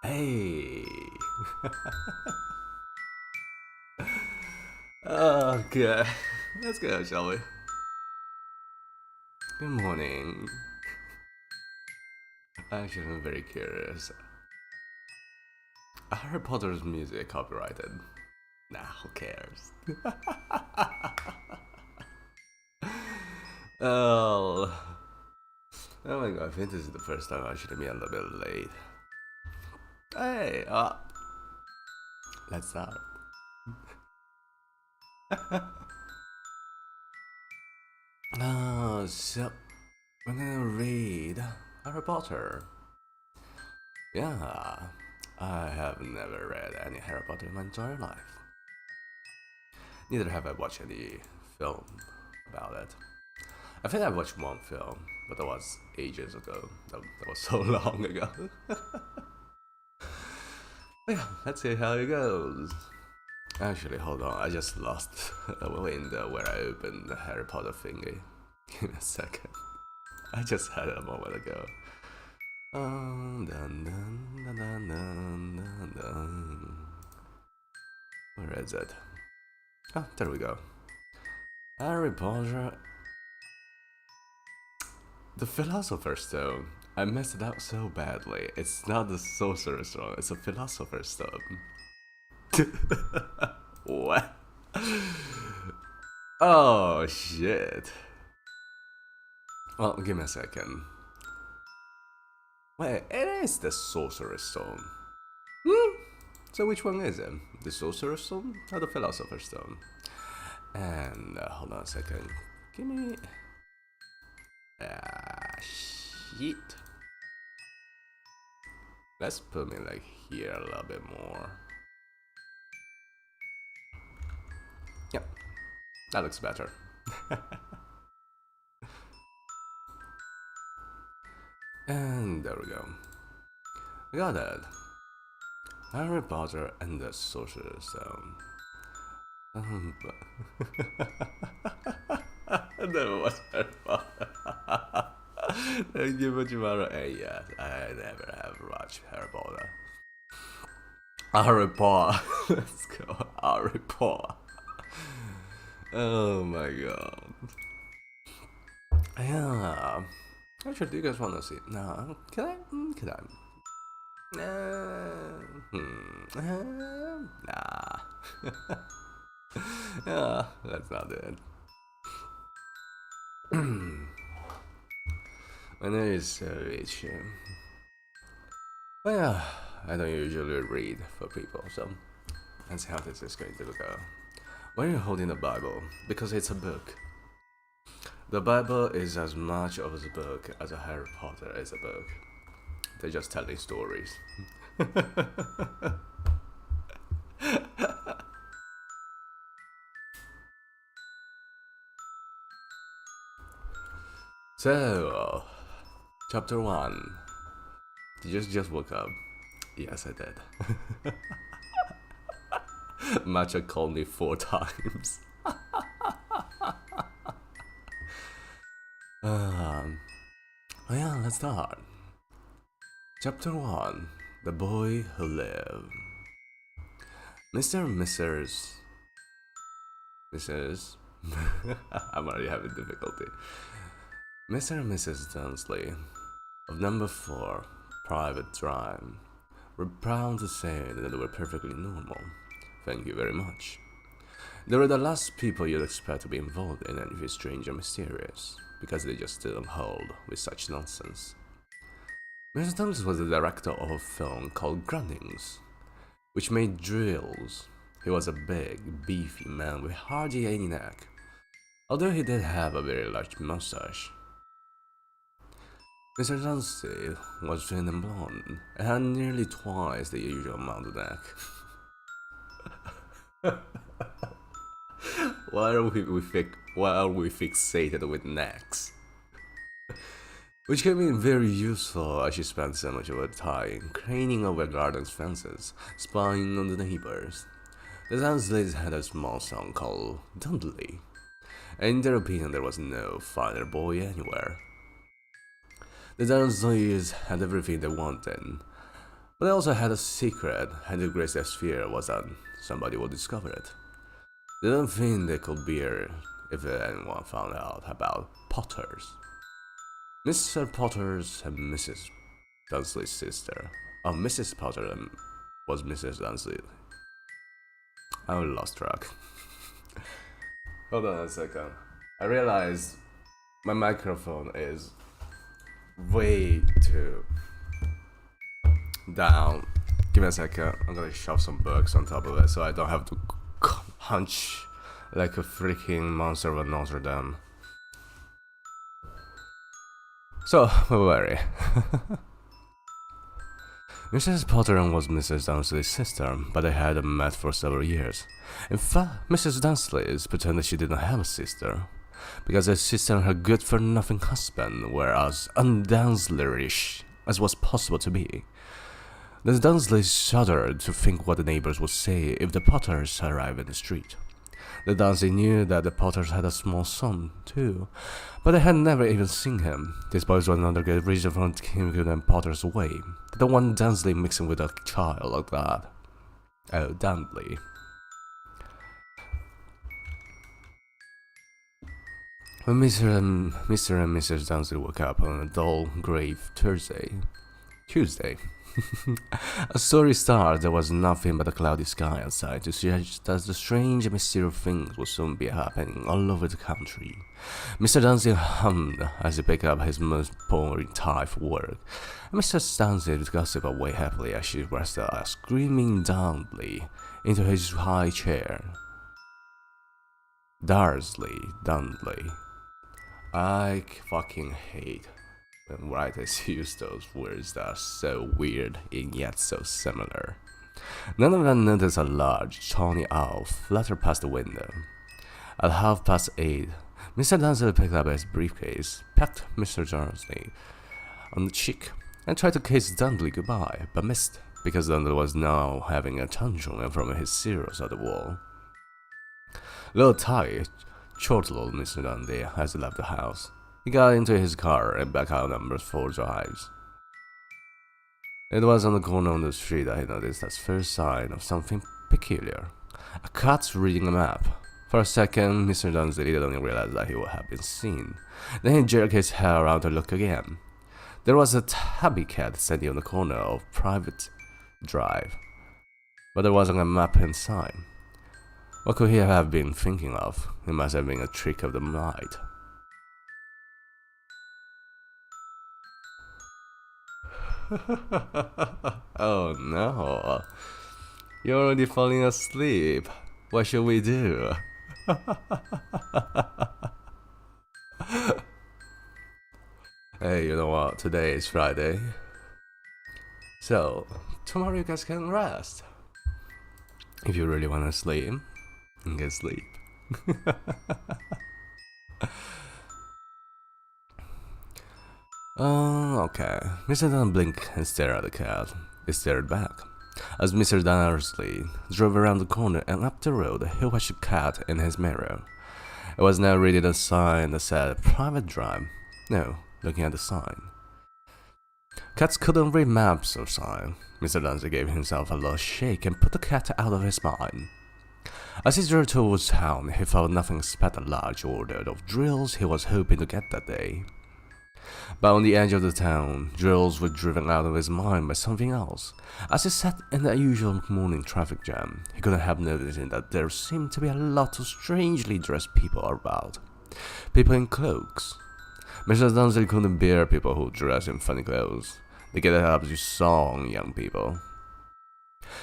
Hey! Okay, let's go, shall we? Good morning. Actually, I'm very curious. Harry Potter's music copyrighted? Nah, who cares? Oh, oh my god, I think this is the first time I should be a little bit late. Hey, let's start. So we're gonna read Harry Potter. Yeah, I have never read any Harry Potter in my entire life. Neither have I watched any film about it. I think I watched one film, but that was ages ago. That was so long ago. Yeah, let's see how it goes. Actually, hold on, I just lost a window where I opened the Harry Potter thingy. Give me a second. I just had it a moment ago. Dun, dun, dun, dun, dun, dun. Where is it? Oh, there we go. Harry Potter. The Philosopher's Stone. I messed it up so badly. It's not the Sorcerer's Stone, it's a Philosopher's Stone. What? Oh, shit. Well, give me a second. Wait, it is the Sorcerer's Stone. So which one is it? The Sorcerer's Stone or the Philosopher's Stone? And hold on a second. Give me. Shit. Let's put me like here a little bit more. Yep, that looks better. And there we go. We got that. Harry Potter and the Sorcerer's Stone. I never watched Harry Potter. Thank you much, Mara. Yes, I never have watched Harry Potter. Harry Potter. Let's go. Harry Potter. Oh my god. Yeah. Actually, do you guys want to see? No. Can I? Can I? Nah. Yeah, that's not it. My name is Rich. Well, yeah, I don't usually read for people, so let's see how this is going to go. When you're holding the Bible, because it's a book. The Bible is as much of a book as a Harry Potter is a book. They're just telling stories. So, chapter 1. Did you just woke up? Yes, I did. Matcha called me 4 times. Oh yeah, let's start. Chapter 1. The Boy Who Lived. Mr. and Mrs. I'm already having difficulty. Mr. and Mrs. Dursley of number 4, Private Drive, were proud to say that they were perfectly normal. Thank you very much. They were the last people you'd expect to be involved in anything strange or mysterious, because they just didn't hold with such nonsense. Mr. Thomas was the director of a film called Grunnings, which made drills. He was a big, beefy man with hardly any neck, although he did have a very large mustache. Mr. Dursley was thin and blonde, and had nearly twice the usual amount of neck. Why are we fixated with necks? Which came in very useful as she spent so much of her time craning over gardens fences, spying on the neighbors. The Dursleys had a small son called Dudley, and in their opinion there was no finer boy anywhere. The Dursleys had everything they wanted, But they also had a secret, and the greatest fear was that somebody would discover it. They didn't think they could bear if anyone found out about Potters. Mr. Potters and Mrs. Dursley's sister. Oh, Mrs. Potter was Mrs. Dursley. I lost track. Hold on a second. I realized my microphone is way too down. Give me a second. I'm gonna shove some books on top of it so I don't have to hunch like a freaking monster of Notre Dame. So, where were we? Mrs. Potter was Mrs. Dursley's sister, but they hadn't met for several years. In fact, Mrs. Dursley pretended she didn't have a sister, because her sister and her good-for-nothing husband were as undurslerish as was possible to be. The Dursleys shuddered to think what the neighbors would say if the Potters arrived in the street. The Dursley knew that the Potters had a small son, too, but they had never even seen him. These boys were another good reason for keeping them Potters away. They don't want Dursley mixing with a child like that. Oh, Dudley. When Mr. and Mrs. Dursley woke up on a dull, grey Tuesday, a story started. There was nothing but a cloudy sky outside to suggest that the strange and mysterious things would soon be happening all over the country. Mr. Dursley hummed as he picked up his most boring type of work, and Mrs. Dursley gossiped away happily as she rested a screaming Dudley into his high chair. Dudley. I fucking hate when writers use those words that are so weird and yet so similar. None of them noticed a large, tawny owl flutter past the window. At 8:30, Mr. Dursley picked up his briefcase, pecked Mr. Dursley on the cheek, and tried to kiss Dudley goodbye, but missed, because Dudley was now having a tantrum from his cereals at the wall. Little tired, chortled Mr. Dudley as he left the house. He got into his car and back out number 4 drives. It was on the corner of the street that he noticed his first sign of something peculiar. A cat reading a map. For a second, Mr. Dursley didn't realize that he would have been seen. Then he jerked his head around to look again. There was a tabby cat standing on the corner of Private Drive, but there wasn't a map inside. What could he have been thinking of? It must have been a trick of the night. Oh no, you're already falling asleep. What should we do? Hey, you know what? Today is Friday, so tomorrow you guys can rest. If you really want to sleep, you can sleep. Okay. Mr. Dunn blinked and stared at the cat. It stared back. As Mr. Dursley drove around the corner and up the road, he watched the cat in his mirror. It was now reading a sign that said Private Drive. No, looking at the sign. Cats couldn't read maps or sign. Mr. Dursley gave himself a little shake and put the cat out of his mind. As he drove towards town, he felt nothing except a large order of drills he was hoping to get that day. But on the edge of the town, drills were driven out of his mind by something else. As he sat in the usual morning traffic jam, he couldn't help noticing that there seemed to be a lot of strangely dressed people about. People in cloaks. Mr. Dursley couldn't bear people who dress in funny clothes. They get up to song, young people.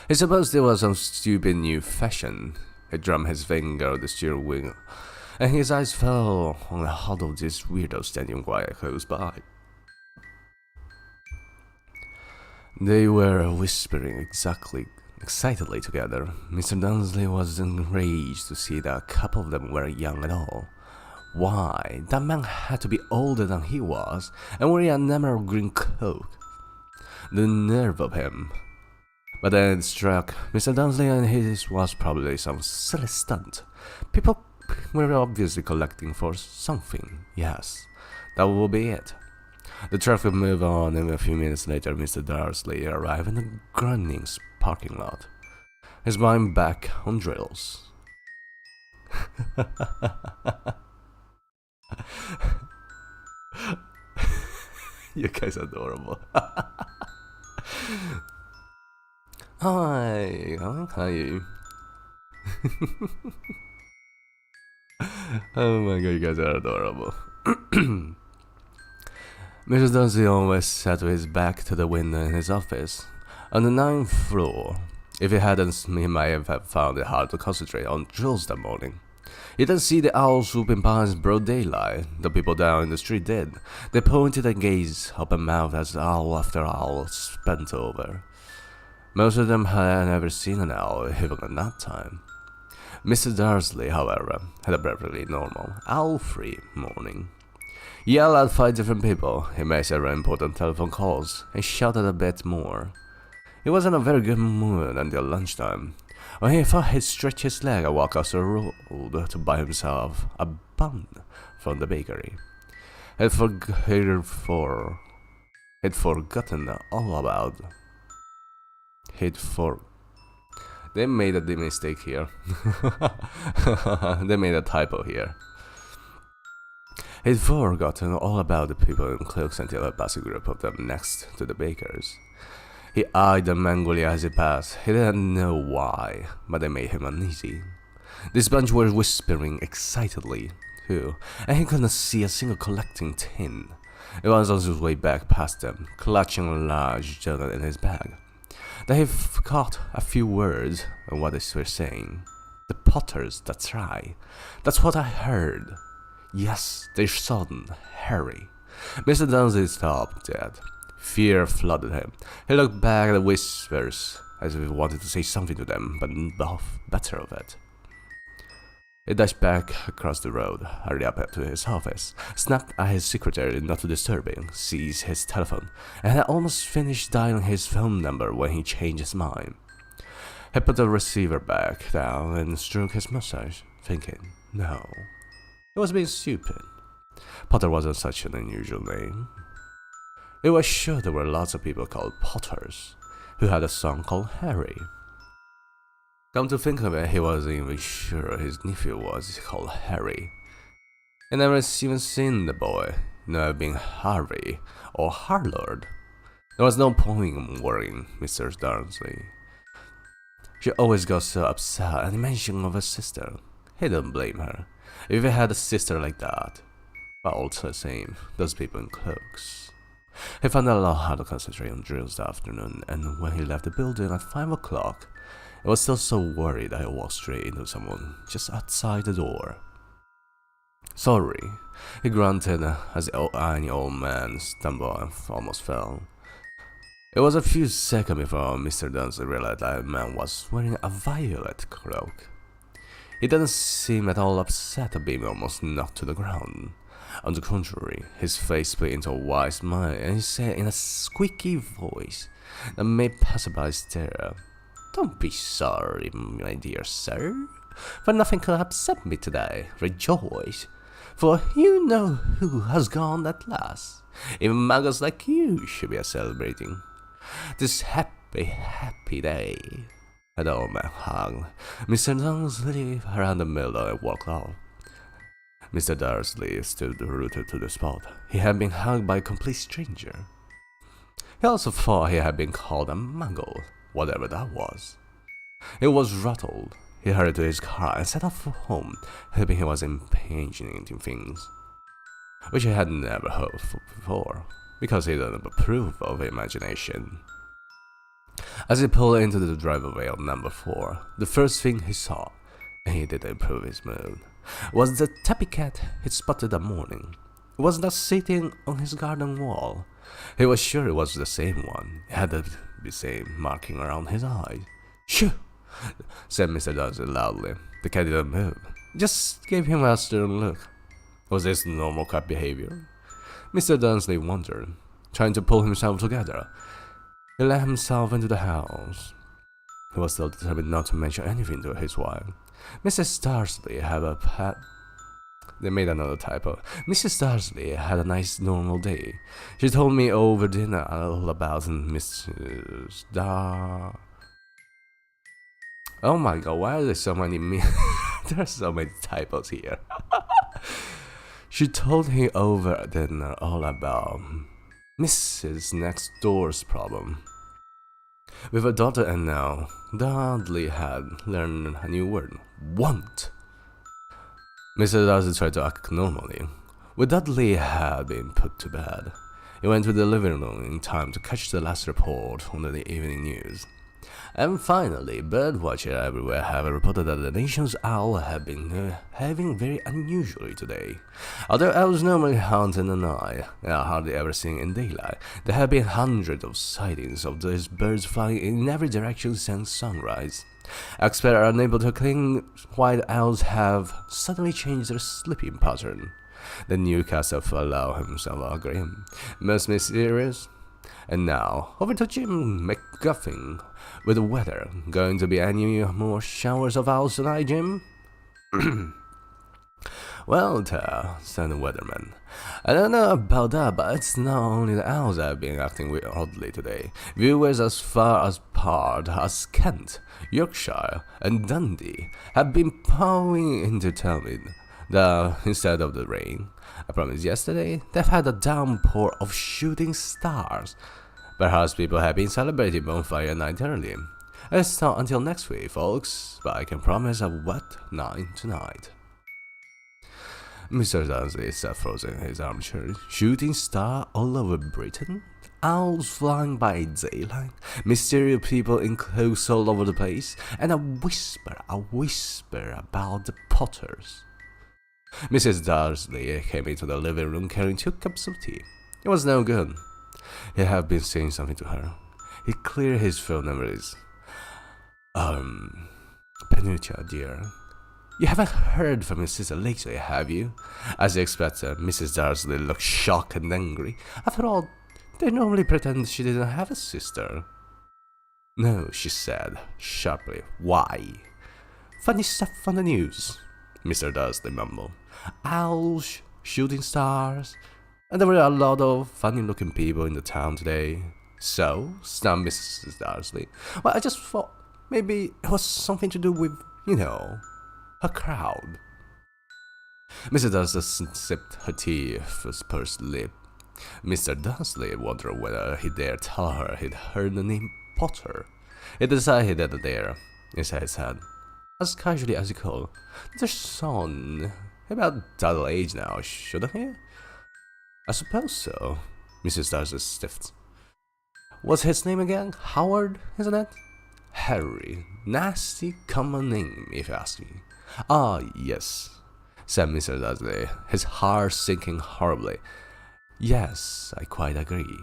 He supposed it was some stupid new fashion. He drummed his finger on the steering wheel, and his eyes fell on a huddle of these weirdos standing quite close by. They were whispering excitedly together. Mr. Dursley was enraged to see that a couple of them weren't young at all. Why, that man had to be older than he was, and wearing an emerald green cloak. The nerve of him. But then it struck Mr. Dursley, and his was probably some silly stunt. People were obviously collecting for something. Yes, that would be it. The traffic moved on, and a few minutes later, Mr. Dursley arrived in the Grunnings parking lot, his mind back on drills. You guys are adorable. Hi. Oh my god, you guys are adorable. Mr. Dursley always sat with his back to the window in his office, on the 9th floor. If he hadn't, he might have found it hard to concentrate on drills that morning. He didn't see the owl swooping past broad daylight. The people down in the street did. They pointed and gazed, open-mouthed, as owl after owl spent over. Most of them had never seen an owl, even at that time. Mr. Dursley, however, had a perfectly normal, owl-free morning. He yelled at 5 different people, he made several important telephone calls, and shouted a bit more. He was in a very good mood until lunchtime, when he thought he'd stretch his leg and walk across the road to buy himself a bun from the bakery. He'd forgotten all about. They made a mistake here. They made a typo here. He'd forgotten all about the people in cloaks until a passing group of them next to the bakers. He eyed them angrily as he passed. He didn't know why, but they made him uneasy. This bunch were whispering excitedly, too, and he couldn't see a single collecting tin. He was on his way back past them, clutching a large donut in his bag. Then he caught a few words of what they were saying. The Potters, that's right. That's what I heard. Yes, their son, Harry. Mr. Dursley stopped dead. Fear flooded him. He looked back at the whispers, as if he wanted to say something to them, but better of it. He dashed back across the road, hurried up to his office, snapped at his secretary not to disturb him, seized his telephone, and had almost finished dialing his phone number when he changed his mind. He put the receiver back down and stroked his mustache, thinking, no, he was being stupid. Potter wasn't such an unusual name. He was sure there were lots of people called Potters, who had a son called Harry. Come to think of it, he wasn't even sure his nephew was called Harry. He never even seen the boy, never been Harvey or Harlord. There was no point in worrying Mr. Dursley. She always got so upset at the mention of her sister. He didn't blame her, if he had a sister like that. But all the same, those people in cloaks. He found it a lot hard to concentrate on drills that afternoon, and when he left the building at 5 o'clock, he was still so worried that he walked straight into someone just outside the door. Sorry, he grunted as the iron old man stumbled and almost fell. It was a few seconds before Mr. Dursley realized that the man was wearing a violet cloak. He didn't seem at all upset at being almost knocked to the ground. On the contrary, his face split into a wide smile, and he said in a squeaky voice that made passersby stare, "Don't be sorry, my dear sir, for nothing could upset me today. Rejoice, for you know who has gone at last. Even maggots like you should be celebrating this happy, happy day." And the old man hung Mr. Dursley around the middle and walked off. Mr. Dursley stood rooted to the spot. He had been hugged by a complete stranger. He also thought he had been called a muggle, whatever that was. He was rattled. He hurried to his car and set off for home, hoping he was imagining things, which he had never heard before, because he didn't approve of imagination. As he pulled into the driveway of number 4, the first thing he saw, and he didn't improve his mood, was the tabby cat he'd spotted that morning. It was not sitting on his garden wall. He was sure it was the same one. It had the same marking around his eyes. "Shoo!" said Mr. Dursley loudly. The cat didn't move. It just gave him a stern look. Was this normal cat behavior? Mr. Dursley wondered, trying to pull himself together. He let himself into the house. He was still determined not to mention anything to his wife. Mrs. Dursley had a They made another typo. Mrs. Dursley had a nice normal day. She told me over dinner all about Mrs. Oh my god, why are there so many there are so many typos here. She told me over dinner all about Mrs. Next Door's problem. With her daughter and now, Dudley had learned a new word, want. Mr. Darcy tried to act normally. When Dudley had been put to bed, he went to the living room in time to catch the last report on the evening news. And finally, birdwatchers everywhere have reported that the nation's owl have been having very unusually today. Although owls normally hunt in the night and are hardly ever seen in daylight, there have been hundreds of sightings of these birds flying in every direction since sunrise. Experts are unable to claim why the owls have suddenly changed their sleeping pattern. The newscaster allowed himself a grin, most mysterious. And now, over to Jim McGuffin. With the weather, going to be any more showers of owls tonight, Jim? Well, said the weatherman, I don't know about that, but it's not only the owls that have been acting weird oddly today. Viewers as far apart as Kent, Yorkshire, and Dundee have been pouring in to tell me that instead of the rain I promised yesterday, they've had a downpour of shooting stars. Perhaps people have been celebrating bonfire night early. It's not until next week, folks, but I can promise a wet night tonight. Mr. Dursley sat frozen in his armchair. Shooting star all over Britain? Owls flying by daylight? Mysterious people in clothes all over the place? And a whisper about the Potters. Mrs. Dursley came into the living room carrying 2 cups of tea. It was no good. He had been saying something to her. He cleared his phone memories. Penucha, dear. You haven't heard from your sister lately, have you? As you expected, Mrs. Dursley looked shocked and angry. After all, they normally pretend she didn't have a sister. No, she said, sharply. Why? Funny stuff on the news, Mr. Dursley mumbled. Owls, shooting stars, and there were a lot of funny-looking people in the town today. So, snapped Mrs. Dursley. Well, I just thought maybe it was something to do with, a crowd. Mrs. Dursley sipped her tea with pursed lip. Mr. Dursley wondered whether he dared tell her he'd heard the name Potter. He decided he didn't dare. Inside his head, as casually as he could, their son, about that age now, shouldn't he? I suppose so. Mrs. Dursley stiffed. What's his name again? Howard, isn't it? Harry. Nasty common name, if you ask me. Ah, yes, said Mr. Dursley, his heart sinking horribly. Yes, I quite agree.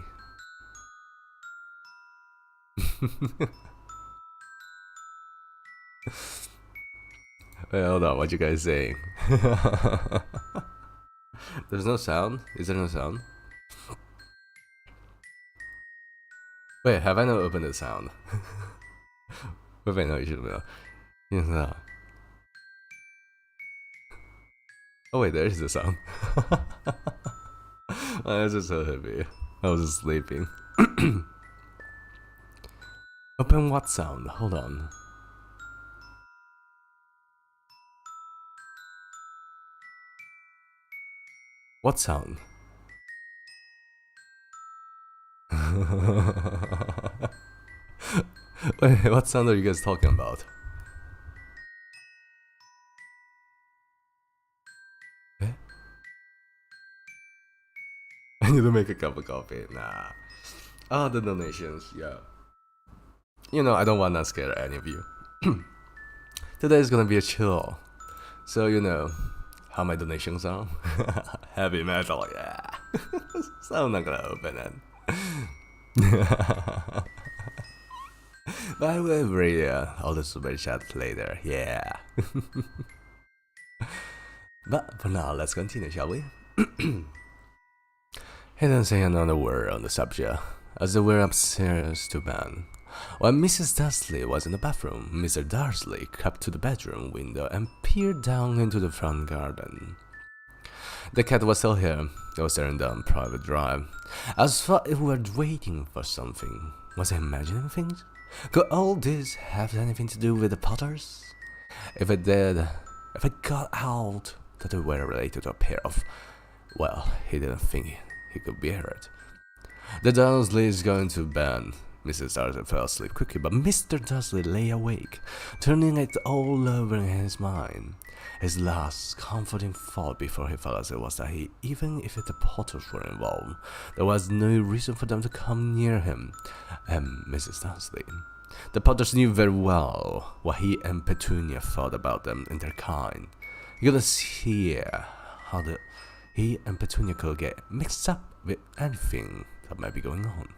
Wait, hold on, what you guys saying? There's no sound? Is there no sound? Wait, have I not opened the sound? Wait, no, you should know. Oh wait, there is the sound. I was just so happy. I was just sleeping. Open what sound? Hold on. What sound? Wait, what sound are you guys talking about? Eh? I need to make a cup of coffee. Nah. Ah, the donations, yeah. I don't wanna scare any of you. Today is gonna be a chill. So how my donations are. Heavy metal, yeah. So I'm not gonna open it. But I will read all the super chats later, yeah. But for now, let's continue, shall we? He didn't say another word on the subject, as they were upstairs to bed. While Mrs. Dursley was in the bathroom, Mr. Dursley crept to the bedroom window and peered down into the front garden. The cat was still here. It was staring down Private Drive. As though it were waiting for something. Was I imagining things? Could all this have anything to do with the Potters? If it did, if it got out that they were related to a pair of... Well, he didn't think he could bear it. The Dursley is going to bed. Mrs. Darcy fell asleep quickly, but Mr. Dursley lay awake, turning it all over in his mind. His last comforting thought before he fell asleep was that even if the Potters were involved, there was no reason for them to come near him and Mrs. Dursley. The Potters knew very well what he and Petunia thought about them and their kind. You could see how he and Petunia could get mixed up with anything that might be going on.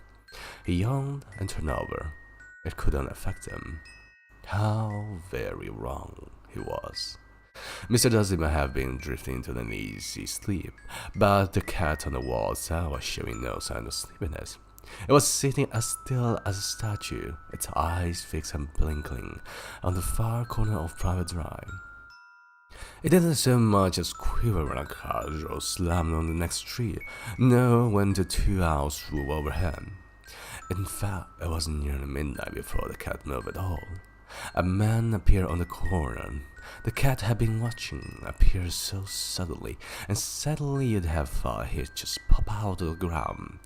He yawned and turned over. It couldn't affect him. How very wrong he was. Mr. Dursley might have been drifting into an easy sleep, but the cat on the wall itself was showing no sign of sleepiness. It was sitting as still as a statue, its eyes fixed and blinking on the far corner of Private Drive. It didn't so much as quiver when a car door slammed on the next tree, nor when the 2 owls flew overhead. In fact, it was nearly midnight before the cat moved at all. A man appeared on the corner. The cat had been watching appear so suddenly, and suddenly you'd have thought he'd just pop out of the ground.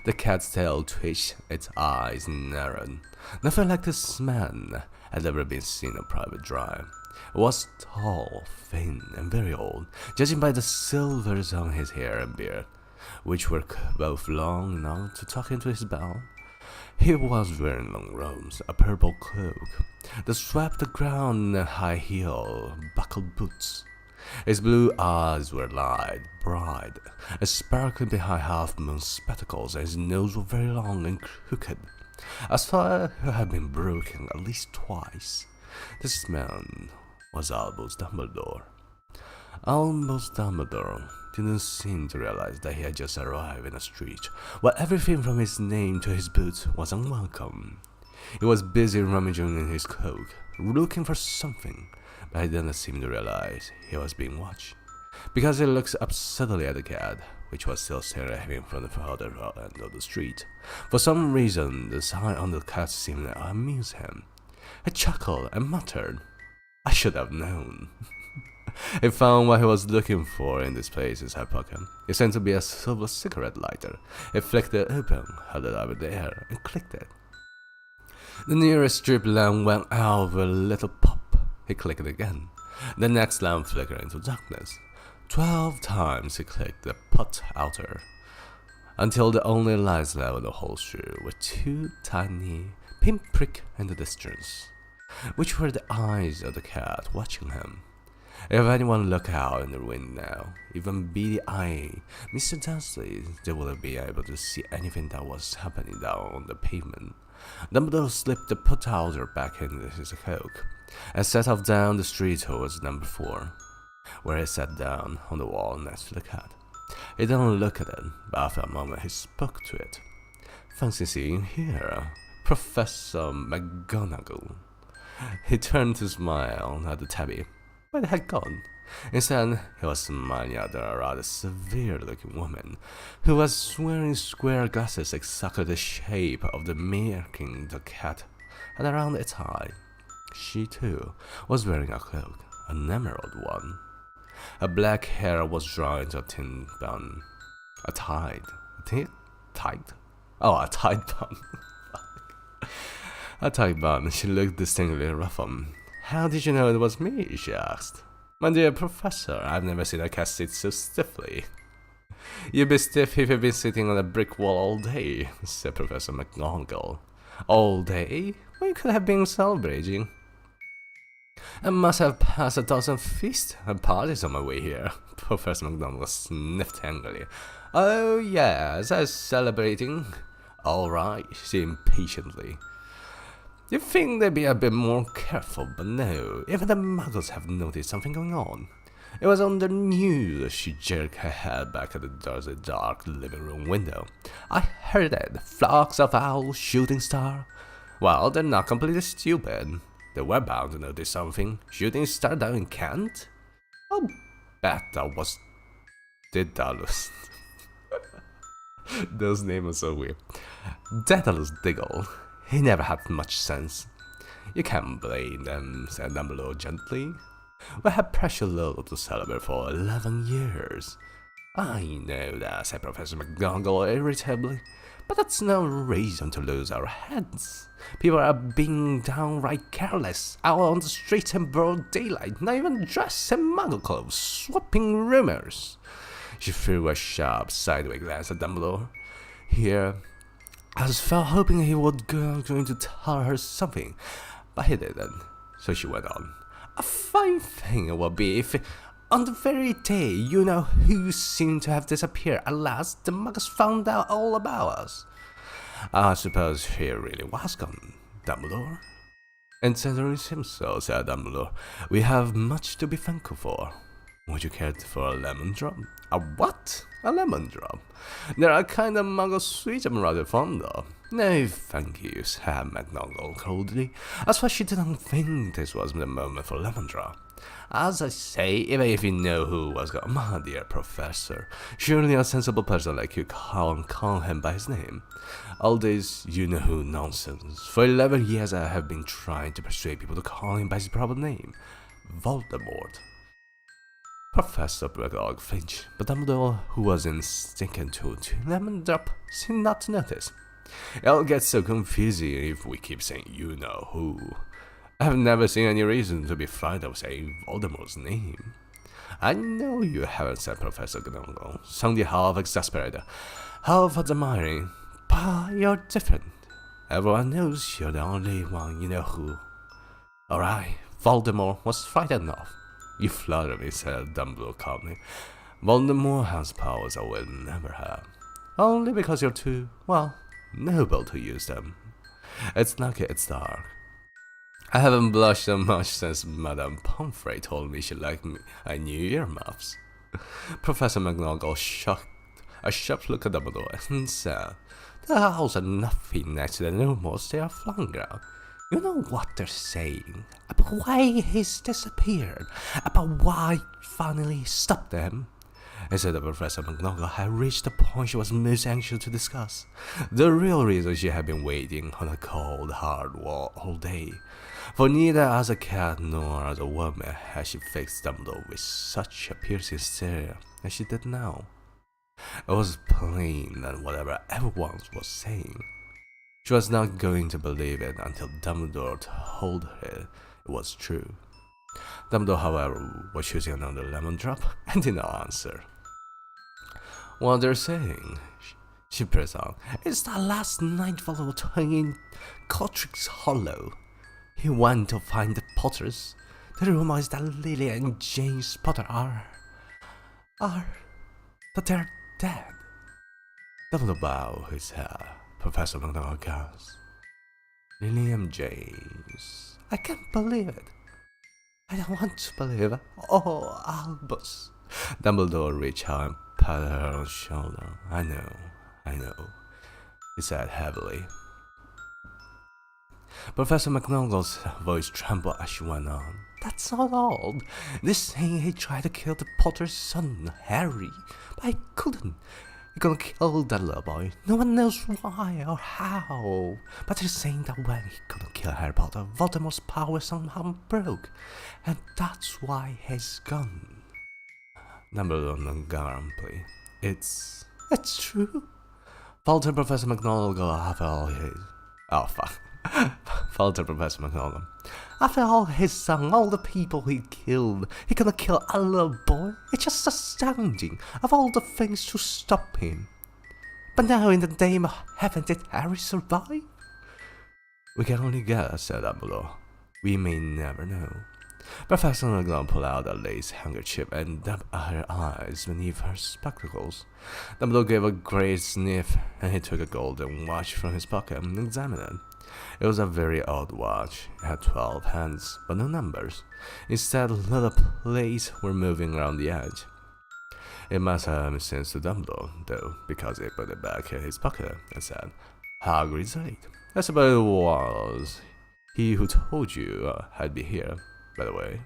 The cat's tail twitched, its eyes narrowed. Nothing like this man had ever been seen on Private Drive. He was tall, thin, and very old, judging by the silvers on his hair and beard, which were both long enough to tuck into his belt. He was wearing long robes, a purple cloak that swept the ground, and high-heel, buckled boots. His blue eyes were light, bright, and sparkling behind half-moon spectacles, and his nose was very long and crooked, as though it had been broken at least twice. This man was Albus Dumbledore. Albus Dumbledore didn't seem to realize that he had just arrived in a street where everything from his name to his boots was unwelcome. He was busy rummaging in his cloak, looking for something, but he didn't seem to realize he was being watched, because he looked up suddenly at the cat, which was still staring at him from the other end of the street. For some reason, the sign on the cat seemed to amuse him. He chuckled and muttered, "I should have known." He found what he was looking for in this place in his hip pocket. It seemed to be a silver cigarette lighter. He flicked it open, held it up in the air, and clicked it. The nearest strip lamp went out with a little pop. He clicked it again. The next lamp flickered into darkness. 12 times he clicked the pot outer, until the only lights left in the whole street were 2 tiny pinpricks in the distance, which were the eyes of the cat watching him. If anyone looked out in the wind now, even beady-eyed Mr. Dursley, they wouldn't be able to see anything that was happening down on the pavement. Dumbledore slipped the pot-outer back into his cloak, and set off down the street towards number 4, where he sat down on the wall next to the cat. He didn't look at it, but after a moment he spoke to it. "Fancy seeing here, Professor McGonagall." He turned to smile at the tabby, but it had gone. Instead, he was smiling at a rather severe-looking woman, who was wearing square glasses exactly the shape of the marking the cat had around its eye. She, too, was wearing a cloak, an emerald one. Her black hair was drawn into a thin bun. A tied bun. A tight bun. She looked distinctly ruffled. "How did you know it was me?" she asked. "My dear Professor, I've never seen a cat sit so stiffly." "You'd be stiff if you'd been sitting on a brick wall all day," said Professor McGonagall. "All day? We could have been celebrating. I must have passed a dozen feasts and parties on my way here." Professor McGonagall sniffed angrily. "Oh yes, I was celebrating." "All right," she impatiently. "You'd think they'd be a bit more careful, but no, even the muggles have noticed something going on. It was on the news." She jerked her head back at the Dursley dark living room window. "I heard it. Flocks of owls, shooting star. Well, they're not completely stupid. They were bound to notice something. Shooting star down in Kent? I'll bet that was Daedalus. Those names are so weird. Daedalus Diggle. He never had much sense. You can't blame them, said Dumbledore gently. We had precious little to celebrate for 11 years. I know that, said Professor McGonagall irritably, but that's no reason to lose our heads. People are being downright careless, out on the streets in broad daylight, not even dressed in muggle clothes, swapping rumors. She threw a sharp, sideways glance at Dumbledore. Here, I was felt hoping he would going to tell her something, but he didn't, so she went on. A fine thing it would be if, on the very day you know who seemed to have disappeared, at last the muggers found out all about us. I suppose he really was gone, Dumbledore. And certainly seems so, said Dumbledore. We have much to be thankful for. Would you care for a lemon drop? A what? A lemon drop? They're a kind of muggle sweet I'm rather fond of. No, thank you, said McGonagall coldly, as for she didn't think this was the moment for lemon drop. As I say, even if you know who was gone, my dear Professor, surely a sensible person like you can't call him by his name. All this you-know-who nonsense. For 11 years I have been trying to persuade people to call him by his proper name. Voldemort. Professor McGonagall flinched, but Dumbledore, who was instinct to lemon drop, seemed not to notice. It'll get so confusing if we keep saying you-know-who. I have never seen any reason to be frightened of saying Voldemort's name. I know you haven't, said Professor McGonagall, sounding half exasperated, half admiring, but you're different. Everyone knows you're the only one you know who. Alright, Voldemort was frightened of. You flatter me, said Dumbledore calmly. Voldemort has powers I will never have. Only because you're too, well, noble to use them. It's lucky it's dark. I haven't blushed so much since Madame Pomfrey told me she liked me. I knew earmuffs. Professor McGonagall shot a sharp look at Dumbledore and said, The owls are nothing next to the rumors they are flung out. You know what they're saying about why he's disappeared, about why finally stopped them. Instead of Professor McGonagall had reached the point she was most anxious to discuss. The real reason she had been waiting on a cold, hard wall all day. For neither as a cat nor as a woman had she fixed Dumbledore with such a piercing stare as she did now. It was plain that whatever everyone was saying, she was not going to believe it until Dumbledore told her it was true. Dumbledore, however, was choosing another lemon drop and did not answer. What they're saying, she pressed on, is that last night Voldemort in Godric's Hollow. He went to find the Potters. The rumor is that Lily and James Potter that they're dead. Dumbledore bowed his head. Professor McGonagall gasped. Lily and James. I can't believe it. I don't want to believe it. Oh, Albus. Dumbledore reached out and patted her on the shoulder. I know, he said heavily. Professor McGonagall's voice trembled as she went on. That's not all. This saying he tried to kill the Potter's son, Harry, but he couldn't. He couldn't kill that little boy. No one knows why or how. But they're saying that when he couldn't kill Harry Potter, Voldemort's power somehow broke, and that's why he's gone. Dumbledore nodded grumpily. It's true. Faltered Professor McGonagall after all his... Oh, fuck. Faltered Professor McGonagall. After all his son, all the people he killed, he couldn't kill a little boy. It's just astounding, of all the things to stop him. But now in the name of heaven, did Harry survive? We can only guess, said Dumbledore. We may never know. Professor McGonagall pulled out a lace handkerchief and dabbed at her eyes beneath her spectacles. Dumbledore gave a great sniff, and he took a golden watch from his pocket and examined it. It was a very odd watch. It had 12 hands, but no numbers. Instead, little plates were moving around the edge. It must have made sense to Dumbledore, though, because he put it back in his pocket and said, Hagrid's late. I suppose it was he who told you I'd be here, by the way.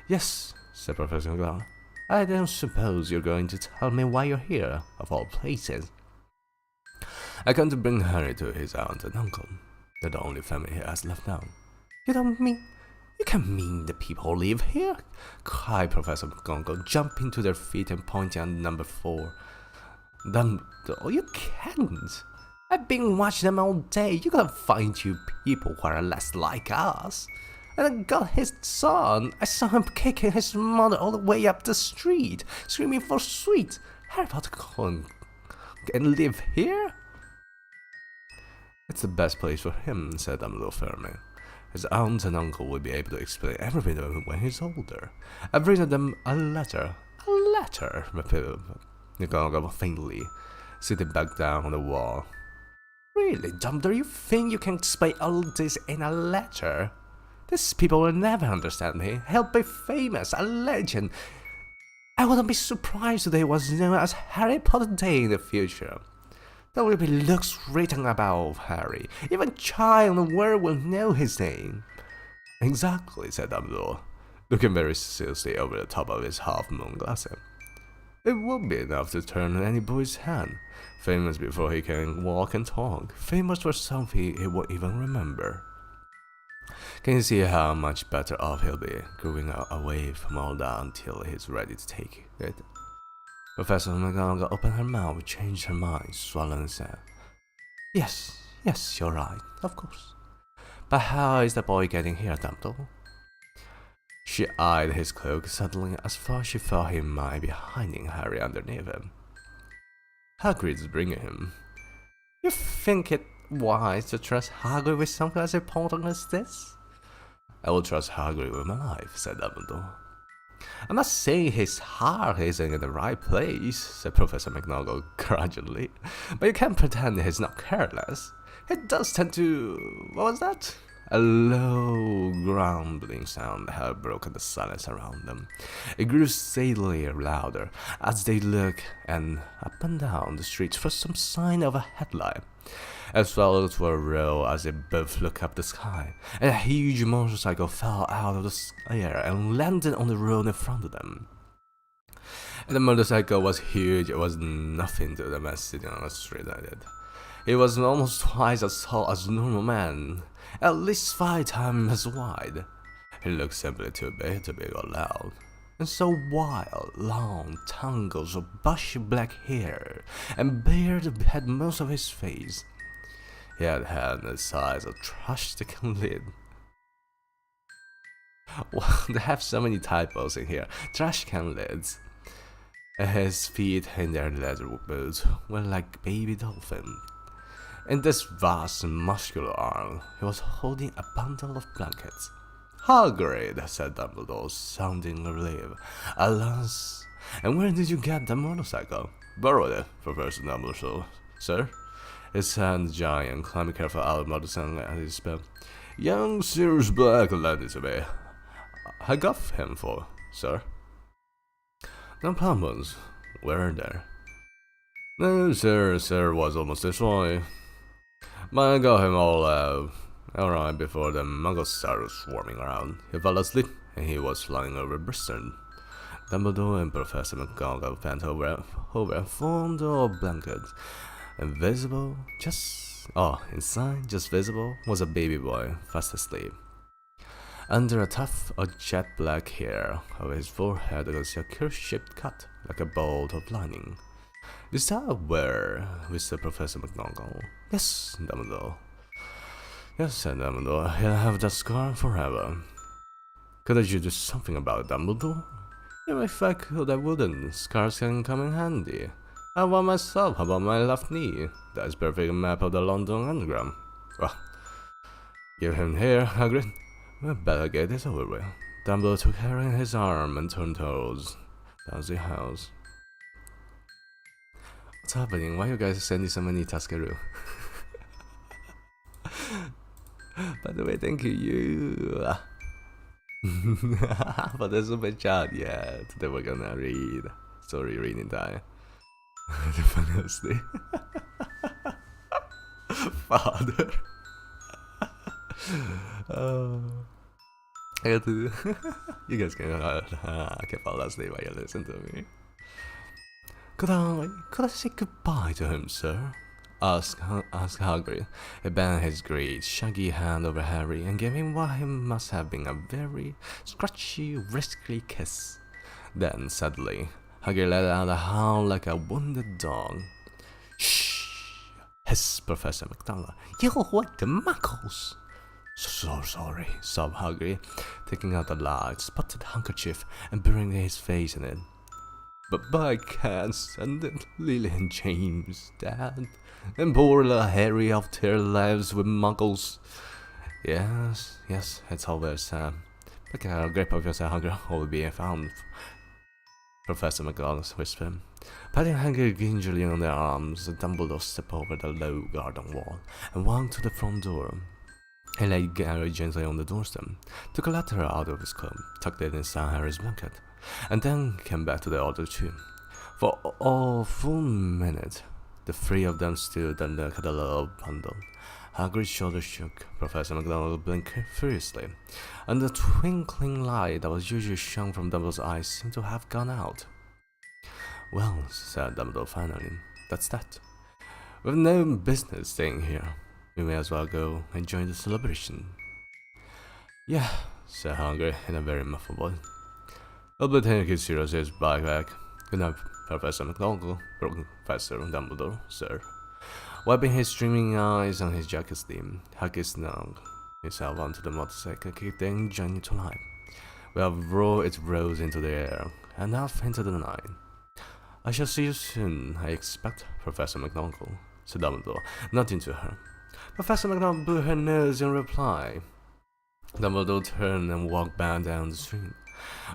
Yes, said Professor McGonagall. I don't suppose you're going to tell me why you're here, of all places. I come to bring Harry to his aunt and uncle. They're the only family he has left now. You can't mean the people who live here? Cried Professor McGonagall, jumping to their feet and pointing at number 4. Dumbledore, you can't. I've been watching them all day. You gotta find you people who are less like us. And I got his son. I saw him kicking his mother all the way up the street, screaming for sweet. Harry Potter can live here? It's the best place for him, said Dumbledore firmly. His aunt and uncle will be able to explain everything to him when he's older. I've written them a letter. A letter, repeated McGonagall faintly, sitting back down on the wall. Really, Dumbledore, you think you can explain all this in a letter? These people will never understand me. He'll be famous, a legend. I wouldn't be surprised if they was known as Harry Potter Day in the future. There will be looks written about Harry. Even a child in the world will know his name. Exactly, said Dumbledore, looking very seriously over the top of his half-moon glasses. It won't be enough to turn any boy's hand. Famous before he can walk and talk. Famous for something he won't even remember. Can you see how much better off he'll be growing away from all that until he's ready to take it? Professor McGonagall opened her mouth, changed her mind, swallowed and said, Yes, you're right, of course. But how is the boy getting here, Dumbledore? She eyed his cloak suddenly as though she thought he might be hiding Harry underneath him. Hagrid's bringing him. You think it wise to trust Hagrid with something as important as this? I will trust Hagrid with my life, said Dumbledore. I'm not saying his heart isn't in the right place, said Professor McGonagall grudgingly, but you can't pretend he's not careless. He does tend to... what was that? A low, grumbling sound had broken the silence around them. It grew steadily louder as they looked up and down the street for some sign of a headlight. As fellows were row as they both looked up the sky, and a huge motorcycle fell out of the air and landed on the road in front of them. And the motorcycle was huge. It was nothing to the man sitting on the street like it. It was almost twice as tall as a normal man, at least 5 times as wide. He looked simply too big to be allowed. And so wild, long tangles of bushy black hair and beard had most of his face. He had the size of a trash can lid. Wow, they have so many typos in here. Trash can lids. And his feet in their leather boots were like baby dolphins. In this vast and muscular arm, he was holding a bundle of blankets. Hagrid, said Dumbledore, sounding relieved. Alas, and where did you get the motorcycle? Borrowed it, Professor Dumbledore, sir. His hand giant, climbing carefully out of the motorcycle at his belt. Young Sirius Black lent it to me. I got him for, sir. No problems, were there? No, sir was almost destroyed. But I got him all right before the muggles started swarming around. He fell asleep, and he was flying over Bristol. Dumbledore and Professor McGonagall bent over and formed a blanket. Invisible, inside, just visible, was a baby boy, fast asleep. Under a tuft of jet black hair, over his forehead was a curve-shaped cut, like a bolt of lightning. Is that where? Whispered Professor McGonagall. Yes, Dumbledore. Yes, said Dumbledore. He'll have that scar forever. Couldn't you do something about it, Dumbledore? Even if I could, I wouldn't. Scars can come in handy. I have one myself about my left knee. That's a perfect map of the London Underground. Well, give him here, Hagrid. We better get this over with. Dumbledore took Harry in his arm and turned towards the house. What's happening? Why are you guys sending so many Taskaroo? By the way, thank you for the super chat. Yeah, today we're gonna read story reading time. The funniest thing. Father. I got to. You guys can fall asleep while you listen to me. Could I say goodbye to him, sir? Asked Hagrid. He bent his great, shaggy hand over Harry and gave him what he must have been a very scratchy, risky kiss. Then, suddenly, Hagrid let out a howl like a wounded dog. Shh! Hissed Professor McDonald. You'll wake the muggles! So sorry, sobbed Hagrid, taking out a large spotted handkerchief and burying his face in it. But I can't send it, Lily and James, Dad, and poor little Harry off their lives with muggles. Yes, it's always sad. Look at a grip of yourself, Hagrid, will be found. Professor McGonagall whispered. Patting Hagrid gingerly on their arms, Dumbledore stepped over the low garden wall and walked to the front door. He laid Harry gently on the doorstep, took a letter out of his coat, tucked it inside Harry's blanket, and then came back to the other two. For a full minute, the three of them stood and looked at the little bundle. Hagrid's shoulders shook. Professor McGonagall blinked furiously, and the twinkling light that was usually shone from Dumbledore's eyes seemed to have gone out. Well, said Dumbledore finally, that's that. We've no business staying here. We may as well go and join the celebration. Yeah, said Hagrid in a very muffled voice. I'll be taking his serious backpack. Good night, Professor McGonagall, Professor Dumbledore, sir. Wiping his streaming eyes on his jacket sleeve, Hagrid snuggled himself onto the motorcycle, kicked the engine into life. It rose into the air, and off into the night. I shall see you soon, I expect, Professor McGonagall, said Dumbledore, nodding to her. Professor McGonagall blew her nose in reply. Dumbledore turned and walked back down the street.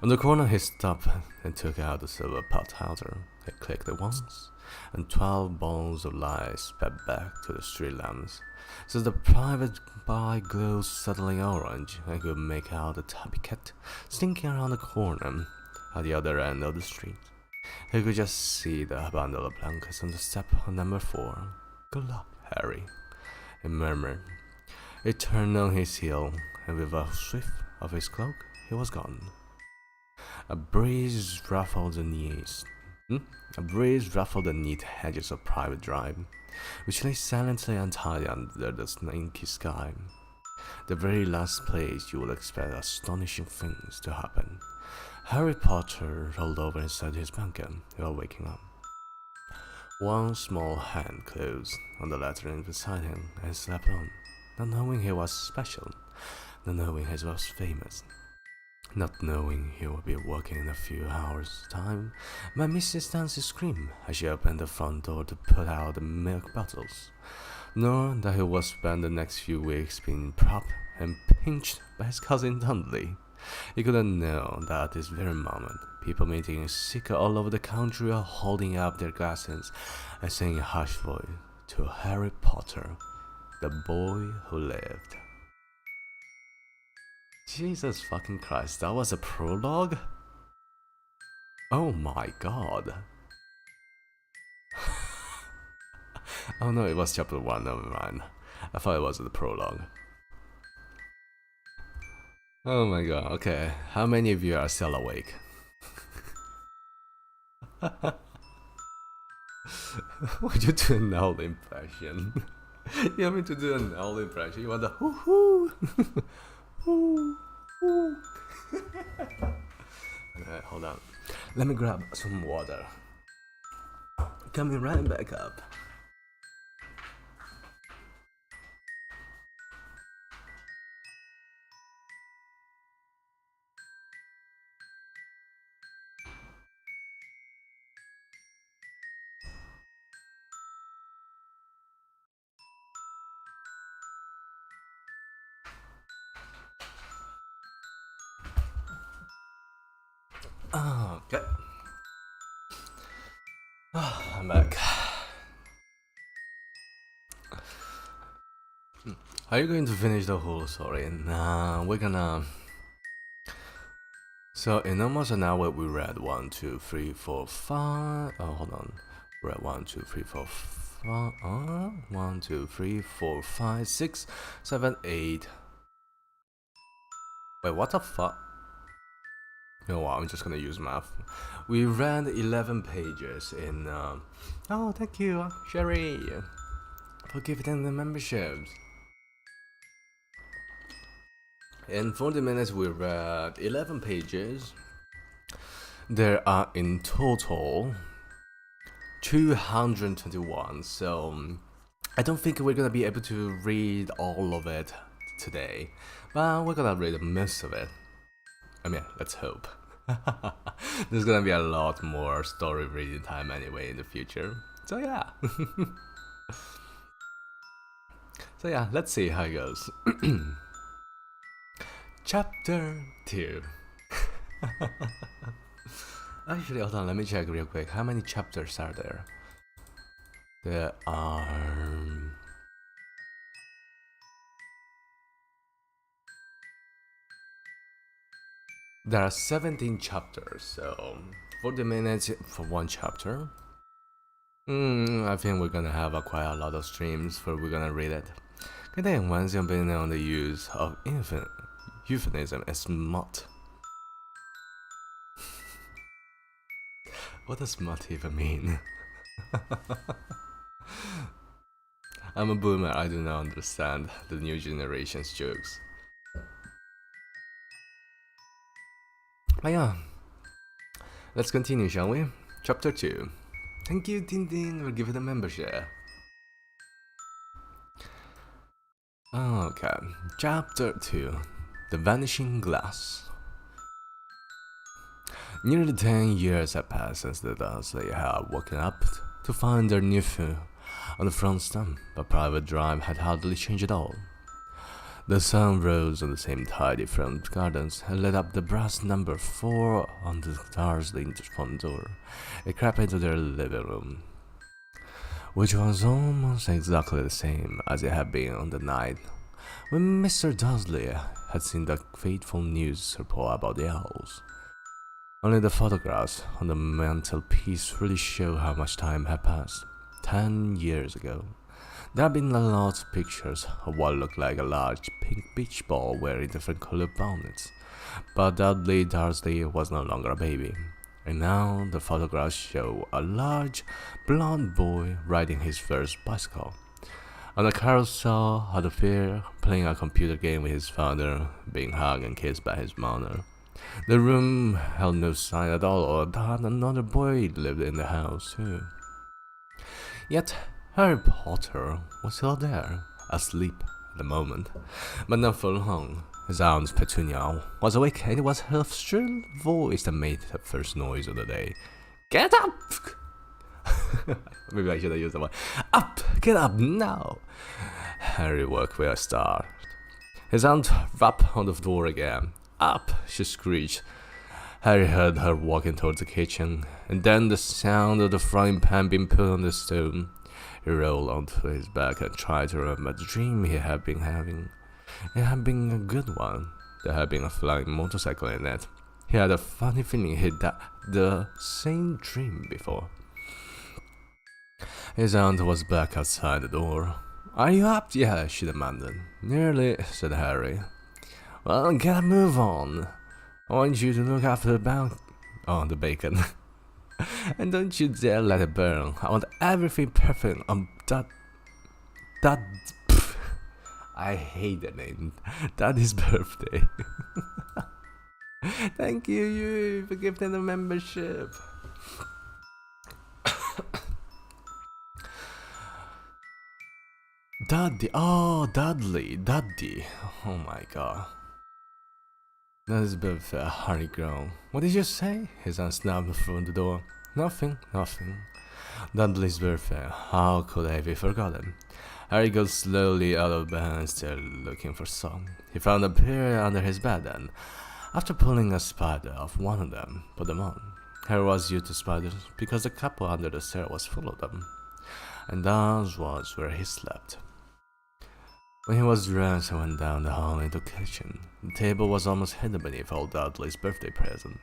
On the corner he stopped and took out the silver pot holder. He clicked it once, and 12 balls of light sped back to the street lamps. So the private bar glowed suddenly orange, and could make out the tabby cat slinking around the corner at the other end of the street. He could just see the bundle of blankets on the step on number 4. Good luck, Harry, he murmured. He turned on his heel, and with a swift of his cloak, he was gone. A breeze ruffled the neat hedges of Private Drive, which lay silently untidy under the inky sky. The very last place you would expect astonishing things to happen. Harry Potter rolled over inside his blanket while waking up. One small hand closed on the lettering beside him and slept on, not knowing he was special, not knowing he was famous, not knowing he would be working in a few hours' time by Mrs. Darcy's scream as she opened the front door to put out the milk bottles, nor that he would spend the next few weeks being propped and pinched by his cousin Dudley. He couldn't know that at this very moment, people meeting in secret all over the country are holding up their glasses and saying in a hushed voice to Harry Potter, the boy who lived. Jesus fucking Christ, that was a prologue? Oh my god. Oh no, it was chapter 1, never mind. I thought it was the prologue. Oh my god, okay. How many of you are still awake? Would you do an owl impression? You want me to do an owl impression? You want the hoo hoo? Hoo hoo. Alright, hold on. Let me grab some water. Coming right back up. Okay. I'm back. Are you going to finish the whole story? Nah, we're gonna... So in almost an hour we read 1, 2, 3, 4, 5... Oh, hold on. We read 1, 2, 3, 4, 5... 1, 2, 3, 4, 5, 6, 7, 8... Wait, what the fuck? You know what, I'm just gonna use math. We ran 11 pages in, oh, thank you, Sherry, for giving the memberships. In 40 minutes, we read 11 pages. There are in total 221, so I don't think we're gonna be able to read all of it today, but we're gonna read most of it. I mean, let's hope. There's gonna be a lot more story reading time anyway in the future, so yeah. So yeah, let's see how it goes. Chapter 2. Actually, hold on, let me check real quick. How many chapters are there? There are 17 chapters, so 40 minutes for one chapter. I think we're gonna have quite a lot of streams where we're gonna read it. Containing one's opinion on the use of euphemism as smut. What does smut even mean? I'm a boomer, I do not understand the new generation's jokes. But yeah, let's continue, shall we? Chapter 2. Thank you, Tintin, for giving the membership. Okay, Chapter 2. The Vanishing Glass. Nearly 10 years had passed since the Dursley had woken up to find their nephew on the front stump, but Private Drive had hardly changed at all. The sun rose on the same tidy front gardens and lit up the brass number 4 on the Dursley front door. It crept into their living room, which was almost exactly the same as it had been on the night when Mr. Dursley had seen the fateful news report about the owls. Only the photographs on the mantelpiece really show how much time had passed. 10 years ago. There had been a lot of pictures of what looked like a large pink beach ball wearing different colored bonnets, but Dudley Dursley was no longer a baby, and now the photographs show a large blonde boy riding his first bicycle. On a carousel at the fair, playing a computer game with his father, being hugged and kissed by his mother. The room held no sign at all that another boy lived in the house too. Yet Harry Potter was still there, asleep at the moment, but not for long. His aunt Petunia was awake, and it was her shrill voice that made the first noise of the day. Get up! Maybe I should have used the word. Up! Get up now! Harry woke with a start. His aunt rapped on the door again. Up! She screeched. Harry heard her walking towards the kitchen, and then the sound of the frying pan being put on the stone. He rolled onto his back and tried to remember the dream he had been having. It had been a good one. There had been a flying motorcycle in it. He had a funny feeling he'd had the same dream before. His aunt was back outside the door. Are you up yet? She demanded. Nearly, said Harry. Well, get a move on. I want you to look after the bacon. And don't you dare let it burn. I want everything perfect on I hate the name. Daddy's birthday. Thank you for giving the membership. Dudley. Oh my god. That is birthday, Harry groaned. What did you say? His aunt snapped from the door. Nothing. Dudley's birthday. How could I have forgotten? Harry got slowly out of bed and still looking for some. He found a pair under his bed and, after pulling a spider off one of them, put them on. Harry was used to spiders because the couple under the stair was full of them, and that was where he slept. When he was dressed, he went down the hall into the kitchen. The table was almost hidden beneath old Dudley's birthday present.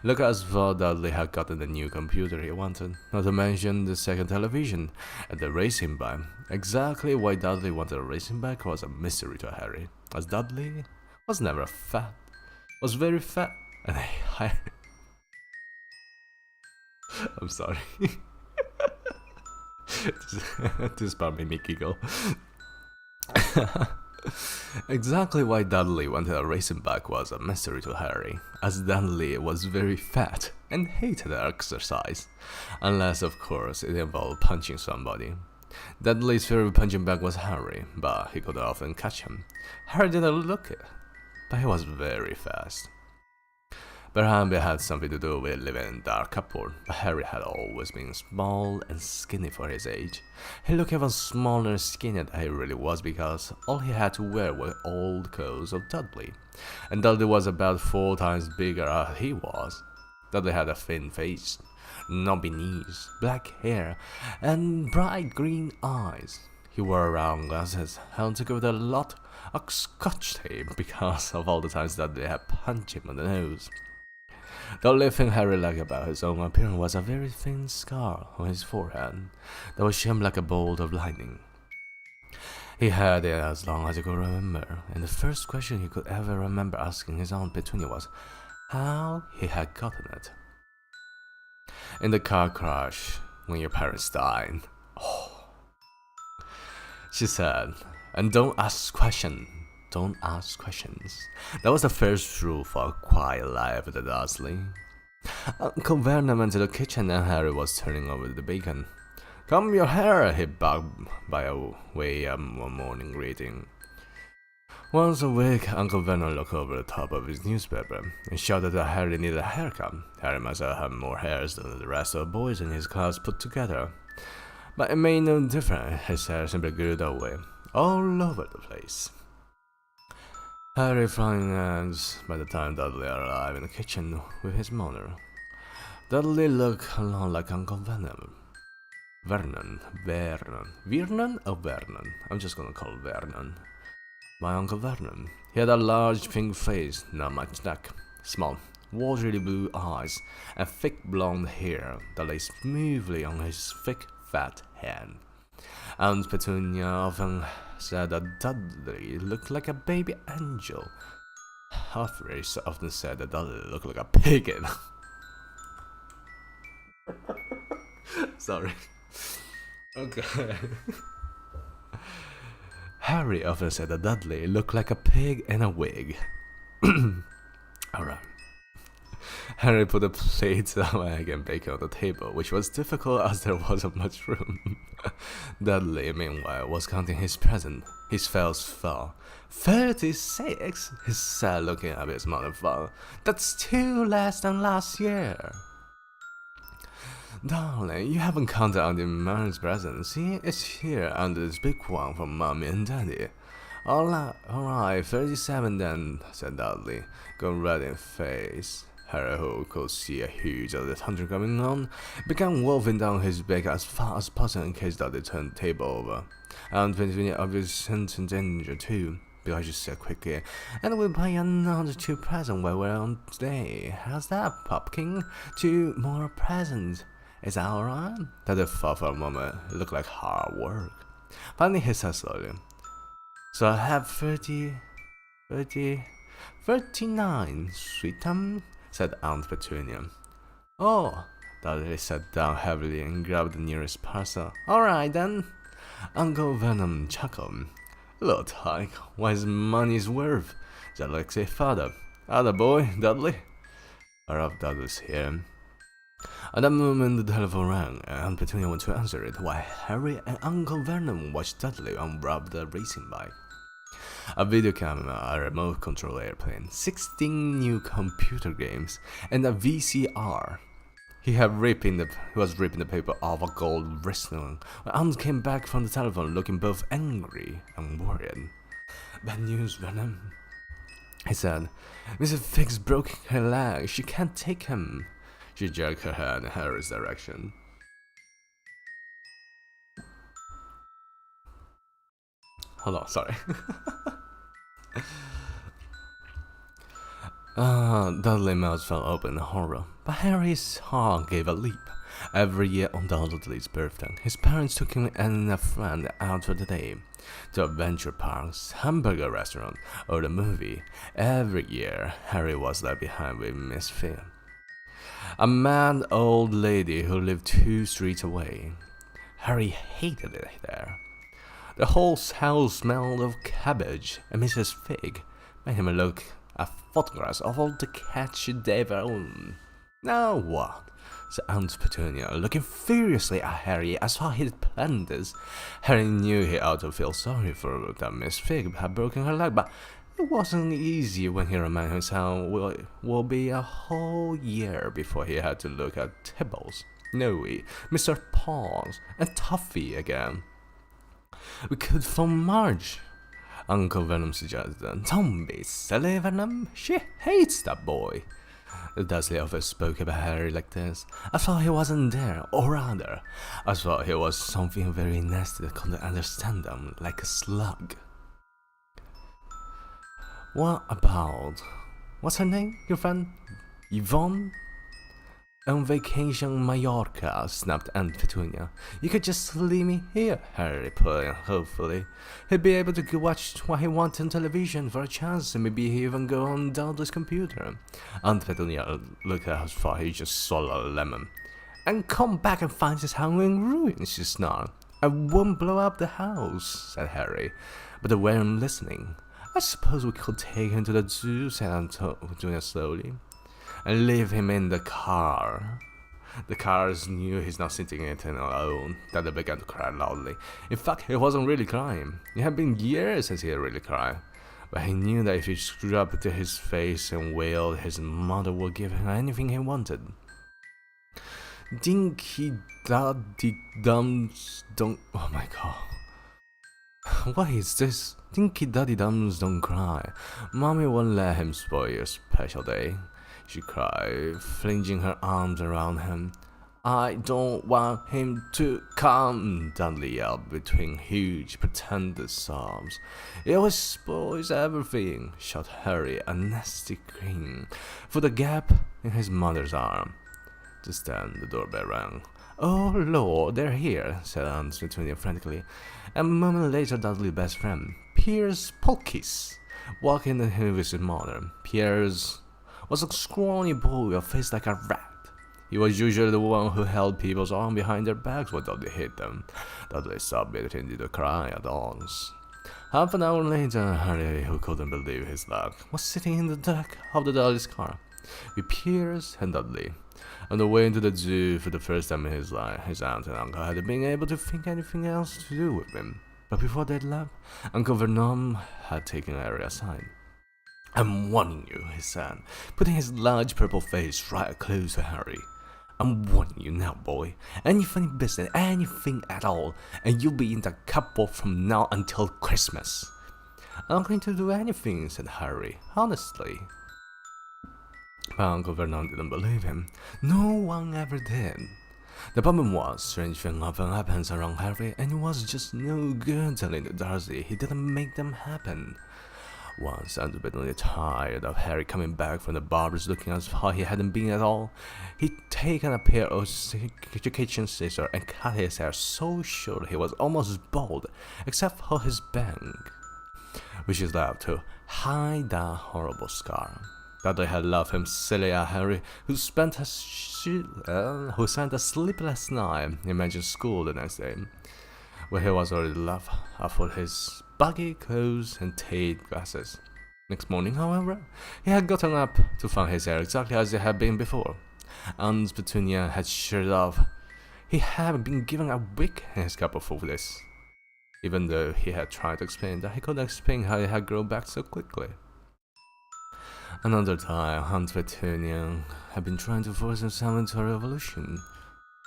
Look as though Dudley had gotten the new computer he wanted, not to mention the second television and the racing bike. Exactly why Dudley wanted a racing bike was a mystery to Harry, as Dudley was never fat. was very fat, and I'm sorry. This part made me giggle. Exactly why Dudley wanted a racing bike was a mystery to Harry, as Dudley was very fat and hated exercise, unless of course it involved punching somebody. Dudley's favorite punching bag was Harry, but he could often catch him. Harry didn't look it, but he was very fast. Perhaps it had something to do with living in a dark cupboard, but Harry had always been small and skinny for his age. He looked even smaller and skinnier than he really was because all he had to wear were old clothes of Dudley, and Dudley was about 4 times bigger than he was. Dudley had a thin face, knobby knees, black hair, and bright green eyes. He wore round glasses and took with a lot of scotch tape because of all the times Dudley had punched him on the nose. The only thing Harry liked about his own appearance was a very thin scar on his forehead that was shaped like a bolt of lightning. He had it as long as he could remember, and the first question he could ever remember asking his Aunt Petunia was how he had gotten it. In the car crash, when your parents died, she said, and don't ask questions. Don't ask questions. That was the first rule for a quiet life at the Dursley. Uncle Vernon went to the kitchen and Harry was turning over the bacon. "Comb your hair," he barked by way of one morning greeting. Once a week, Uncle Vernon looked over the top of his newspaper and shouted that Harry needed a haircut. Harry must have had more hairs than the rest of the boys in his class put together. But it made no difference. His hair simply grew that way, all over the place. Harry frying eggs by the time Dudley arrived in the kitchen with his mother. Dudley looked a lot like Uncle Vernon. Vernon or Vernon? I'm just gonna call Vernon. My Uncle Vernon. He had a large pink face, not much neck, small, watery blue eyes, and thick blonde hair that lay smoothly on his thick, fat head. Aunt Petunia often said that Dudley looked like a baby angel. Humphrey often said that Dudley looked like a pagan. Sorry. Okay. Harry often said that Dudley looked like a pig in a wig. Alright. Harry put a plate of egg and bacon on the table, which was difficult as there wasn't much room. Dudley, meanwhile, was counting his present. His face fell. 36? He said, looking at his mother. That's 2 less than last year. Darling, you haven't counted on the marriage present. See, it's here under this big one from Mommy and Daddy. Alright, 37 then, said Dudley, going red in the face. Harry, who could see a huge other thunder coming on, began wolfing down his back as fast as possible in case Dudley turned the table over. And Petunia obviously in danger too, because she said quickly, "And we'll buy another 2 presents while we're on today. How's that, Pumpkin? 2 more presents. Is that alright?" Dudley thought for a moment. It looked like hard work. Finally he said slowly, "So I have 39, sweetheart," said Aunt Petunia. "Oh," Dudley sat down heavily and grabbed the nearest parcel. "Alright then." Uncle Venom chuckled. "Little tyke, what his money's worth, just like say father. Other boy, Dudley." Rubbed Dudley's hair. At that moment the telephone rang, and Aunt Petunia went to answer it, while Harry and Uncle Vernon watched Dudley unwrap the racing bike. A video camera, a remote control airplane, 16 new computer games, and a VCR. He was ripping the paper off a gold wristling when Aunt came back from the telephone looking both angry and worried. "Bad news, Vernon," he said. "Mrs. Figgs broke her leg. She can't take him." She jerked her head in Harry's direction. Hold on, sorry. Dudley's mouth fell open in horror, but Harry's heart gave a leap. Every year on Dudley's birthday, his parents took him and a friend out for the day, to adventure parks, hamburger restaurant, or the movie. Every year, Harry was left behind with Miss Finn, a mad old lady who lived 2 streets away. Harry hated it there. The whole house smelled of cabbage, and Mrs. Fig made him look at photographs of all the cats she'd ever owned. Now what? Said Aunt Petunia, looking furiously at Harry as though he'd planned this. Harry knew he ought to feel sorry for that Miss Fig had broken her leg, but it wasn't easy when he reminded himself it will be a whole year before he had to look at Tibbles, Noe, Mr. Paws, and Tuffy again. We could phone Marge, Uncle Venom suggested. Don't be silly, Venom. She hates that boy. The Dursley office spoke about Harry like this. I thought he wasn't there, or rather, I thought he was something very nasty that couldn't understand them, like a slug. What about... what's her name, your friend? Yvonne? On vacation Mallorca, snapped Aunt Petunia. You could just leave me here, Harry put in hopefully. He'd be able to watch what he wants on television for a chance, and maybe even go on Dumbledore's computer. Aunt Petunia looked at her thought he just swallowed a lemon. And come back and find his house in ruins, she snarled. I won't blow up the house, said Harry, but they weren't listening. I suppose we could take him to the zoo, said Aunt Petunia slowly, and leave him in the car. The cars knew he's not sitting in it alone, that they began to cry loudly. In fact, he wasn't really crying. It had been years since he had really cried. But he knew that if he screwed up to his face and wailed, his mother would give him anything he wanted. Dinky daddy dums don't... oh my god. What is this? Dinky daddy dums don't cry. Mommy won't let him spoil your special day, she cried, flinging her arms around him. I don't want him to come, Dudley yelled between huge pretended sobs. It always spoils everything, shot Harry, a nasty grin, for the gap in his mother's arm. Just then the doorbell rang. Oh Lord, they're here, said Aunt Petunia frantically. A moment later, Dudley's best friend, Piers Polkis, walked in with his mother. Piers was a scrawny boy with a face like a rat. He was usually the one who held people's arms behind their backs when Dudley hit them. Dudley submitted him to cry at once. Half an hour later, Harry, who couldn't believe his luck, was sitting in the deck of the Dudley's car, with Piers and Dudley. On the way into the zoo for the first time in his life, his aunt and uncle hadn't been able to think anything else to do with him. But before they'd left, Uncle Vernon had taken Harry aside. I'm warning you, he said, putting his large purple face right close to Harry. I'm warning you now, boy. Any funny business, anything at all, and you'll be in the cupboard from now until Christmas. I'm not going to do anything, said Harry, honestly. But Uncle Vernon didn't believe him. No one ever did. The problem was, strange things often happens around Harry, and it was just no good telling the Dursley he didn't make them happen. Once, Aunt Petunia, tired of Harry coming back from the barbers looking as how he hadn't been at all, he'd taken a pair of kitchen scissors and cut his hair so short he was almost bald, except for his bang, which is left to hide that horrible scar. Dudley had laughed him silly at Harry, who spent a sleepless night imagining school the next day, where he was already left for his baggy clothes and tape glasses. Next morning, however, he had gotten up to find his hair exactly as it had been before. Aunt Petunia had sheared off. He had been given a wig in his cup for this, even though he had tried to explain that he couldn't explain how it had grown back so quickly. Another time, Aunt Petunia had been trying to force himself into a revolution.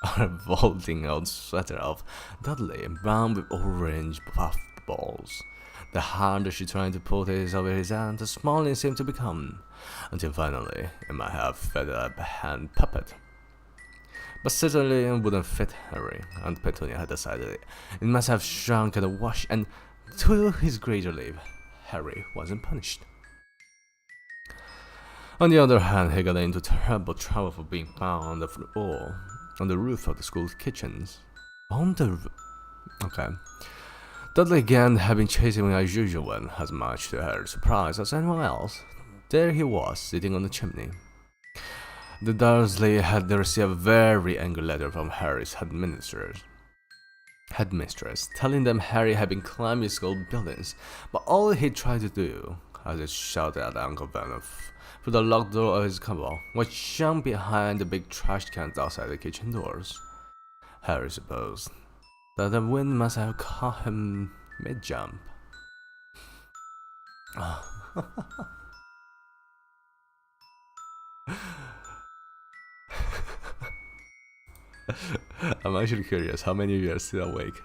A revolting old sweater of Dudley, brown with orange puff balls. The harder she tried to pull this over his hand, the smaller it seemed to become, until finally it might have fed a hand puppet. But certainly it wouldn't fit Harry. Aunt Petunia had decided it must have shrunk at a wash, and to his great relief, Harry wasn't punished. On the other hand, he got into terrible trouble for being found on the floor, on the roof of the school's kitchens. Okay. Dudley again had been chasing him as usual, and as much to her surprise as anyone else, there he was, sitting on the chimney. The Dursley had received a very angry letter from Harry's headmistress, telling them Harry had been climbing school buildings, but all he tried to do, as he shouted at Uncle Vernon through the locked door of his cupboard, was jump behind the big trash cans outside the kitchen doors. Harry supposed that the wind must have caught him mid-jump. I'm actually curious how many of you are still awake.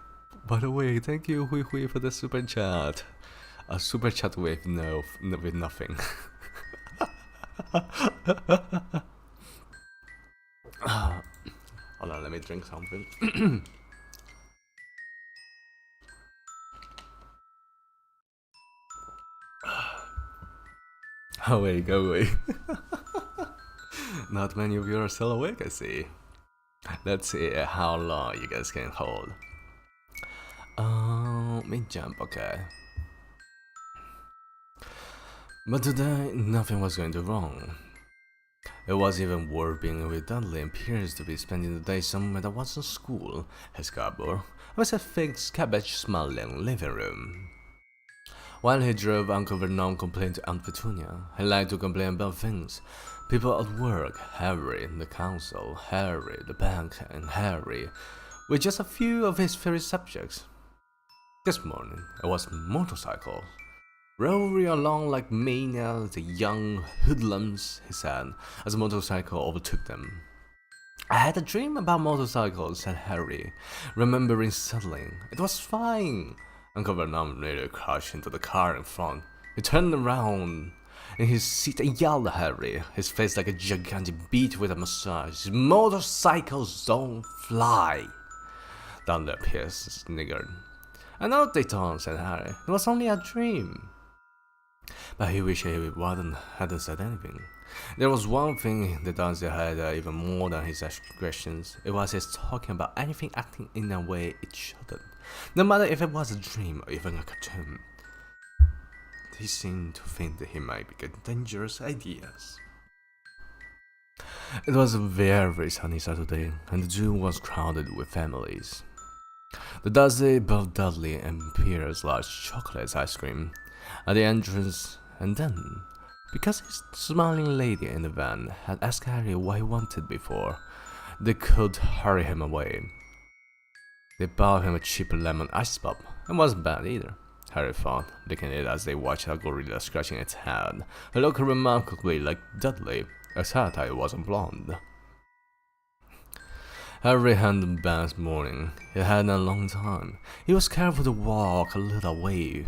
By the way, thank you Hui Hui for the super chat. A super chat with nothing. Hold on, let me drink something. Awake, awake. Not many of you are still awake, I see. Let's see how long you guys can hold. Mid-jump, okay. But today, nothing was going to wrong. It was even worse being with Dudley and appears to be spending the day somewhere that wasn't school, his cupboard, was a fixed cabbage-smelling living room. While he drove, Uncle Vernon complained to Aunt Petunia. He liked to complain about things. People at work, Harry, the council, Harry, the bank, and Harry, with just a few of his favorite subjects. This morning, it was motorcycles. Roaring along like maniacs, the young hoodlums, he said, as a motorcycle overtook them. I had a dream about motorcycles, said Harry, remembering settling. It was fine. Uncle Vernon nearly crashed into the car in front. He turned around in his seat and yelled at Harry, his face like a gigantic beet with a massage. Motorcycles don't fly. Thunder Pierce sniggered. I know they don't, said Harry. It was only a dream. But he wished he hadn't said anything. There was one thing the Dursley had even more than his aggressions. It was his talking about anything acting in a way it shouldn't. No matter if it was a dream or even a cartoon. He seemed to think that he might get dangerous ideas. It was a very sunny Saturday, and the zoo was crowded with families. The Dursley bought Dudley and Pierre's large chocolate ice cream at the entrance, and then, because his smiling lady in the van had asked Harry what he wanted before, they could hurry him away. They bought him a cheap lemon ice pop. It wasn't bad either, Harry thought, licking it as they watched a gorilla scratching its head. It looked remarkably like Dudley, except that it wasn't blonde. Harry handled Ben's morning. He had in a long time. He was careful to walk a little way.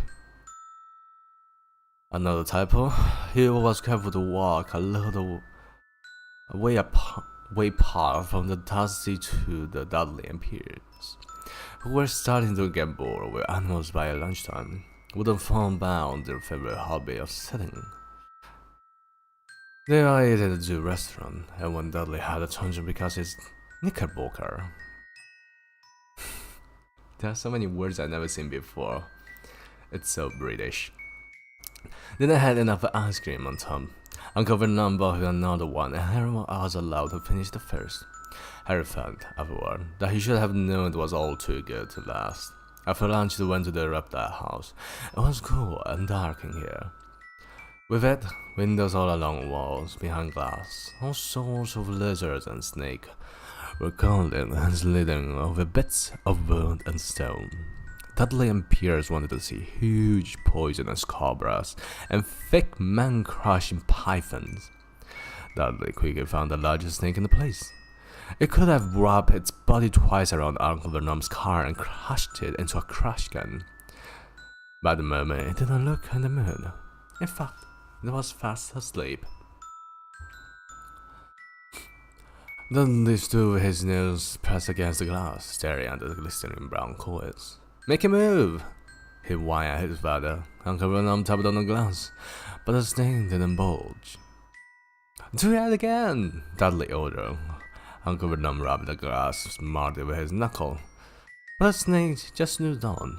Another typo. He was careful to walk a little way apart from the Dursley to the Dudley and Pierce, who were starting to get bored with animals by lunchtime. Wouldn't found bound their favorite hobby of sitting. They all ate at the zoo restaurant, and when Dudley had a tangent because his knickerbocker. There are so many words I've never seen before. It's so British. Then I had enough ice cream on top. Uncle Vernon bought him another one, and Harry was allowed to finish the first. Harry felt, afterward, that he should have known it was all too good to last. After lunch, they went to the Reptile house. It was cool and dark in here. With it, windows all along walls, behind glass, all sorts of lizards and snakes were coiled and slithering over bits of wood and stone. Dudley and Pierce wanted to see huge poisonous cobras and thick man-crushing pythons. Dudley quickly found the largest snake in the place. It could have wrapped its body twice around Uncle Vernon's car and crushed it into a crush can. By the moment, it didn't look in the mood. In fact, it was fast asleep. Dudley stood with his nose pressed against the glass, staring at the glistening brown coils. Make a move! He whined at his father. Uncle Vernon tapped on the glass, but the snake didn't bulge. Do it again, Dudley ordered. Uncle Venom rubbed the glass smartly with his knuckle. But the snake just snoozed on.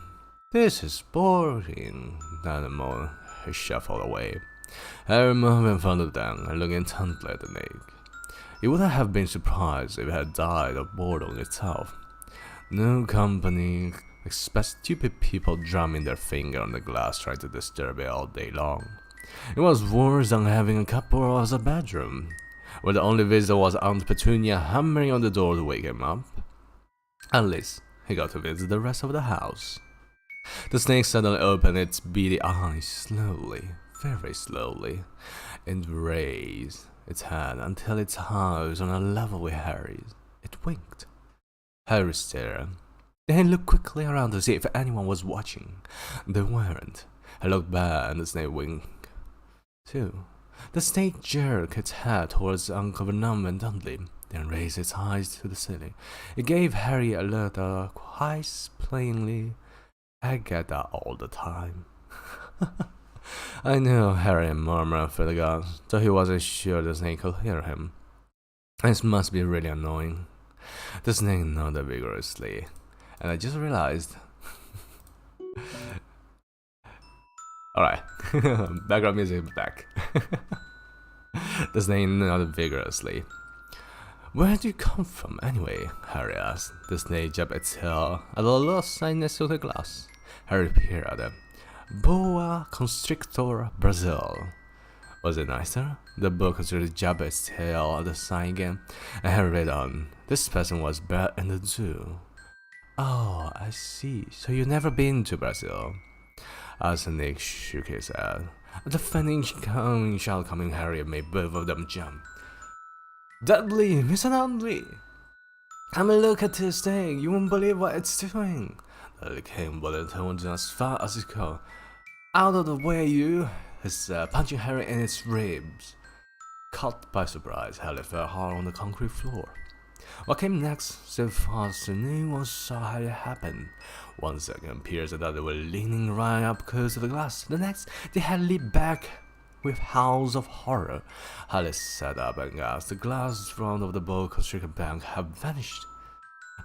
This is boring, the animal. He shuffled away. Harry moved in front of them and looked intently at the snake. He wouldn't have been surprised if it had died of boredom itself. No company expects stupid people drumming their finger on the glass trying to disturb it all day long. It was worse than having a couple as a bedroom, where the only visitor was Aunt Petunia hammering on the door to wake him up. At least, he got to visit the rest of the house. The snake suddenly opened its beady eyes slowly, very slowly, and raised its head until its eye was on a level with Harry's. It winked. Harry stared. Then he looked quickly around to see if anyone was watching. They weren't. He looked back and the snake winked too. The snake jerked its head towards Uncle Venom and Dudley, then raised its eyes to the ceiling. It gave Harry a look quite plainly. I get that all the time. I know, Harry murmured for the gods, though he wasn't sure the snake could hear him. This must be really annoying. The snake nodded vigorously, and I just realized. Alright, background music back. The snake nodded vigorously. Where do you come from, anyway? Harry asked. The snake jabbed its tail at a little sign next to the glass. Harry peered at it. Boa Constrictor, Brazil. Was it nicer? The boa constrictor jabbed its tail at the sign again, and Harry read on. This person was bred in the zoo. Oh, I see. So you've never been to Brazil? As the snake shook his head. The fanning shall coming Harry made both of them jump. Dudley, Mr. Dudley! Come and look at this thing. You won't believe what it's doing. Dudley came but turned as far as he could. Out of the way, you! He said, punching Harry in its ribs. Caught by surprise, Harry fell hard on the concrete floor. What came next so fast no one saw how it happened. 1 second, Pierce and Dudley were leaning right up close to the glass. The next, they had leaped back with howls of horror. Harry sat up and gasped. The glass front of the boa constrictor bank had vanished.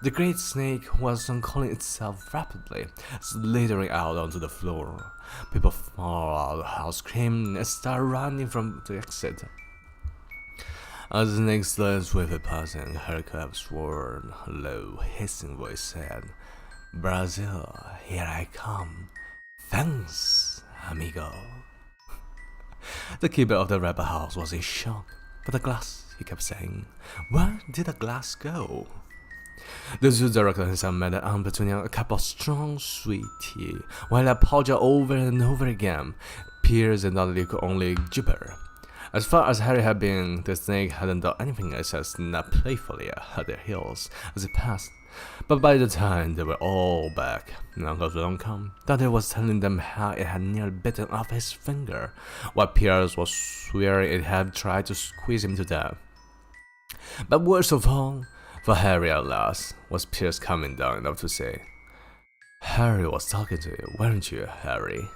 The great snake was uncurling itself rapidly, slithering out onto the floor. People far out of the house screamed and started running from the exit. As the snake slid swiftly passing, Harry could have sworn a low, hissing voice said, Brazil, here I come. Thanks, amigo. The keeper of the rabbit house was in shock. But the glass, he kept saying. Where did the glass go? The zoo director himself made Aunt Petunia a cup of strong, sweet tea, while I apologized over and over again. Pierce and Dudley could only gibber. As far as Harry had been, the snake hadn't done anything except snap playfully at their heels as it passed. But by the time they were all back, Uncle Venom came. Dudley was telling them how it had nearly bitten off his finger, while Pierce was swearing it had tried to squeeze him to death. But worst of all, for Harry at last, was Pierce coming down enough to say, Harry was talking to you, weren't you, Harry?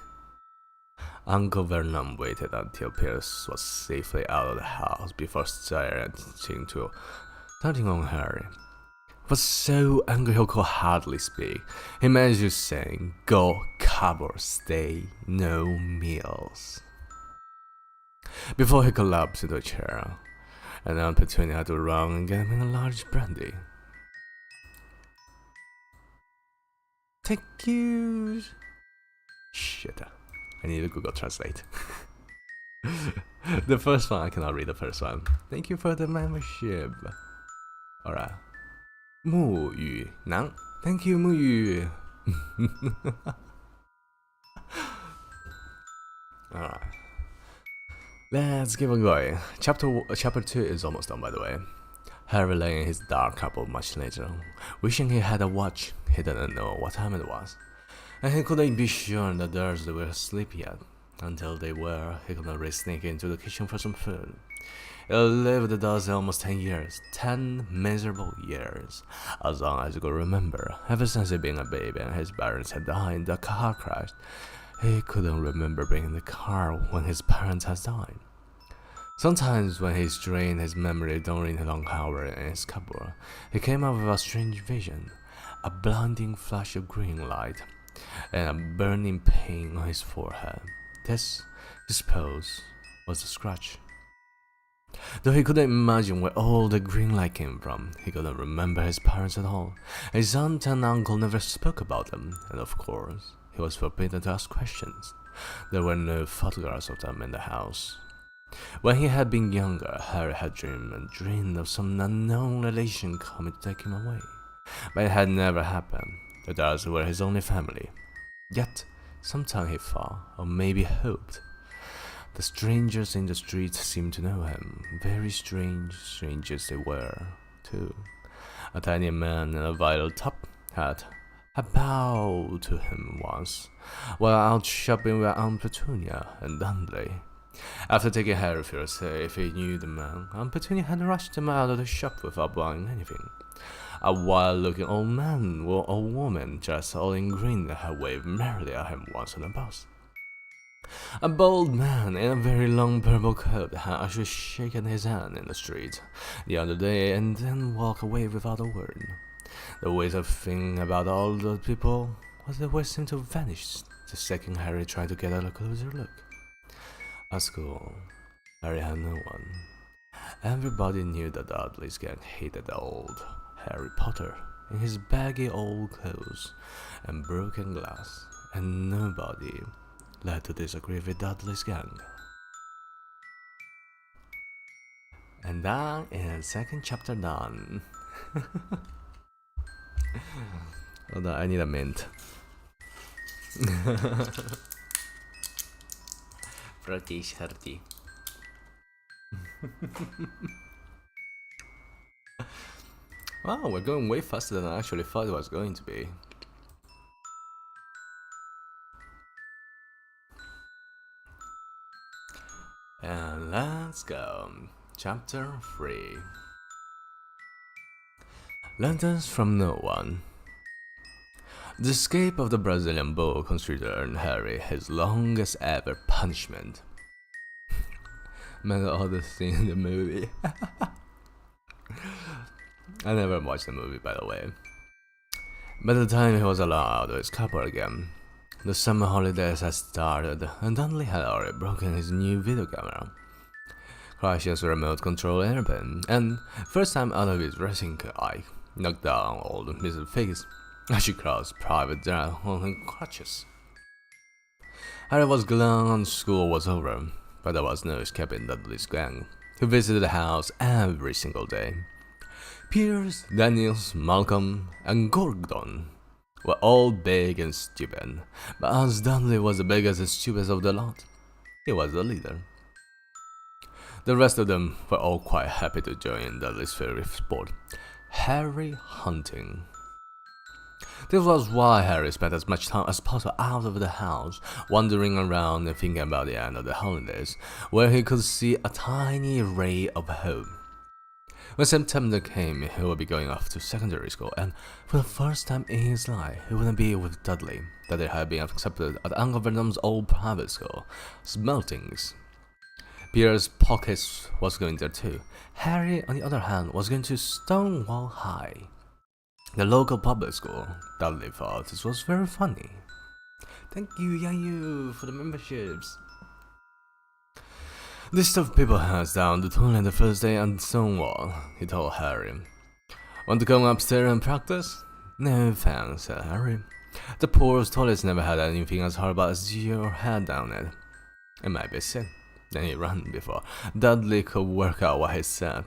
Uncle Vernon waited until Pierce was safely out of the house before starting on Harry. He was so angry he could hardly speak. He managed to say, Go, cover, stay, no meals. Before he collapsed into a chair, and Aunt Petunia had to run and get him a large brandy. Thank you. Shit. I need to Google Translate. The first one, I cannot read the first one. Thank you for the membership. Alright. 木语男 Thank you, 木语. Alright. Let's keep on going. Chapter 2 is almost done, by the way. Harry lay in his dark cupboard much later, wishing he had a watch. He didn't know what time it was. And he couldn't be sure that Dursley were asleep yet. Until they were, he could not really sneak into the kitchen for some food. He lived with Dursley almost 10 years. 10 miserable years. As long as he could remember. Ever since he being a baby and his parents had died in the car crash. He couldn't remember being in the car when his parents had died. Sometimes when he strained his memory during a long hour in his cupboard, he came up with a strange vision, a blinding flash of green light, and a burning pain on his forehead. This, he supposed, was the scratch. Though he couldn't imagine where all the green light came from, he couldn't remember his parents at all. His aunt and uncle never spoke about them, and of course, he was forbidden to ask questions. There were no photographs of them in the house. When he had been younger, Harry had dreamed of some unknown relation coming to take him away. But it had never happened. The Dursleys were his only family. Yet, sometimes he thought, or maybe hoped, the strangers in the streets seemed to know him. Very strange strangers they were, too. A tiny man in a violet top hat had bowed to him once, while out shopping with Aunt Petunia and Dudley. After taking Harry for a say if he knew the man, Aunt Petunia had rushed him out of the shop without buying anything. A wild-looking old man or old woman dressed all in green had waved merrily at him once on a bus. A bald man in a very long purple coat had actually shaken his hand in the street the other day and then walked away without a word. The weirdest thing about all the people was they always seemed to vanish the second Harry tried to get a closer look. At school, Harry had no one. Everybody knew that Dudley's gang hated the old Harry Potter in his baggy old clothes and broken glass, and nobody led to disagree with Dudley's gang. And that is second chapter done. Hold on, I need a mint. Pretty shirty. Wow, we're going way faster than I actually thought it was going to be. And let's go. Chapter 3. Letters from No One. The escape of the Brazilian bull considered Harry his longest ever punishment. Man, all the scene in the movie. I never watched the movie, by the way. By the time he was allowed out of his cupboard again, the summer holidays had started, and Dudley had already broken his new video camera, crashed his remote control airplane, and first time out of his racing car, knocked down old Mrs. Figgs as she crossed private drive on her crutches. Harry was glad school was over, but there was no escaping Dudley's gang, who visited the house every single day. Pierce, Daniels, Malcolm, and Gordon were all big and stupid, but as Dudley was the biggest and stupidest of the lot, he was the leader. The rest of them were all quite happy to join Dudley's favorite sport, Harry hunting. This was why Harry spent as much time as possible out of the house, wandering around and thinking about the end of the holidays, where he could see a tiny ray of hope. When September came, he would be going off to secondary school, and for the first time in his life, he wouldn't be with Dudley. Dudley had been accepted at Uncle Vernom's old private school, Smeltings. Pierre's Pockets was going there too. Harry, on the other hand, was going to Stonewall High, the local public school. Dudley thought this was very funny. Thank you, Yayu, for the memberships. This stuff people hands down the toilet the first day at Stonewall, he told Harry. Want to come upstairs and practice? No thanks, said Harry. The poor toilets never had anything as horrible as your head down it. It might be sick. Then he ran before Dudley could work out what he said.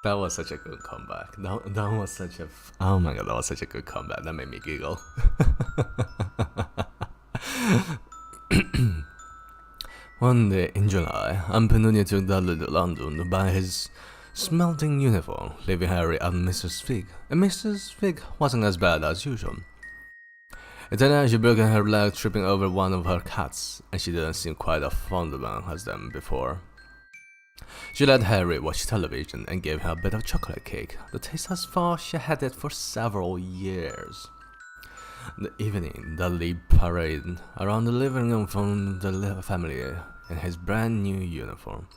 That was such a good comeback. That was such a... Oh my god, that was such a good comeback. That made me giggle. One day in July, Aunt Petunia took Dudley to London to buy his smelting uniform, leaving Harry at Mrs. Fig. And Mrs. Fig wasn't as bad as usual. It turned out she'd broken her leg tripping over one of her cats, and she didn't seem quite as fond of them as them before. She let Harry watch television and gave him a bit of chocolate cake, the taste as far she had it for several years. The evening, Dudley paraded around the living room from the family in his brand new uniform.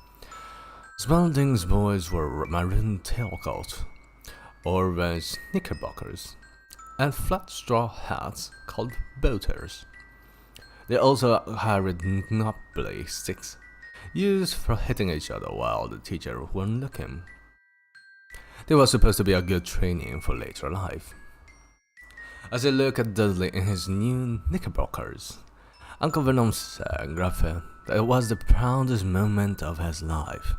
Spalding's boys wore maroon tailcoats, orange knickerbockers, and flat straw hats called boaters. They also carried knobbly sticks, used for hitting each other while the teacher wasn't looking. They were supposed to be a good training for later life. As he looked at Dudley in his new knickerbockers, Uncle Vernon said gruffly that it was the proudest moment of his life.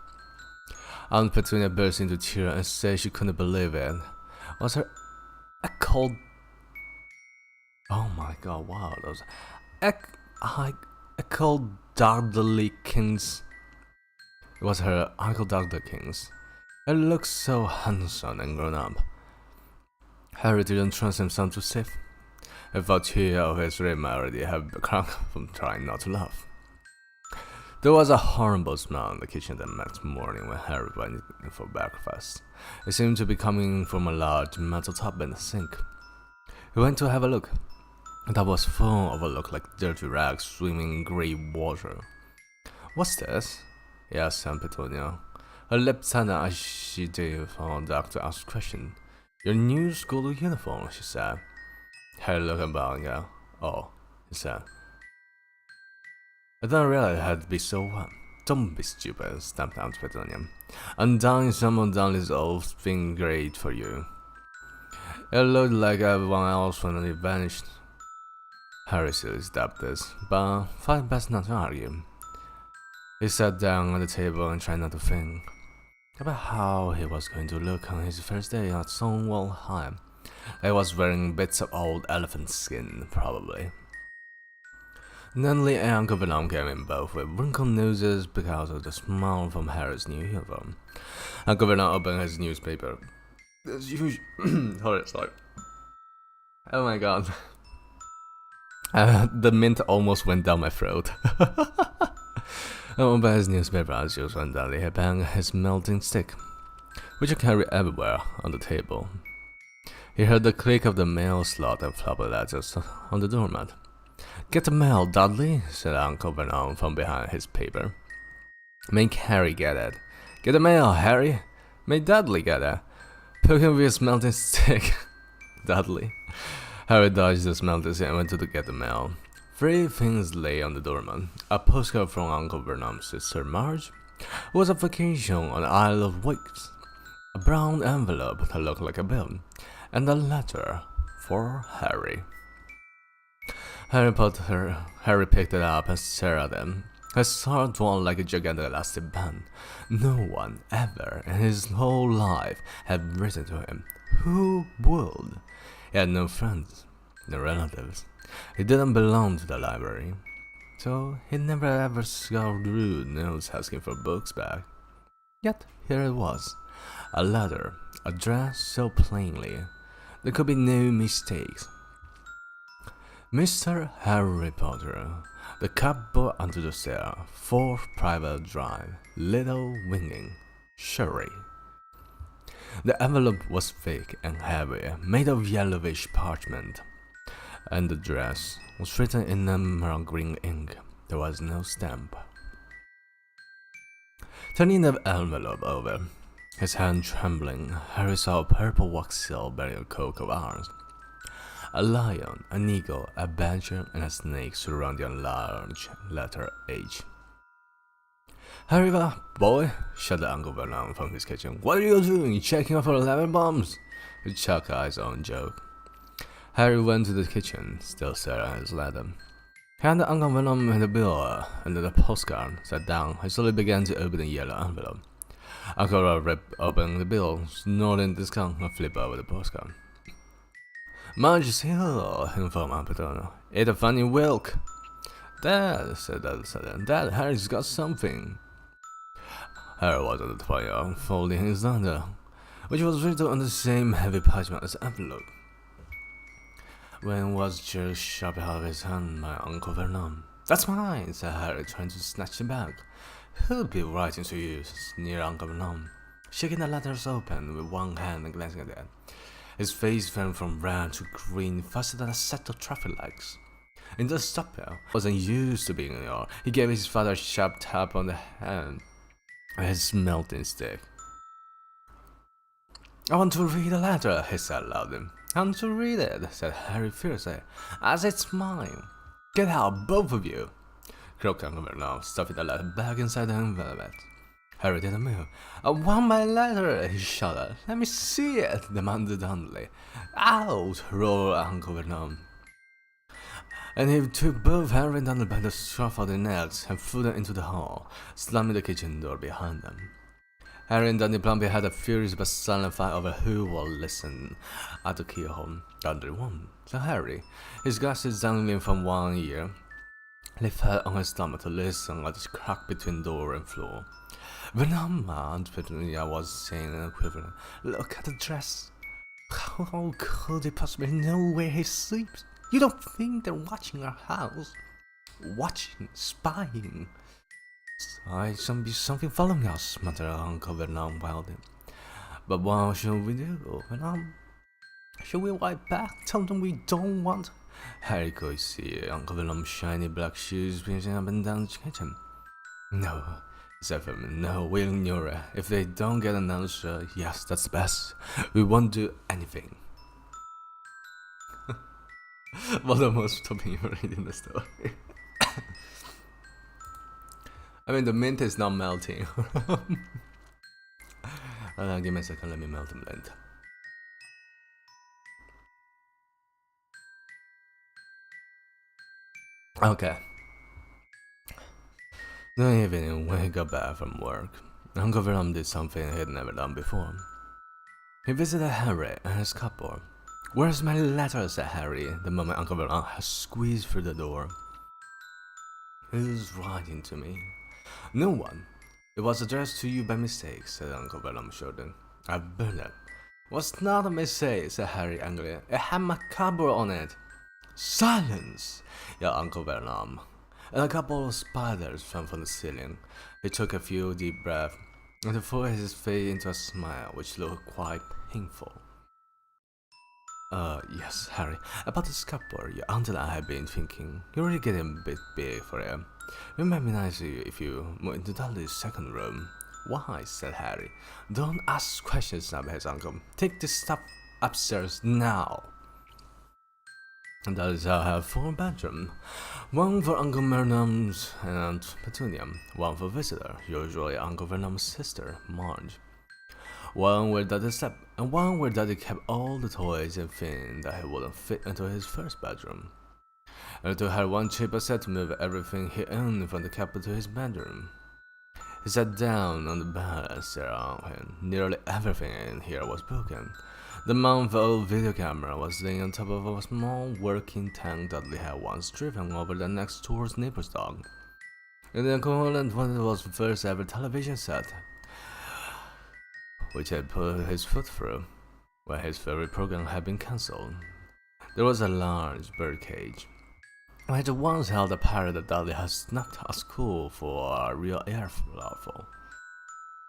Aunt Petunia burst into tears and said she couldn't believe it. Was her cold? Oh my god! Wow, those cold Dudley Kings. It was her Uncle Dudley Kings. It looked so handsome and grown up. Harry didn't trust himself to save. He felt tears of his rim already had become from trying not to laugh. There was a horrible smell in the kitchen the next morning when Harry went in for breakfast. It seemed to be coming from a large metal tub in the sink. He went to have a look. That was full of what looked like dirty rags swimming in grey water. "What's this?" he asked Aunt Petunia. Her lips tightened as she did for the doctor to ask a question. "Your new school uniform," she said. Harry looked about and go, "Oh," he said. "I didn't realize it had to be so wet." "Don't be stupid," snapped Aunt Petunia. "Undying someone down is old thing great for you." It looked like everyone else when it vanished. Harry still stopped this, but thought best not to argue. He sat down at the table and tried not to think about how he was going to look on his first day at Stonewall High. He was wearing bits of old elephant skin, probably. Dudley and Uncle Vernon came in both with wrinkled noses because of the smell from Harry's new uniform. Uncle Vernon opened his newspaper. As usual, sorry. Oh my god. The mint almost went down my throat. I opened his newspaper as usual and Dudley had banged his melting stick, which he carried everywhere on the table. He heard the click of the mail slot and floppy letters on the doormat. "Get the mail, Dudley," said Uncle Vernon from behind his paper. "Make Harry get it." "Get the mail, Harry." "Make Dudley get it." "Poke him with his melting stick." Dudley. Harry dodged the smelting stick and went to get the mail. 3 things lay on the doormat: a postcard from Uncle Vernon's sister Marge, who was on vacation on the Isle of Wight, a brown envelope that looked like a bill, and a letter for Harry. Harry picked it up and stared at him. His heart drawn like a gigantic elastic band. No one ever in his whole life had written to him. Who would? He had no friends, no relatives. He didn't belong to the library, so he never ever got rude notes asking for books back. Yet here it was, a letter, addressed so plainly, there could be no mistakes. Mr. Harry Potter, the cupboard under the stair, 4th Private Drive, Little Winging, Surrey. The envelope was thick and heavy, made of yellowish parchment, and the address was written in emerald green ink. There was no stamp. Turning the envelope over, his hand trembling, Harry saw a purple wax seal bearing a coat of arms. A lion, an eagle, a badger, and a snake surrounding a large letter H. "Hurry up, boy!" shouted Uncle Vernon from his kitchen. "What are you doing? Checking out for 11 bombs?" He chuckled at his own joke. Harry went to the kitchen, still staring at his letter. He handed Uncle Vernon the bill and the postcard, sat down, and slowly began to open the yellow envelope. Uncle ripped open the bill, snorted in disgust, and flipped over the postcard. "Marge is here," informed Aunt Petunia. "It's a funny Wilk." "Dad," said Dad suddenly, "Dad, Harry's got something." Harry was at the point of unfolding his letter, which was written on the same heavy parchment as the envelope, when it was just shoved out of his hand by Uncle Vernon. "That's mine," said Harry, trying to snatch it back. "Who'll be writing to you?" sneered Uncle Vernon, shaking the letters open with one hand and glancing at it. His face went from red to green faster than a set of traffic lights. In the stopper wasn't used to being ignored. He gave his father a sharp tap on the hand with his melting stick. "I want to read a letter," he said loudly. "I want to read it," said Harry fiercely, "as it's mine." "Get out, both of you!" croaked Uncle Vernon, stuffing the letter back inside the envelope. Harry didn't move. "I want my letter," he shouted. "Let me see it," demanded Dudley. "Out!" roared Uncle Vernon. And he took both Harry and Dudley by the scruff of their necks and threw them into the hall, slamming the kitchen door behind them. Harry and Dudley Plumpy had a furious but silent fight over who would listen at the keyhole. Dudley won. So Harry, his glasses dangling from one ear, lay flat on his stomach to listen at the crack between door and floor. "Vernon," Aunt Petunia was saying in a quiver, "look at the dress. How could they possibly know where he sleeps? You don't think they're watching our house? Watching, spying." "I should be something following us," muttered Uncle Vernon wildly. "But what should we do, Vernon? Should we wipe back? Tell them we don't want—" Harry could see Uncle Vernon's shiny black shoes pacing up and down the kitchen. "No," he said firmly, "no, we'll ignore it. If they don't get an answer, yes, that's best. We won't do anything." Voldemort stopping you reading the story. I mean, the mint is not melting. Give me a second, let me melt the mint. Okay. The evening, when he got back from work, Uncle Vernon did something he'd never done before. He visited Harry and his cupboard. "Where's my letter?" said Harry, the moment Uncle Vernon had squeezed through the door. "Who's writing to me?" "No one. It was addressed to you by mistake," said Uncle Vernon shortly. "I burned it." "It was not a mistake," said Harry angrily. "It had my cupboard on it." "Silence!" yelled Uncle Vernon. And a couple of spiders fell from the ceiling. He took a few deep breaths and forced his face into a smile which looked quite painful. Yes, Harry, about this cupboard, your aunt and I have been thinking. You're really getting a bit big for it. It might be nice if you move into Dudley's second room." "Why?" said Harry. "Don't ask questions," snapped his uncle. "Take this stuff upstairs now." And that is how I have 4 bedrooms. One for Uncle Vernon's and Aunt Petunia, one for visitor, usually Uncle Vernon's sister, Marge. One where Daddy slept, and one where Daddy kept all the toys and things that he wouldn't fit into his first bedroom. And to have one cheaper set to move everything he owned from the cupboard to his bedroom. He sat down on the bed and stared around him. Nearly everything in here was broken. The month-old video camera was laying on top of a small working tank Dudley had once driven over the next door's neighbor's dog. In the equivalent was the first ever television set, which had put his foot through when his favorite program had been cancelled. There was a large birdcage, which once held a parrot that Dudley had snuck at school for a real air rifle,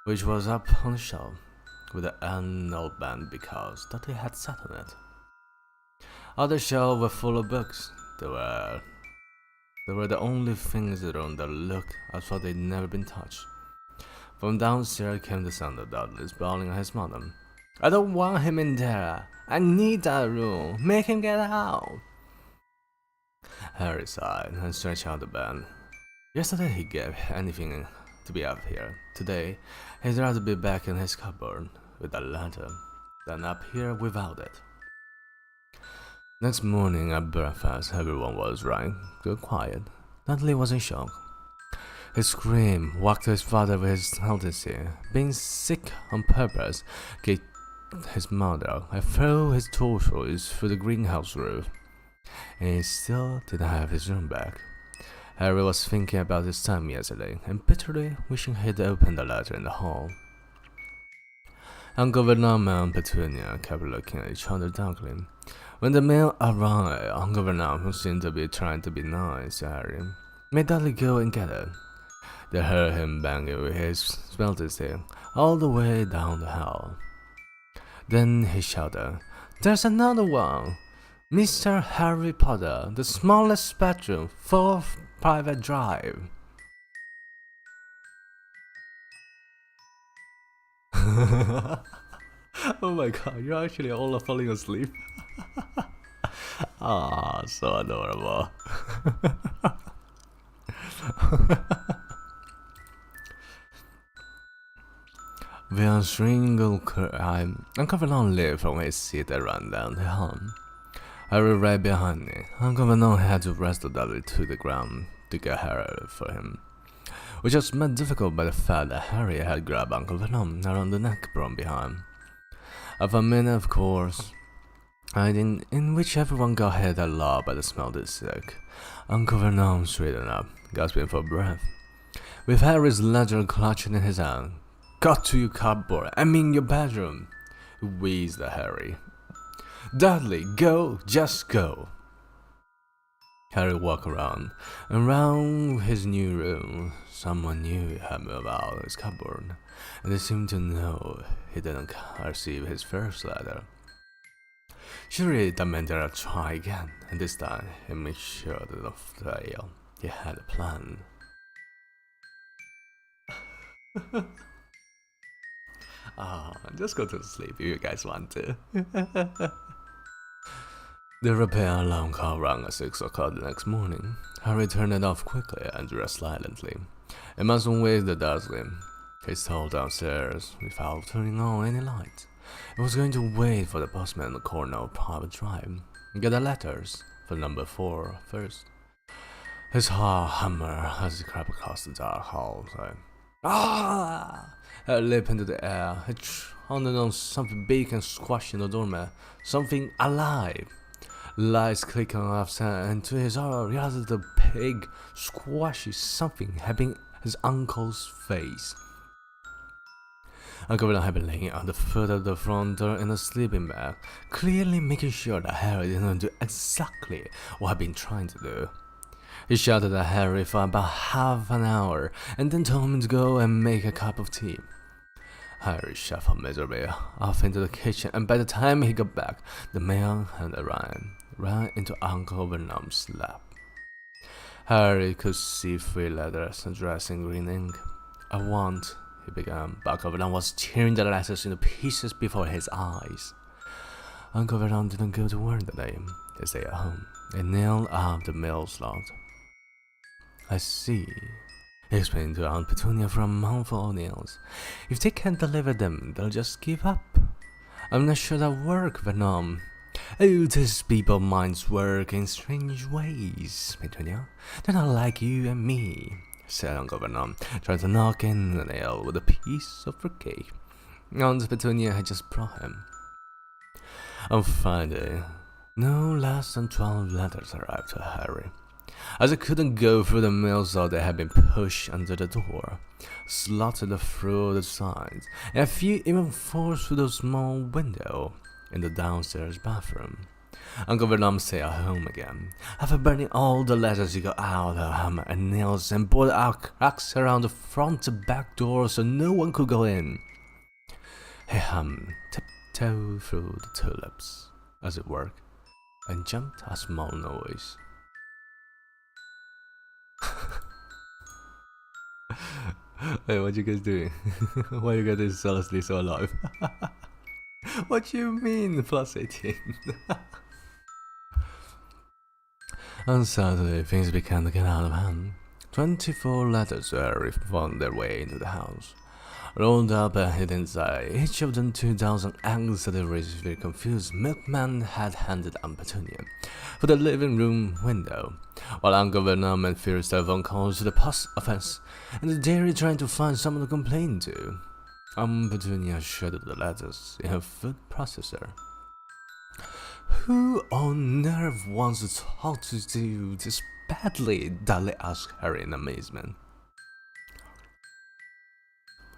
which was up on the shelf with an annual band because Dudley had sat on it. Other shelves were full of books. They were the only things in the room that looked as though they'd never been touched. From downstairs came the sound of Dudley's bawling at his mother. "I don't want him in there. I need that room. Make him get out." Harry sighed and stretched out the bed. Yesterday he gave anything to be up here. Today he'd rather be back in his cupboard with that letter than up here without it. Next morning at breakfast, everyone was right, good quiet. Dudley was in shock. He screamed, walked to his father with his hesitancy, being sick on purpose, kicked his mother, and threw his tortoise through the greenhouse roof. And he still didn't have his room back. Harry was thinking about his time yesterday, and bitterly wishing he'd opened the letter in the hall. Uncle Vernon and Petunia kept looking at each other darkly. When the mail arrived, Uncle Vernon, who seemed to be trying to be nice to Harry, made Dudley go and get it. They heard him banging with his belted stick all the way down the hall. Then he shouted, There's another one. Mr. Harry Potter, the smallest bedroom, 4th private drive. Oh my god, you're actually all falling asleep. Ah, so adorable. With a single cry, Uncle Vernon leaped from his seat and ran down the hall. Harry right behind me. Uncle Vernon had to wrestle Dudley to the ground to get Harry for him, which was made difficult by the fact that Harry had grabbed Uncle Vernon around the neck from behind. After a minute, of course, in which everyone got hit a lot by the smell of the sick, Uncle Vernon straightened up, gasping for breath, with Harry's ledger clutching in his hand. "Got to your cupboard, I mean your bedroom," wheezed Harry. "Dudley, go, just go." Harry walked around his new room. Someone knew he had moved out of his cupboard, and they seemed to know he didn't receive his first letter. Surely that meant that I'd try again, and this time he made sure that of fail. He had a plan. Just go to sleep if you guys want to. The repair alarm call rang at 6 o'clock the next morning. Harry turned it off quickly and dressed silently. It mustn't wake the Dursley. He stole downstairs without turning on any light. He was going to wait for the postman in the corner of Private Drive and get the letters for number 4 first. His heart hammered as he crept across the dark hall. He leaped into the air. He pounded on something big and squashed in the doormat. Something alive. Lights clicking outside, and to his horror, realized the big, squashy something had been his uncle's face. Uncle Vernon had been laying at the foot of the front door in a sleeping bag, clearly making sure that Harry didn't do exactly what he'd been trying to do. He shouted at Harry for about half an hour, and then told him to go and make a cup of tea. Harry shuffled miserably off into the kitchen, and by the time he got back, the mail had ran into Uncle Vernon's lap. Harry could see 3 letters addressed in green ink. "I want," he began, but Uncle Vernon was tearing the letters into pieces before his eyes. Uncle Vernon didn't go to work that day. He stayed at home and nailed up the mail slot. "I see," he explained to Aunt Petunia for a mouthful of nails. "If they can't deliver them, they'll just give up. I'm not sure that'll work, Vernon." "Oh, these people minds work in strange ways, Petunia. They're not like you and me," said Uncle Vernon, trying to knock in the nail with a piece of fruitcake Aunt Petunia had just brought him. On Friday, no less than 12 letters arrived to Harry. As he couldn't go through the mail slot, they had been pushed under the door, slotted through the sides, and a few even forced through the small window in the downstairs bathroom. Uncle Vernon stayed at home again. After burning all the letters, he got out a hammer and nails and bored out cracks around the front and back door so no one could go in. He hummed tiptoe through the tulips as it worked, and jumped a small noise. Wait, what you guys doing? Why you guys zealously so alive? What do you mean, plus 18? On Saturday, things began to get out of hand. 24 letters found their way into the house, rolled up and hid inside. Each of them 2,000 eggs that the very confused milkman had handed Aunt Petunia for the living room window, while Uncle Vernon made fierce telephone calls to the post office and the dairy trying to find someone to complain to. Aunt Petunia shredded the letters in her food processor. "Who on earth wants to talk to you this badly?" Dudley asked Harry in amazement.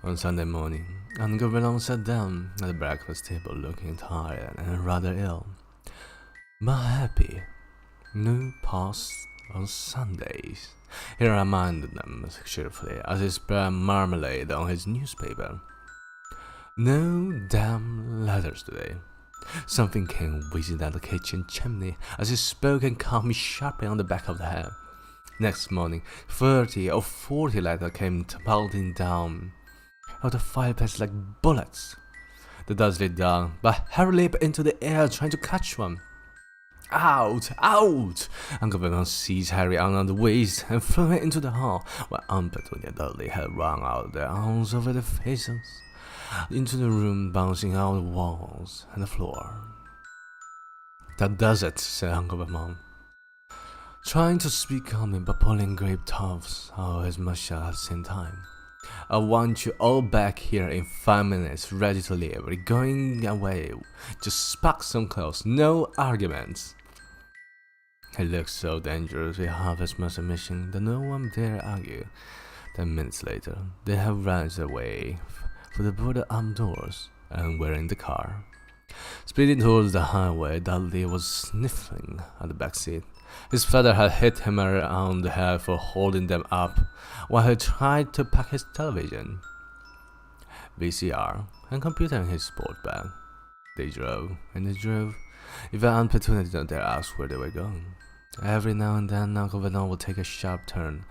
On Sunday morning, Uncle Vernon sat down at the breakfast table looking tired and rather ill, but happy. "No past on Sundays," he reminded them cheerfully as he spread marmalade on his newspaper. "No damn letters today. Something came whizzing down the kitchen chimney as he spoke and caught me sharply on the back of the head. Next morning, 30 or 40 letters came pelting down out of the fireplace like bullets. The Dursley down, but Harry leaped into the air trying to catch one. Out! Out! Uncle Vernon seized Harry around the waist and threw him into the hall, while Aunt Petunia and Dudley had run out their arms over their faces into the room, bouncing out the walls and the floor. That does it, said Uncle Vernon, trying to speak calmly but pulling grape tufts out of his moustache at the same time. I want you all back here in 5 minutes, ready to leave. We're going away. Just pack some clothes, no arguments. He looked so dangerous with half his muscle missing that no one dare argue. 10 minutes later, they had ran away for the boarded up doors and were in the car. Speeding towards the highway, Dudley was sniffling at the back seat. His father had hit him around the head for holding them up while he tried to pack his television, VCR, and computer in his sport bag. They drove, and they drove. Even Aunt Petunia didn't dare ask where they were going. Every now and then, Uncle Vernon would take a sharp turn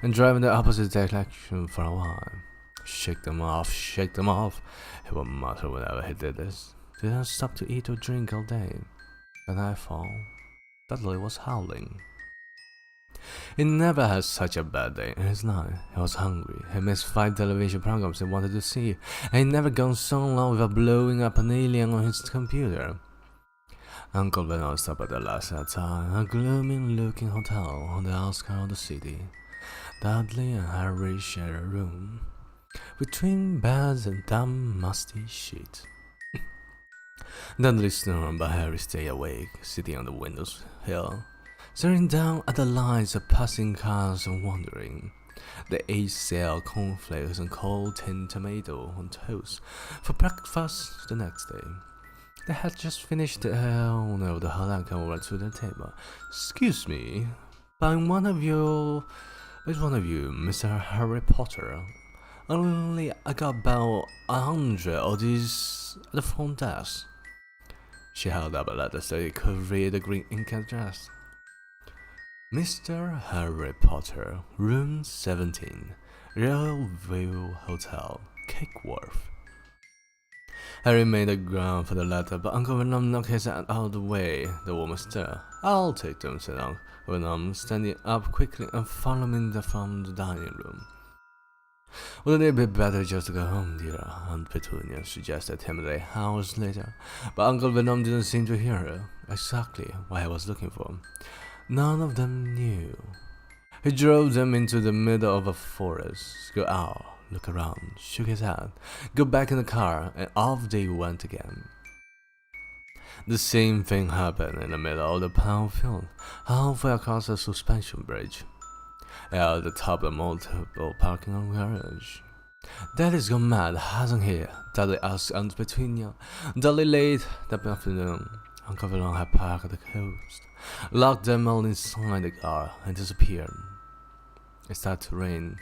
and drive in the opposite direction for a while. Shake them off, he would mutter whenever he did this. They didn't stop to eat or drink all day. At nightfall, Dudley was howling. He never had such a bad day in his life. He was hungry. He missed 5 television programs he wanted to see, and he'd never gone so long without blowing up an alien on his computer. Uncle Vernon stopped at the last time, a gloomy-looking hotel on the outskirts of the city. Dudley and Harry shared a room, with twin beds and damp, musty sheets. Dudley snored, but Harry stayed awake, sitting on the window sill, staring down at the lights of passing cars and wondering. They ate stale cornflakes and cold tinned tomato on toast for breakfast the next day. They had just finished the owner of the hotel came over to the table. "Excuse me, but which one of you, Mr. Harry Potter? Only I got about 100 of these at the front desk." She held up a letter so he could read the green ink address. "Mr. Harry Potter, room 17, Royal View Hotel, Cakeworth." Harry made a ground for the letter, but Uncle Vernon knocked his hand out of the way. The woman stirred. "I'll take them," said Uncle Vernon, standing up quickly and following them from the dining room. "Wouldn't it be better just to go home, dear?" Aunt Petunia suggested timidly hours later, but Uncle Vernon didn't seem to hear her. Exactly what he was looking for, none of them knew. He drove them into the middle of a forest. Go out, look around, shook his head, got back in the car, and off they went again. The same thing happened in the middle of the pound field, halfway across the suspension bridge. At the top of the multiple parking garage. "Daddy's gone mad, hasn't he?" Dudley asked Aunt Petunia. Dudley late that afternoon. Uncle Vernon had parked at the coast, locked them all inside the car, and disappeared. It started to rain.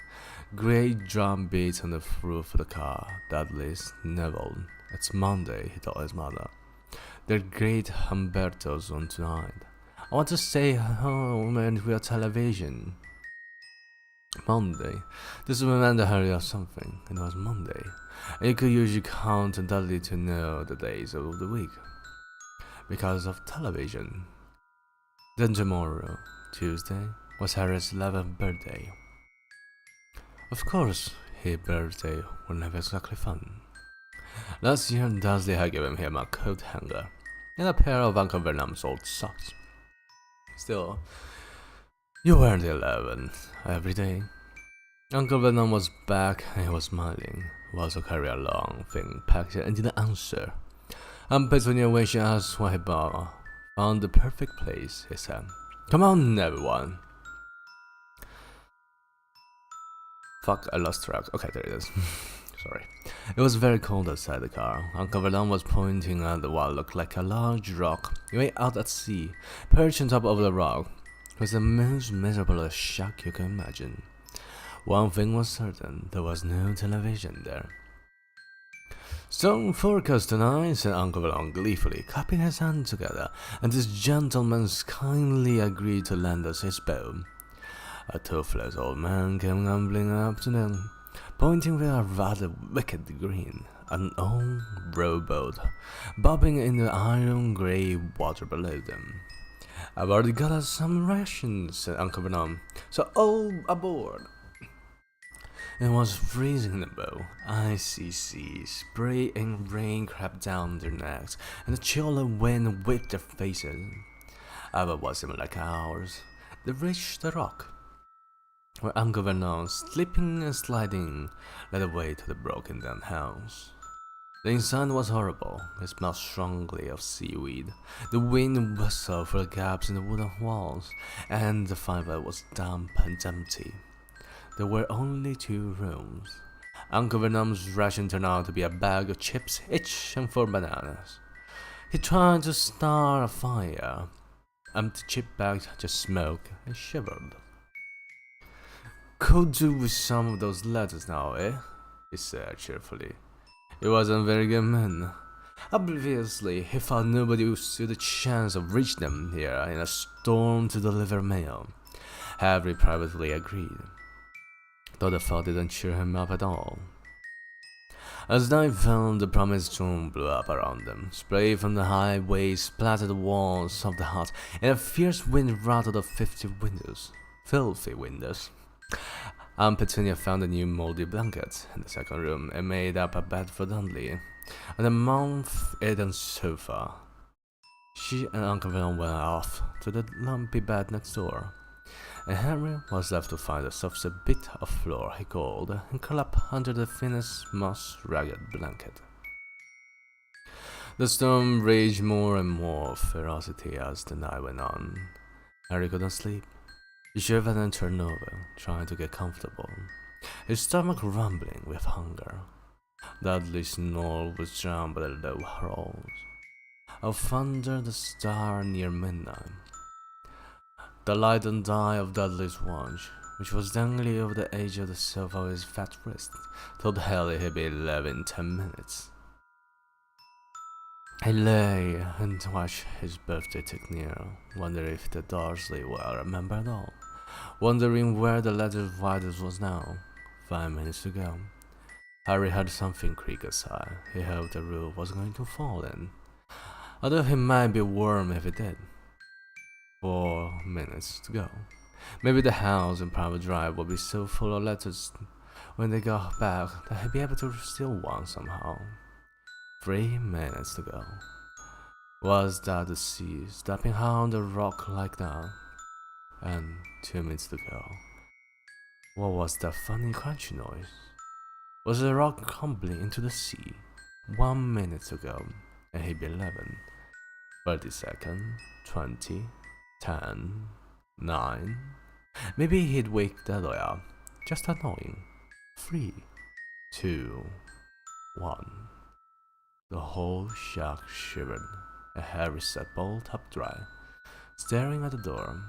Great drum beats on the roof of the car. Dudley sniveled. "It's Monday," he told his mother. "They're great Humbertos on tonight. I want to stay home and watch television." Monday. This reminded Harry of something. It was Monday, and you could usually count on Dudley to know the days of the week because of television. Then tomorrow, Tuesday, was Harry's 11th birthday. Of course, his birthday was never exactly fun. Last year, Dursley had given him a coat hanger and a pair of Uncle Vernon's old socks. Still, you weren't 11 every day. Uncle Vernon was back and he was smiling. He also carried a long, thin package and didn't answer. Aunt Petunia, when she asked what he bought, found the perfect place, he said. "Come on, everyone." Fuck, I lost track. Okay, there it is. Sorry. It was very cold outside the car. Uncle Vernon was pointing at what looked like a large rock way out at sea. Perched on top of the rock was the most miserable shack you can imagine. One thing was certain, there was no television there. Stone forecast tonight, said Uncle Long gleefully, clapping his hands together, and this gentleman's kindly agreed to lend us his bow. A toothless old man came rumbling up to them, pointing with a rather wicked grin at an old rowboat bobbing in the iron-grey water below them. "I've already got us some rations," said Uncle Vernon, "so all aboard." It was freezing in the boat. Icy seas, spray and rain crept down their necks, and the chill of wind whipped their faces. Ava was even like ours. They reached the rock, where Uncle Vernon, slipping and sliding, led the way to the broken-down house. The inside was horrible. It smelled strongly of seaweed. The wind whistled through the gaps in the wooden walls, and the fireplace was damp and empty. There were only 2 rooms. Uncle Vernon's ration turned out to be a bag of chips, each, and 4 bananas. He tried to start a fire. Empty chip bags just smoked and shivered. "Could do with some of those letters now, eh?" he said cheerfully. He wasn't very good man. Obviously, he thought nobody stood a chance of reaching them here in a storm to deliver mail. Hagrid privately agreed, though the thought didn't cheer him up at all. As night fell, the promised storm blew up around them. Spray from the highway splattered the walls of the hut, and a fierce wind rattled the 50 windows. Filthy windows. Aunt Petunia found a new moldy blanket in the second room and made up a bed for Dudley, and a moth-eaten sofa. She and Uncle Vernon went off to the lumpy bed next door, and Henry was left to find the softest bit of floor he could and curl up under the thinnest, moss-ragged blanket. The storm raged more and more ferocity as the night went on. Harry couldn't sleep. He shivered and turned over, trying to get comfortable, his stomach rumbling with hunger. Dudley's snore was drowned by the low howls of thunder the star near midnight. The light and eye of Dudley's watch, which was dangling over the edge of the sofa of his fat wrist, told Harry he'd be 11 in 10 minutes. He lay and watched his birthday tick near, wondering if the Dursley were remembered at all, wondering where the letter writers was now. 5 minutes to go. Harry heard something creak aside. He hoped the roof was going to fall in, although he might be warm if it did. 4 minutes to go. Maybe the house and private drive would be so full of letters when they got back that he'd be able to steal one somehow. 3 minutes to go. Was that the sea stepping high on the rock like that? And 2 minutes to go. What was that funny crunchy noise? Was the rock crumbling into the sea? 1 minute to go, and he'd be 11. 30 seconds, 20, 10, 9. Maybe he'd wake Dudley up. Just annoying. 3, 2, 1. The whole shack shivered, and Harry sat bolt up dry, staring at the door.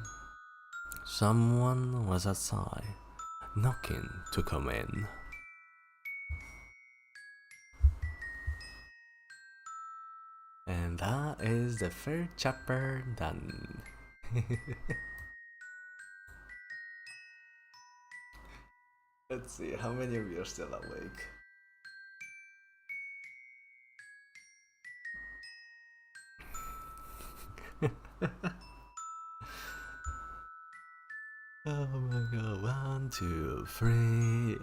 Someone was outside, knocking to come in. And that is the 3rd chapter done. Let's see, how many of you are still awake? Oh my god, 1, 2, 3.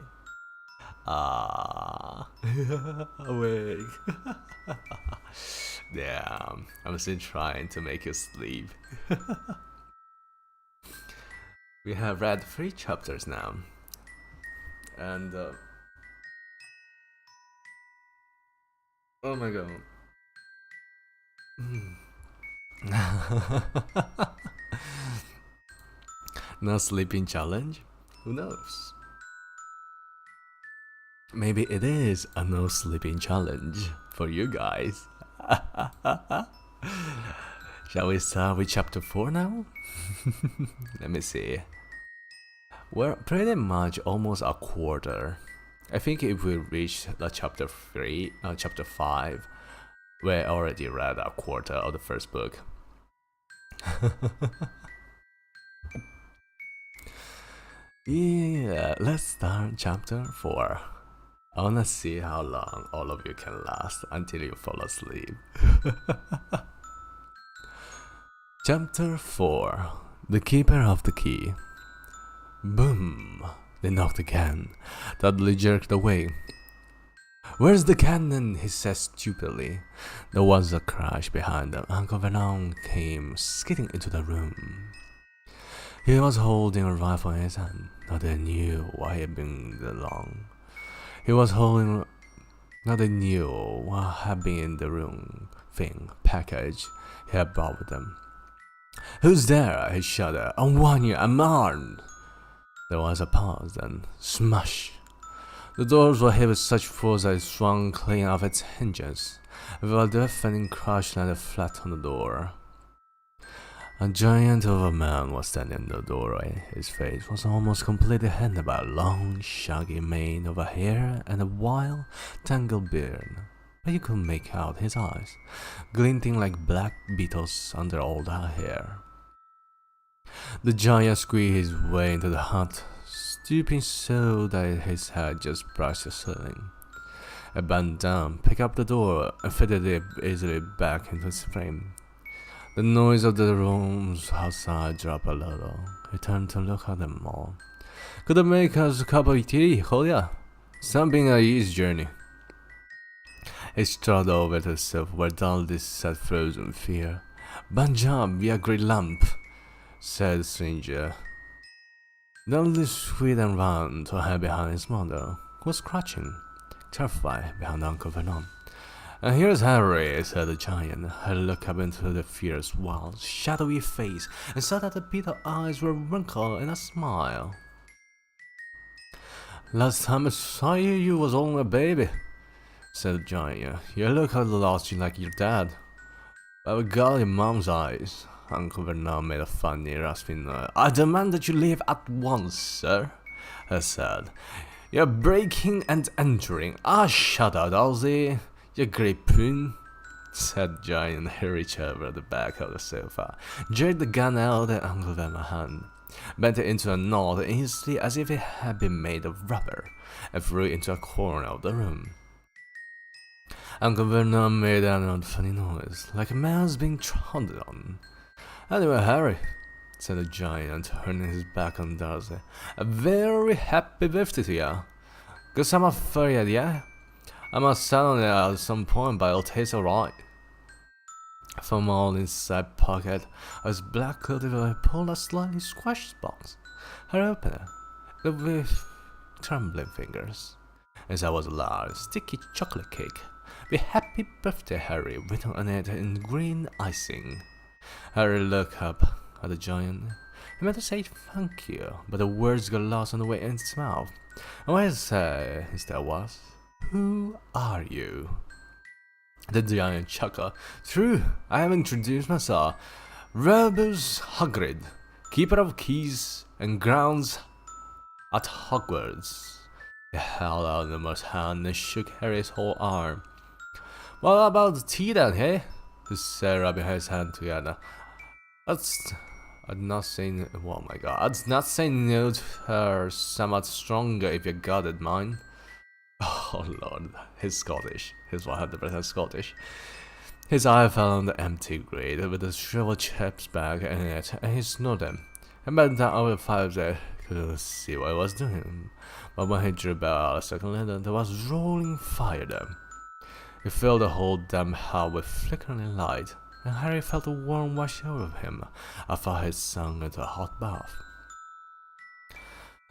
Awake. Damn, I'm still trying to make you sleep. We have read 3 chapters now, and oh my god. No sleeping challenge? Who knows? Maybe it is a no sleeping challenge for you guys. Shall we start with chapter 4 now? Let me see. We're pretty much almost a quarter I think if we reach the chapter 5, we already read a quarter of the first book. Yeah, let's start chapter 4. I wanna see how long all of you can last until you fall asleep. Chapter 4. The Keeper of the Key. Boom! They knocked again. Dudley jerked away. "Where's the cannon?" he said stupidly. There was a crash behind them. Uncle Vernon came skidding into the room. He was holding a rifle in his hand. Now they knew why he had been along. He was holding. Now they knew what had been in the room package he had brought with them. "Who's there?" he shouted. "I warn you, I'm armed." There was a pause, then smash. The doors were hit with such force that it swung clean off its hinges. A deafening crash landed flat on the door. A giant of a man was standing in the doorway. His face was almost completely hidden by a long, shaggy mane of hair and a wild, tangled beard, but you could make out his eyes, glinting like black beetles under all that hair. The giant squeezed his way into the hut, stooping so that his head just brushed the ceiling. He bent down, picked up the door, and fitted it easily back into its frame. The noise of the rooms outside dropped a little. He turned to look at them all. "Could I make us a cup of tea, Kolya? It's not been an easy journey." He strode over to the sofa where Dudley sat frozen in fear. "Banjab, be a great lamp," said the stranger. Dudley swayed and ran to hide behind his mother, who was crouching, terrified, behind Uncle Vernon. "And here's Harry," said the giant. He looked up into the fierce, wild, shadowy face and saw that the beetle eyes were wrinkled in a smile. "Last time I saw you, you was only a baby," said the giant. "You look a lot like your dad. But we got your mom's eyes." Uncle Vernon made a funny, rasping noise. "I demand that you leave at once, sir," he said. "You're breaking and entering." "Ah, shut up, Dursley, you great poon," said Giant. He reached over the back of the sofa, jerked the gun out of Uncle Vernon's hand, bent it into a knot instantly as if it had been made of rubber, and threw it into a corner of the room. Uncle Vernon made an odd funny noise, like a mouse being trodden on. "Anyway, Harry," said the giant, turning his back on Dursley, "a very happy birthday to you. Got some for you, yeah? I must sell on it at some point, but it'll taste alright." From all inside pocket of his black coat, he pulled a slightly squashed box. Harry opened it with trembling fingers. Inside was a large, sticky chocolate cake. "Be happy birthday, Harry," written on it in green icing. Harry looked up at the giant. He meant to say thank you, but the words got lost on the way into his mouth. And what he said instead was, "Who are you?" The giant chuckled. "True, I have introduced myself. Rebus Hagrid, keeper of keys and grounds at Hogwarts." He held out the most hand and shook Harry's whole arm. "What about the tea then, hey?" he said, rubbing his hands together. I'd not say no to her somewhat stronger if you got it, mind." Oh lord, he's Scottish. He's 100% Scottish. His eye fell on the empty grate with the shriveled chips bag in it, and he snorted. He bent down over the fire there, couldn't see what he was doing, but when he drew back a second later, there was rolling fire there. He filled the whole damn house with flickering light, and Harry felt a warm wash over him after he sunk into a hot bath.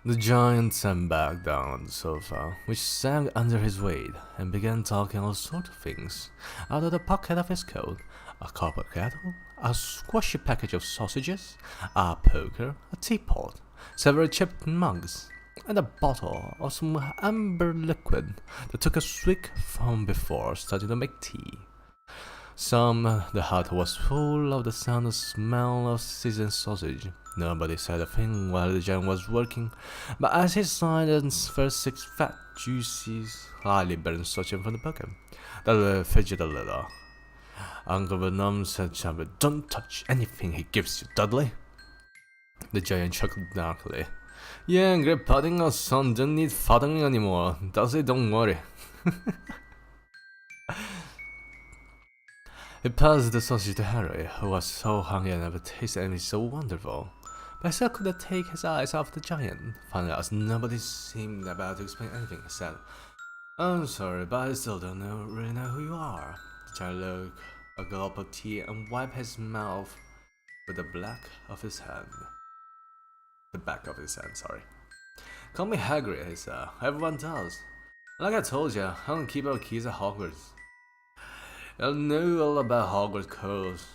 The giant sat back down on the sofa, which sank under his weight, and began talking all sorts of things out of the pocket of his coat: a copper kettle, a squashy package of sausages, a poker, a teapot, several chipped mugs, and a bottle of some amber liquid that took a swig from before starting to make tea. The hut was full of the sound and smell of seasoned sausage. Nobody said a thing while the giant was working, but as he signed the first 6 fat, juicy, highly burned sausage from the bucket, Dudley fidgeted a little. Uncle Venom said sharply, "Don't touch anything he gives you, Dudley." The giant chuckled darkly. "Yeah, great pudding, our son don't need fathering anymore. Dudley, don't worry." He passed the sausage to Harry, who was so hungry and never tasted anything so wonderful. But he still couldn't take his eyes off the giant. Finally, as nobody seemed about to explain anything, he said, "I'm sorry, but I still don't really know who you are." The giant looked a gulp of tea and wiped his mouth with the back of his hand. Sorry. "Call me Hagrid," he said. "Everyone does. Like I told you, I don't keep our keys at Hogwarts." "You'll know all about Hogwarts codes."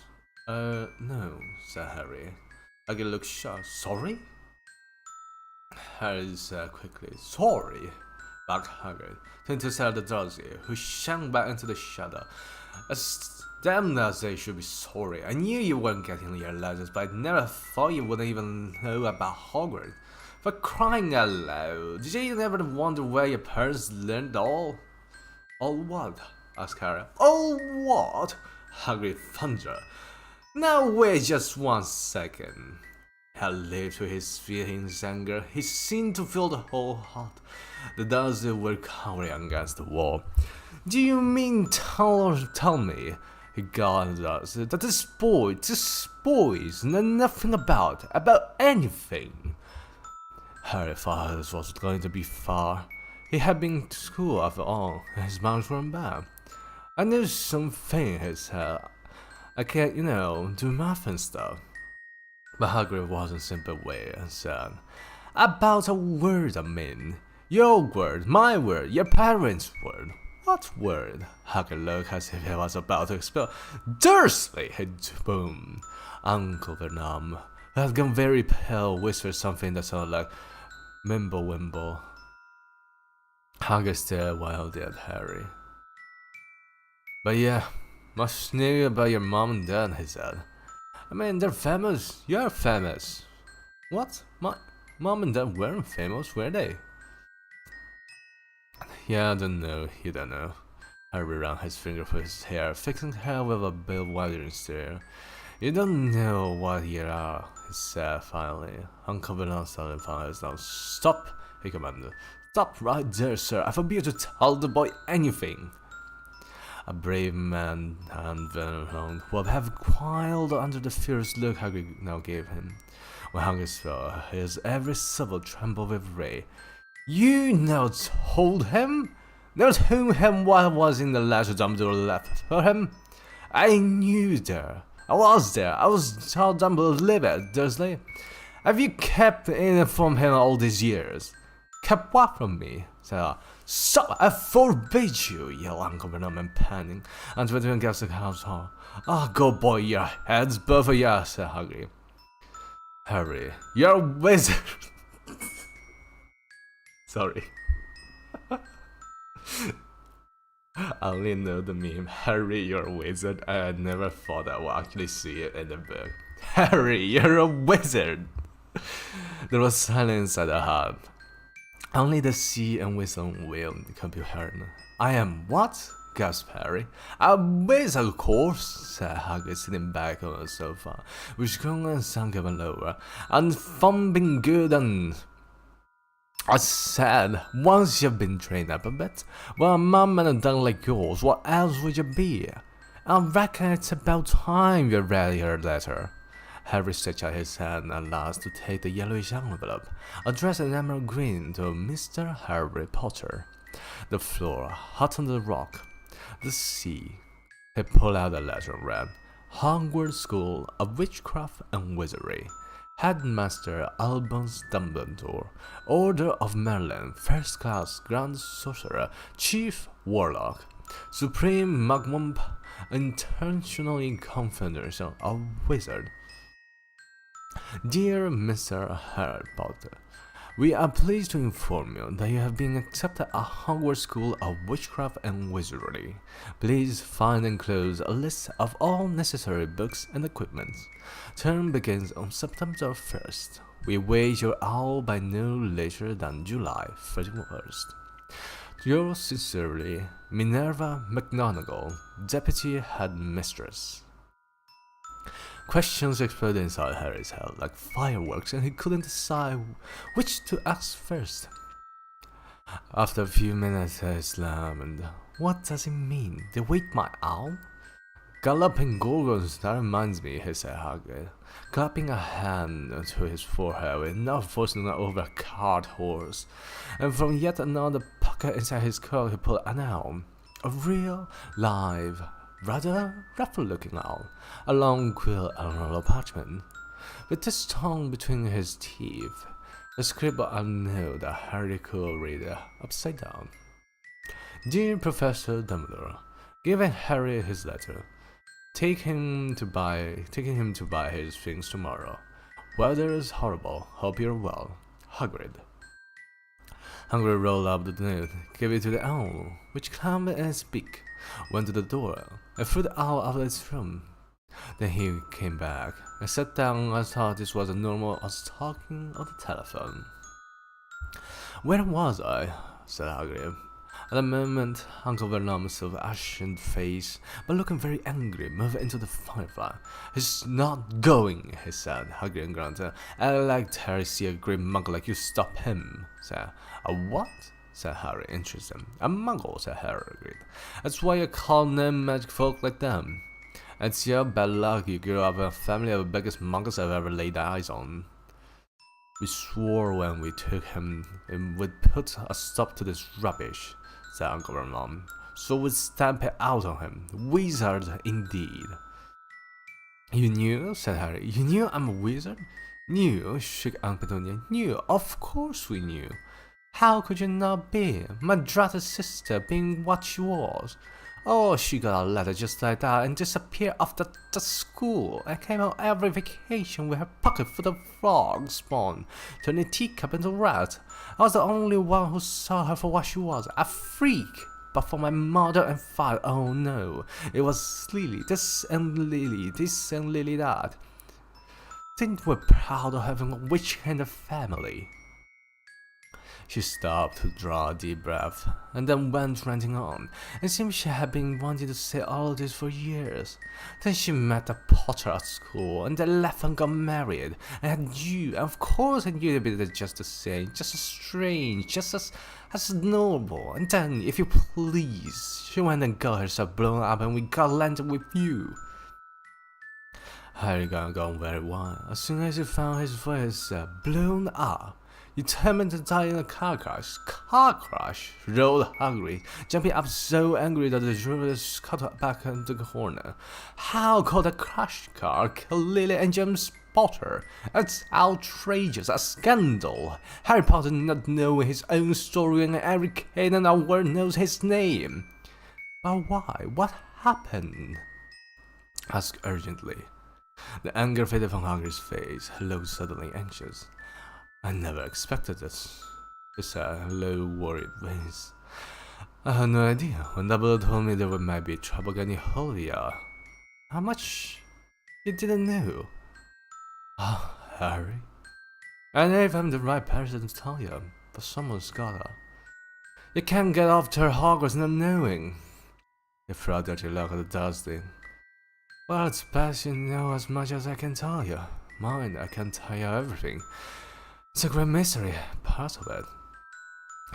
No," said Harry. Hagrid looked shocked. "Sorry?" Harry said quickly, "Sorry?" Back Hagrid turned to Sarah the Dursley, who shrank back into the shadow. "Damn that they should be sorry. I knew you weren't getting your letters, but I never thought you wouldn't even know about Hogwarts. For crying out loud, did you never wonder where your parents learned all?" "All what?" asked Harry. "All what?" Hagrid thundered. "Now wait just 1 second. Harry leaped to his feet in his anger. He seemed to fill the whole hut. The Dursley were cowering against the wall. "Do you mean tell me," he gasped, "that this boys know nothing about anything?" Harry thought this was going to be far. He had been to school after all, and his marks weren't bad. "I know something," he said. "I can't, do math and stuff." But Hagrid wasn't simple way and said, "About a word, I mean. Your word, my word, your parents' word." "What word?" Hagrid looked as if he was about to expel. "Dursley!" he boomed. Uncle Venom, who had gone very pale, whispered something that sounded like Mimblewimble. Hagrid stared wildly at Harry. "But yeah, much knew about your mom and dad," he said. "I mean, they're famous. You're famous." "What? My mom and dad weren't famous, were they?" "Yeah, I don't know. You don't know." Harry ran his finger through his hair, fixing her with a bewildering stare. "You don't know what you are," he said finally. Uncle Venom suddenly found his nose. "Stop!" he commanded. "Stop right there, sir. I forbid you to tell the boy anything." A brave man and Venom would have quailed under the fierce look Hagrid now gave him. When Hagrid saw his every syllable trembled with rage. "You now told him? Never told him what was in the letter Dumbledore left for him? I knew there. I was there. I was how Dumbledore lived, Dursley. Have you kept it from him all these years?" "Kept what from me?" said I. "Stop! I forbid you!" yelled Uncle Venom in panic, and went against the house hall. "Ah, go boy your heads, both of you," said Hagrid. "Harry, you're a wizard." Sorry. I only know the meme, "Harry, you're a wizard." I never thought I would actually see it in the book. "Harry, you're a wizard." There was silence at the hut. Only the sea and whistle wail could be heard. "I am what?" gasped Harry. "A wizard, of course," said Hagrid, sitting back on the sofa, which grew and sank even lower, "and thumping good and..." "I said, once you've been trained up a bit, well, a mum and a dog like yours, what else would you be? I reckon it's about time you read your letter." Harry stretched out his hand at last to take the yellowish envelope, addressed in emerald green to Mr. Harry Potter. The floor, hot on the rock, the sea. He pulled out the letter and read, "Hogwarts School of Witchcraft and Wizardry. Headmaster Albus Dumbledore, Order of Merlin, First Class Grand Sorcerer, Chief Warlock, Supreme Mugwump, Intentionally Confidential, a Wizard. Dear Mr. Harry Potter, We are pleased to inform you that you have been accepted at Hogwarts School of Witchcraft and Wizardry. Please find enclosed a list of all necessary books and equipment. Term begins on September 1st. We await your owl by no later than July 31st. Yours sincerely, Minerva McGonagall, Deputy Headmistress. Questions exploded inside Harry's head like fireworks, and he couldn't decide which to ask first. After a few minutes, he slammed. What does it mean? They wake my owl? Galloping gorgons, that reminds me, he said Hagrid, clapping a hand to his forehead with enough force to knock over a cart horse. And from yet another pocket inside his coat, he pulled an owl. A real, live, rather rough-looking owl, a long quill and roll of parchment. With his tongue between his teeth, he scribbled a note that Harry could read upside down. Dear Professor Dumbledore, giving Harry his letter. Taking him to buy his things tomorrow. Weather is horrible. Hope you're well. Hagrid. Hagrid rolled up the note, gave it to the owl, which climbed in its beak, went to the door, and threw the owl out of its room. Then he came back and sat down and thought this was a normal us talking on the telephone. Where was I? Said Hagrid. At the moment, Uncle Vernon's ashen face, but looking very angry, moved into the firefly. He's not going, he said, Hagrid and grunted. I'd like Harry see a great muggle like you stop him, said. A what? Said Harry, interested. A muggle, said Harry, agreed. That's why you call them magic folk like them. It's your bad luck you grew up in a family of the biggest muggles I've ever laid eyes on. We swore when we took him and would put a stop to this rubbish, said Uncle Vernon. So we'd stamp it out on him. Wizard, indeed. You knew? Said Harry. You knew I'm a wizard? Knew? Shook Aunt Petunia. Knew? Of course we knew. How could you not be? My dratted sister being what she was. Oh, she got a letter just like that and disappeared after the school. I came out every vacation with her pocket full of frog spawn, turning teacup into rat. I was the only one who saw her for what she was, a freak. But for my mother and father, oh no, it was Lily, this and Lily, this and Lily that. Think we're proud of having a witch in the family. She stopped to draw a deep breath, and then went ranting on. It seemed she had been wanting to say all this for years. Then she met a Potter at school, and they left and got married, and had you, and of course I knew it'd be just the same, just as strange, just as normal. And then, if you please, she went and got herself blown up, and we got landed with you. Harry got gone very wild. As soon as he found his voice, blown up. Determined to die in a car crash. Car crash? Rolled Hagrid, jumping up so angry that the jurors cut back into the corner. How could a crashed car kill Lily and James Potter? It's outrageous, a scandal. Harry Potter not knowing his own story and every kid in our world knows his name. But why? What happened? Asked urgently. The anger faded from Hagrid's face. He looked suddenly anxious. I never expected this, he said, a low, worried voice. I had no idea when Dumbledore told me there might be trouble getting hold of you. How much you didn't know? Ah, Harry. I know if I'm the right person to tell you, but someone's gotta. You can't get off to Hogwarts not knowing. You threw a dirty look at the Dursley. Well, it's best you know as much as I can tell you. Mind, I can't tell you everything. It's a great mystery, part of it.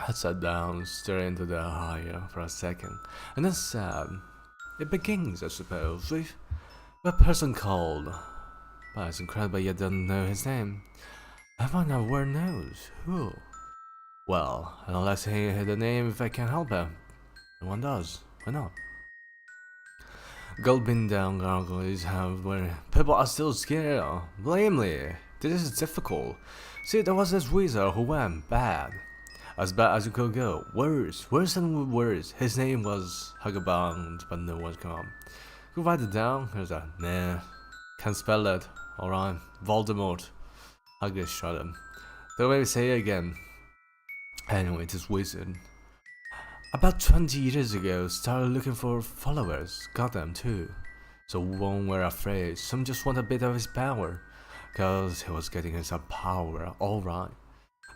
I sat down, staring into the eye for a second, and then said, it begins, I suppose, with a person called. But it's incredible you don't know his name. Everyone in the world knows. Who? Well, I don't like saying the name if I can help it. No one does. Why not? Gulping down gargoyles have where people are still scared. Blamely. This is difficult. See, there was this wizard who went bad. As bad as you could go. Worse than worse. His name was Hagrid, but no one's come. You write it down? Here's a nah. Can't spell it. Alright. Voldemort. Hagrid shot him. Don't maybe say it again. Anyway, this wizard. About 20 years ago, started looking for followers. Got them too. So one were afraid, some just want a bit of his power. Cause he was getting some power, alright.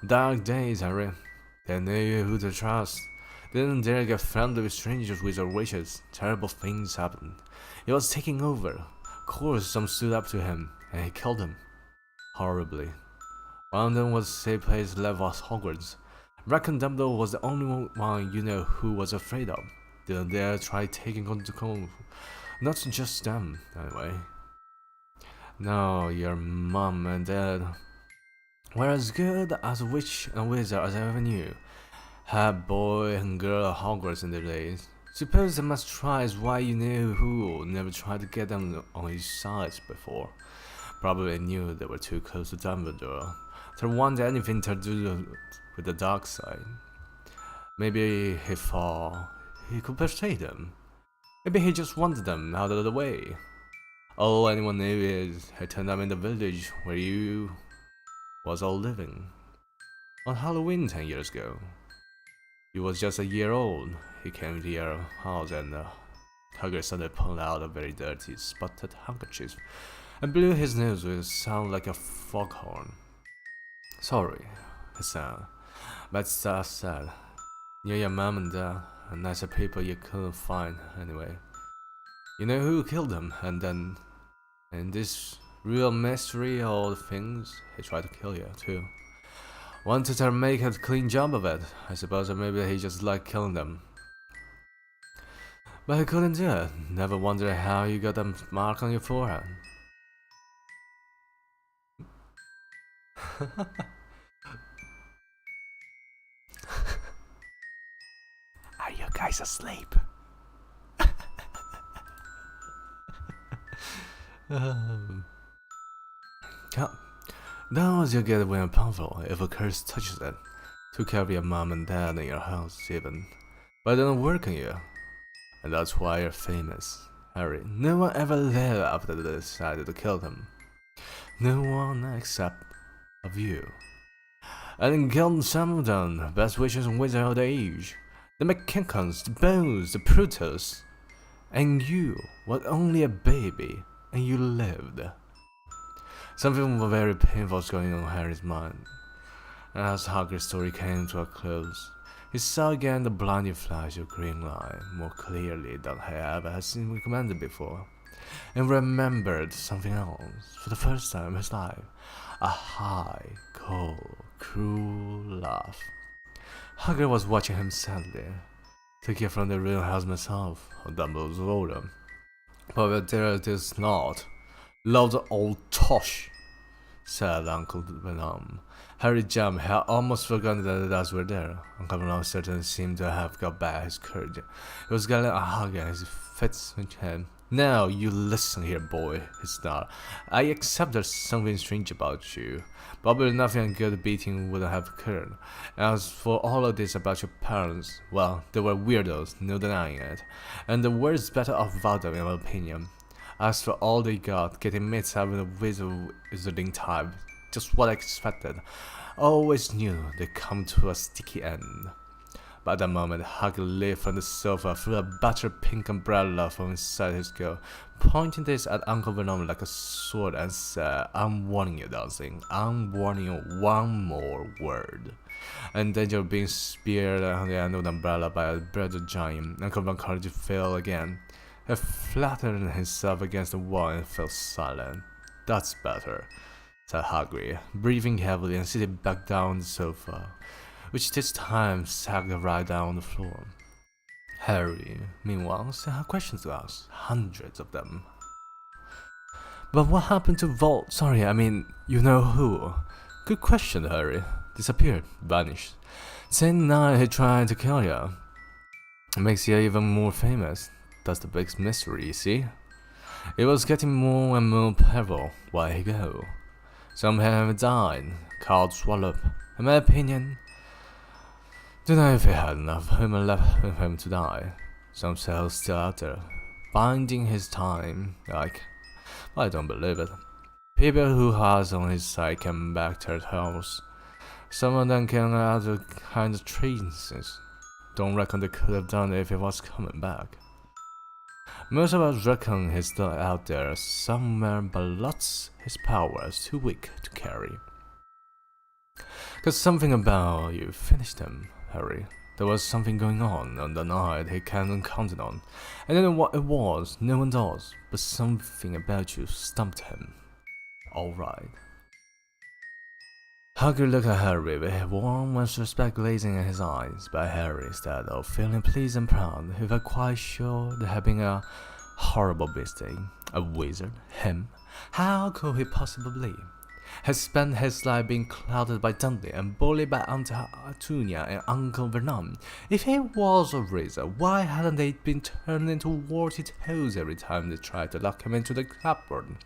Dark days, Harry. They knew who to trust. Didn't dare get friendly with strangers with their wishes. Terrible things happened. He was taking over. Of course, some stood up to him, and he killed them. Horribly. One of them was a safe place left was Hogwarts. Reckon Dumbledore was the only one you know who was afraid of. Didn't dare try taking control. Not just them, anyway. No, your mom and dad were as good as a witch and wizard as I ever knew. Had boy and girl at Hogwarts in their days. Suppose they must try is why you knew who never tried to get them on his side before. Probably knew they were too close to Dumbledore to want anything to do with the dark side. Maybe he thought he could persuade them. Maybe he just wanted them out of the way. All anyone knew is he turned up in the village where you was all living. On Halloween 10 years ago. He was just a year old. He came to your house and Hagrid suddenly pulled out a very dirty, spotted handkerchief and blew his nose with a sound like a foghorn. Sorry, he said, but it's sad. Knew your mom and dad, and nicer people you couldn't find anyway. You know who killed them, and then, in this real mystery of all things, he tried to kill you too. Wanted to make a clean job of it, I suppose, or maybe he just liked killing them. But he couldn't do it. Never wondered how you got a mark on your forehead. Are you guys asleep? That was your getaway and powerful if a curse touches it. Took care of your mom and dad in your house even. But it didn't work on you. And that's why you're famous. Harry, no one ever lived after they decided to kill them. No one except of you. And killed some of them, best wishes and wizards of the age. The McKinkons, the Bones, the Protos. And you were only a baby, and you lived. Something very painful was going on in Harry's mind. As Hagrid's story came to a close, he saw again the blinding flash of green light more clearly than he ever had seen recommended before, and remembered something else for the first time in his life. A high, cold, cruel laugh. Hagrid was watching him sadly, taking it from the real house myself, on Dumbledore's order. But there it is not. Loud old tosh, said Uncle Venom. Harry jumped. He had almost forgotten that the dogs were there. Uncle Venom certainly seemed to have got back his courage. He was getting a hug and his fits with him. Now you listen here, boy, he snarled. I accept there's something strange about you. Probably nothing good beating would have occurred. As for all of this about your parents, well, they were weirdos, no denying it. And the world's better off without them, in my opinion. As for all they got, getting mixed up with a wizarding type, just what I expected. Always knew they'd come to a sticky end. But at that moment, Hagrid leaped from the sofa, threw a battered pink umbrella from inside his coat, pointing this at Uncle Venom like a sword and said, I'm warning you, Dursley. I'm warning you one more word. In danger of being speared on the end of the umbrella by a bearded giant, Uncle Venom's courage fell again. He flattened himself against the wall and fell silent. That's better, said Hagrid, breathing heavily and sitting back down on the sofa, which this time sagged right down on the floor. Harry, meanwhile, still had questions to ask, hundreds of them. But what happened to Volt? Sorry, I mean, you know who? Good question, Harry. Disappeared, vanished. Same night he tried to kill you. It makes you even more famous. That's the big mystery, you see? It was getting more and more painful. Where'd he go? Some have died, called swallowed. In my opinion, don't know if he had enough human left in him to die. Some cells still out there, binding his time, like, I don't believe it. People who has on his side came back to their house, Some of them came out of kind of traces. Don't reckon they could have done it if he was coming back. Most of us reckon he's still out there somewhere, but lots his power is too weak to carry. 'Cause something about you finished him, Harry. There was something going on the night he hadn't counted on. I don't know what it was, no one does, but something about you stumped him. Alright. Hagrid looked at Harry with warm respect glazing in his eyes, but Harry, instead of feeling pleased and proud, he felt quite sure there had been a horrible mistake. A wizard? Him? How could he possibly? He spent his life being clouded by Dudley and bullied by Aunt Petunia and Uncle Vernon. If he was a wizard, why hadn't they been turned into warty toads every time they tried to lock him into the cupboard?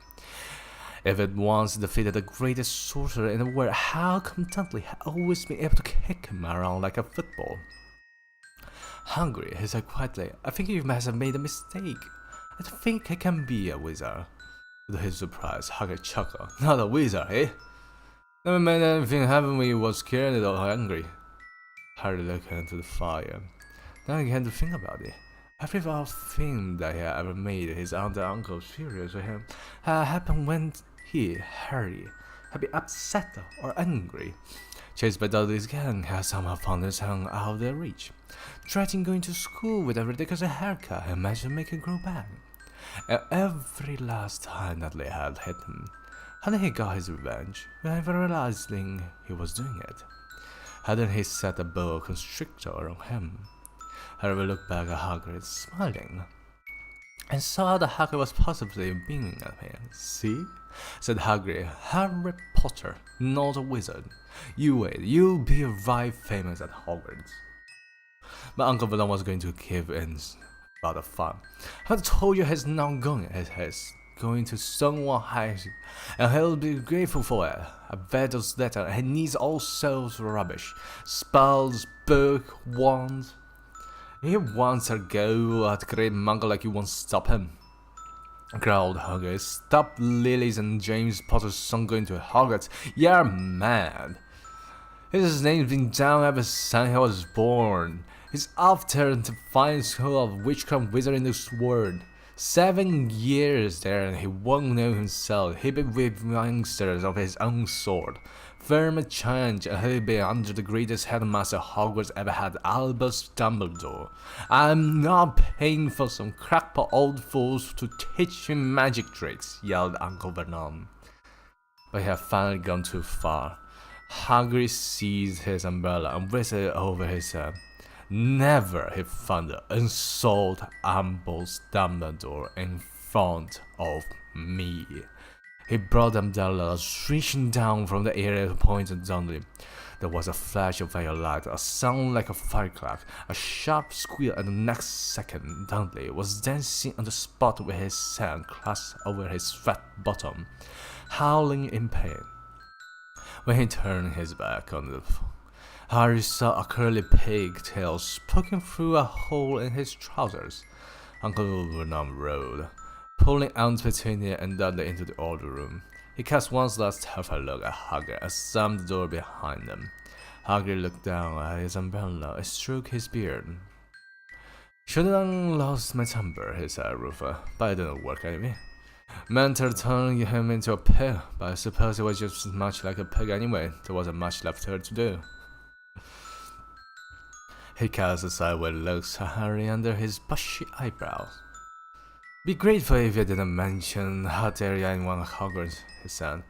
If it once defeated the greatest sorcerer in the world, how come Dudley had always been able to kick him around like a football? Hungry, he said quietly, I think you must have made a mistake. I don't think I can be a wizard. To his surprise, Hagrid chuckled. Not a wizard, eh? Never made anything happen when you was scared or angry. Harry looked into the fire. Then he began to think about it. Every thing that he had ever made his aunt and uncle furious with him had happened when he, Harry, had been upset or angry. Chased by Dudley's gang, he had somehow found his tongue out of their reach. Dreading going to school with a ridiculous haircut and managed to make it grow back. And every last time Dudley had hit him, hadn't he got his revenge without realizing he was doing it? Hadn't he set a boa constrictor on him? Harry looked back at Hagrid, smiling, and saw that Hagrid was possibly beaming at him. See? Said Hagrid, Harry Potter, not a wizard. You wait, you'll be right famous at Hogwarts. But Uncle Vernon was going to give in about the fun. I told you he's not going, he's going to Stonewall High, and he'll be grateful for it. I bet those letters, he needs all sorts of rubbish. Spells, book, wands. He wants to go at great Muggle like you won't stop him. Growled Hagrid. Stop Lily's and James Potter's son going to Hogwarts. You're mad. His name's been down ever since he was born. He's after the finest school of witchcraft wizard in this world. 7 years there and he won't know himself. He'll be with youngsters of his own sort. Firm a change and he'll be under the greatest headmaster Hogwarts ever had, Albus Dumbledore. I'm not paying for some crackpot old fools to teach him magic tricks, yelled Uncle Vernon. But he had finally gone too far. Hagrid seized his umbrella and whistled it over his head. Never, he thundered, insult Albus Dumbledore in front of me. He brought umbrella reaching down from the air to point at Dudley. There was a flash of violet light, a sound like a firecrack, a sharp squeal, and the next second Dudley was dancing on the spot with his hand clasped over his fat bottom, howling in pain. When he turned his back on the Harry saw a curly pigtail poking through a hole in his trousers. Uncle Vernon rode, pulling Aunt Petunia and Dudley into the order room. He cast one last terrified look at Hagrid and slammed the door behind them. Hagrid looked down at his umbrella and stroked his beard. Shouldn't have lost my temper, he said ruefully, but it didn't work anyway. Mentor turned him into a pig, but I suppose it was just as much like a pig anyway. There wasn't much left here to do. He cast a sideward look at Harry under his bushy eyebrows. Be grateful if you didn't mention hot area in one of Hogwarts, he said.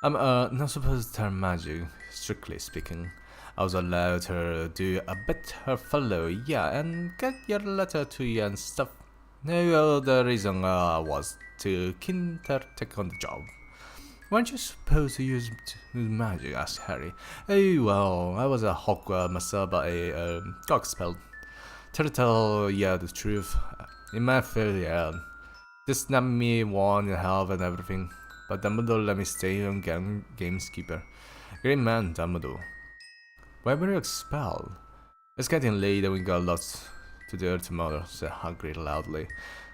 I'm not supposed to turn magic, strictly speaking. I was allowed to do a bit of follow, yeah, and get your letter to you and stuff. No other reason was to Kinder take on the job. Weren't you supposed to use magic? Asked Harry. Oh, well, I was a Hogwarts myself, but a dog spell. To tell you the truth, in my field, yeah, they snapped me one and a half and everything, but Dumbledore let me stay on gameskeeper. Great man, Dumbledore. Why were you expelled? It's getting late and we got lots to do tomorrow, said Hagrid loudly.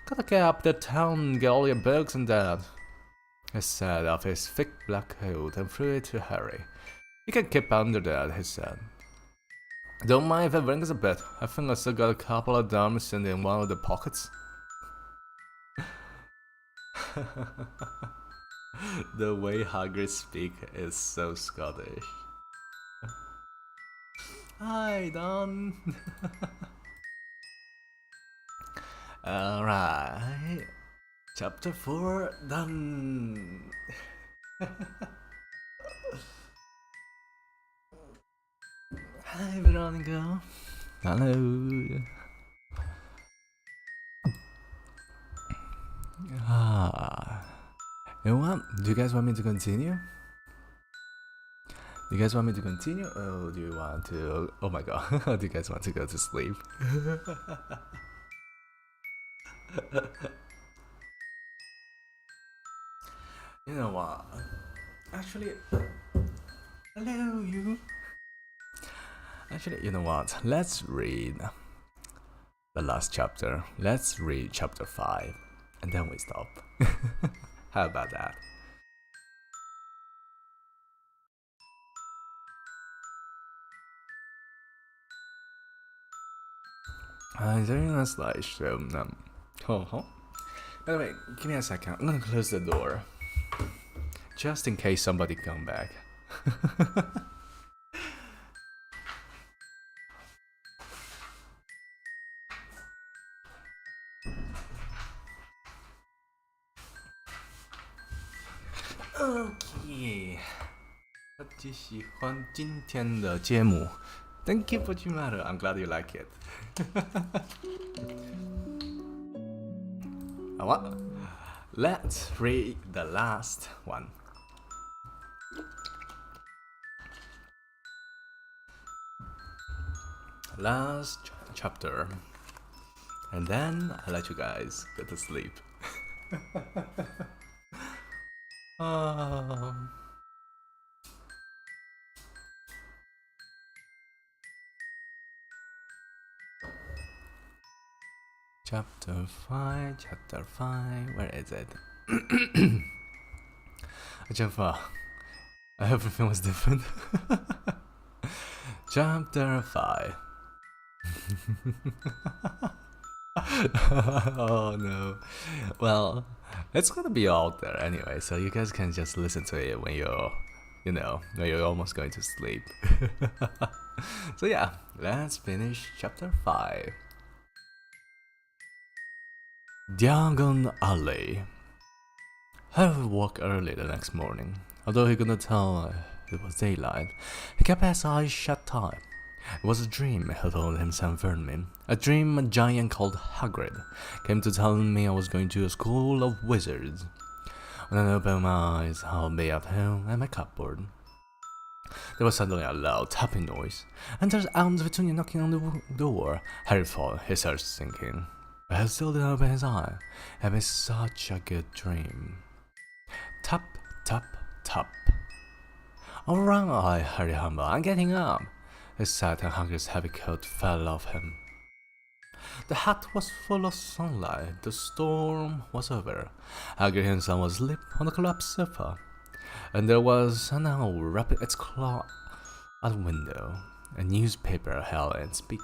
Gotta get up to town and get all your books and that. He said off his thick black coat and threw it to Harry. You can keep under that, he said. Don't mind if it rings a bit. I think I still got a couple of diamonds in one of the pockets. The way Hagrid speaks is so Scottish. Hi, Don. Alright. Chapter 4 done. Hi, Veronica. Hello. You know what? Do you guys want me to continue? Do you guys want me to continue? Oh, do you want to... Oh my god. Do you guys want to go to sleep? You know what? Actually... Hello, you. Actually, you know what? Let's read the last chapter. Let's read chapter 5. And then we stop. How about that? Is there a slideshow? By the way, give me a second. I'm gonna close the door. Just in case somebody come back. Okay. 我只喜欢今天的节目。Thank you for your matter. I'm glad you like it. What? Let's read the last one. Last chapter. And then I'll let you guys go to sleep. Chapter 5, where is it? Chapter, everything was different. Chapter 5. Oh no. Well, it's gonna be out there anyway, so you guys can just listen to it when you're, when you're almost going to sleep. So yeah, let's finish chapter 5. Diagon Alley. Hagrid woke early the next morning. Although he couldn't tell it was daylight, he kept his eyes shut tight. It was a dream, he told himself firmly. A dream a giant called Hagrid came to tell me I was going to a school of wizards. When I opened my eyes, I'll be at home at my cupboard. There was suddenly a loud tapping noise, and there's Aunt Petunia knocking on the door. Harry thought, he started thinking. But he still didn't open his eye. It was such a good dream. Tap, tap, tap. All right, Harry humbled. I'm getting up. He sat and Hagrid's heavy coat fell off him. The hat was full of sunlight. The storm was over. Hagrid himself was asleep on the collapsed sofa. And there was an owl wrapping its claw at the window. A newspaper held in its beak.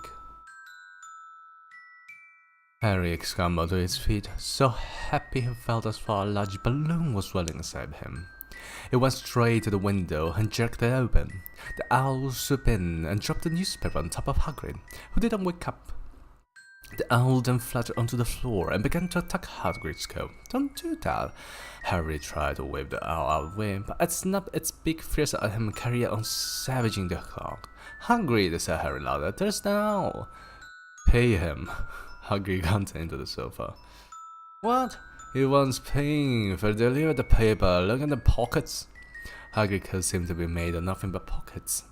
Harry scrambled to his feet, so happy he felt as though a large balloon was swelling inside him. He went straight to the window and jerked it open. The owl swooped in and dropped the newspaper on top of Hagrid, who didn't wake up. The owl then fluttered onto the floor and began to attack Hagrid's coat. Don't do that. Harry tried to wave the owl out of the way, but it snapped its beak fierce at him and carried on savaging the clock. Hagrid, said Harry louder, there's the owl. Pay him. Hagrid glanced into the sofa. What? He wants paying for deliver the paper. Look in the pockets. Hagrid could seem to be made of nothing but pockets.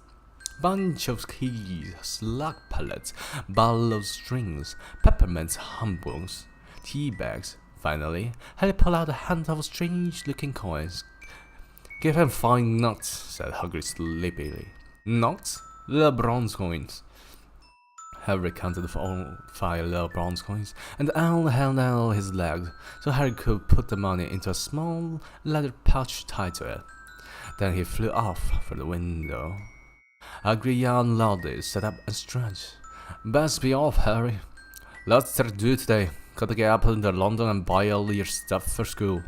Bunch of keys, slug pellets, ball of strings, peppermints, humbugs, tea bags. Finally, Harry pulled out a handful of strange-looking coins. Give him 5 nuts, said Hagrid sleepily. Nuts? The bronze coins. Harry counted the 5 little bronze coins, and the owl held out his leg, so Harry could put the money into a small leather pouch tied to it. Then he flew off for the window. Hagrid yawned loudly, sat up and stretched. Best be off, Harry. Lots to do today. Gotta get up into London and buy all your stuff for school.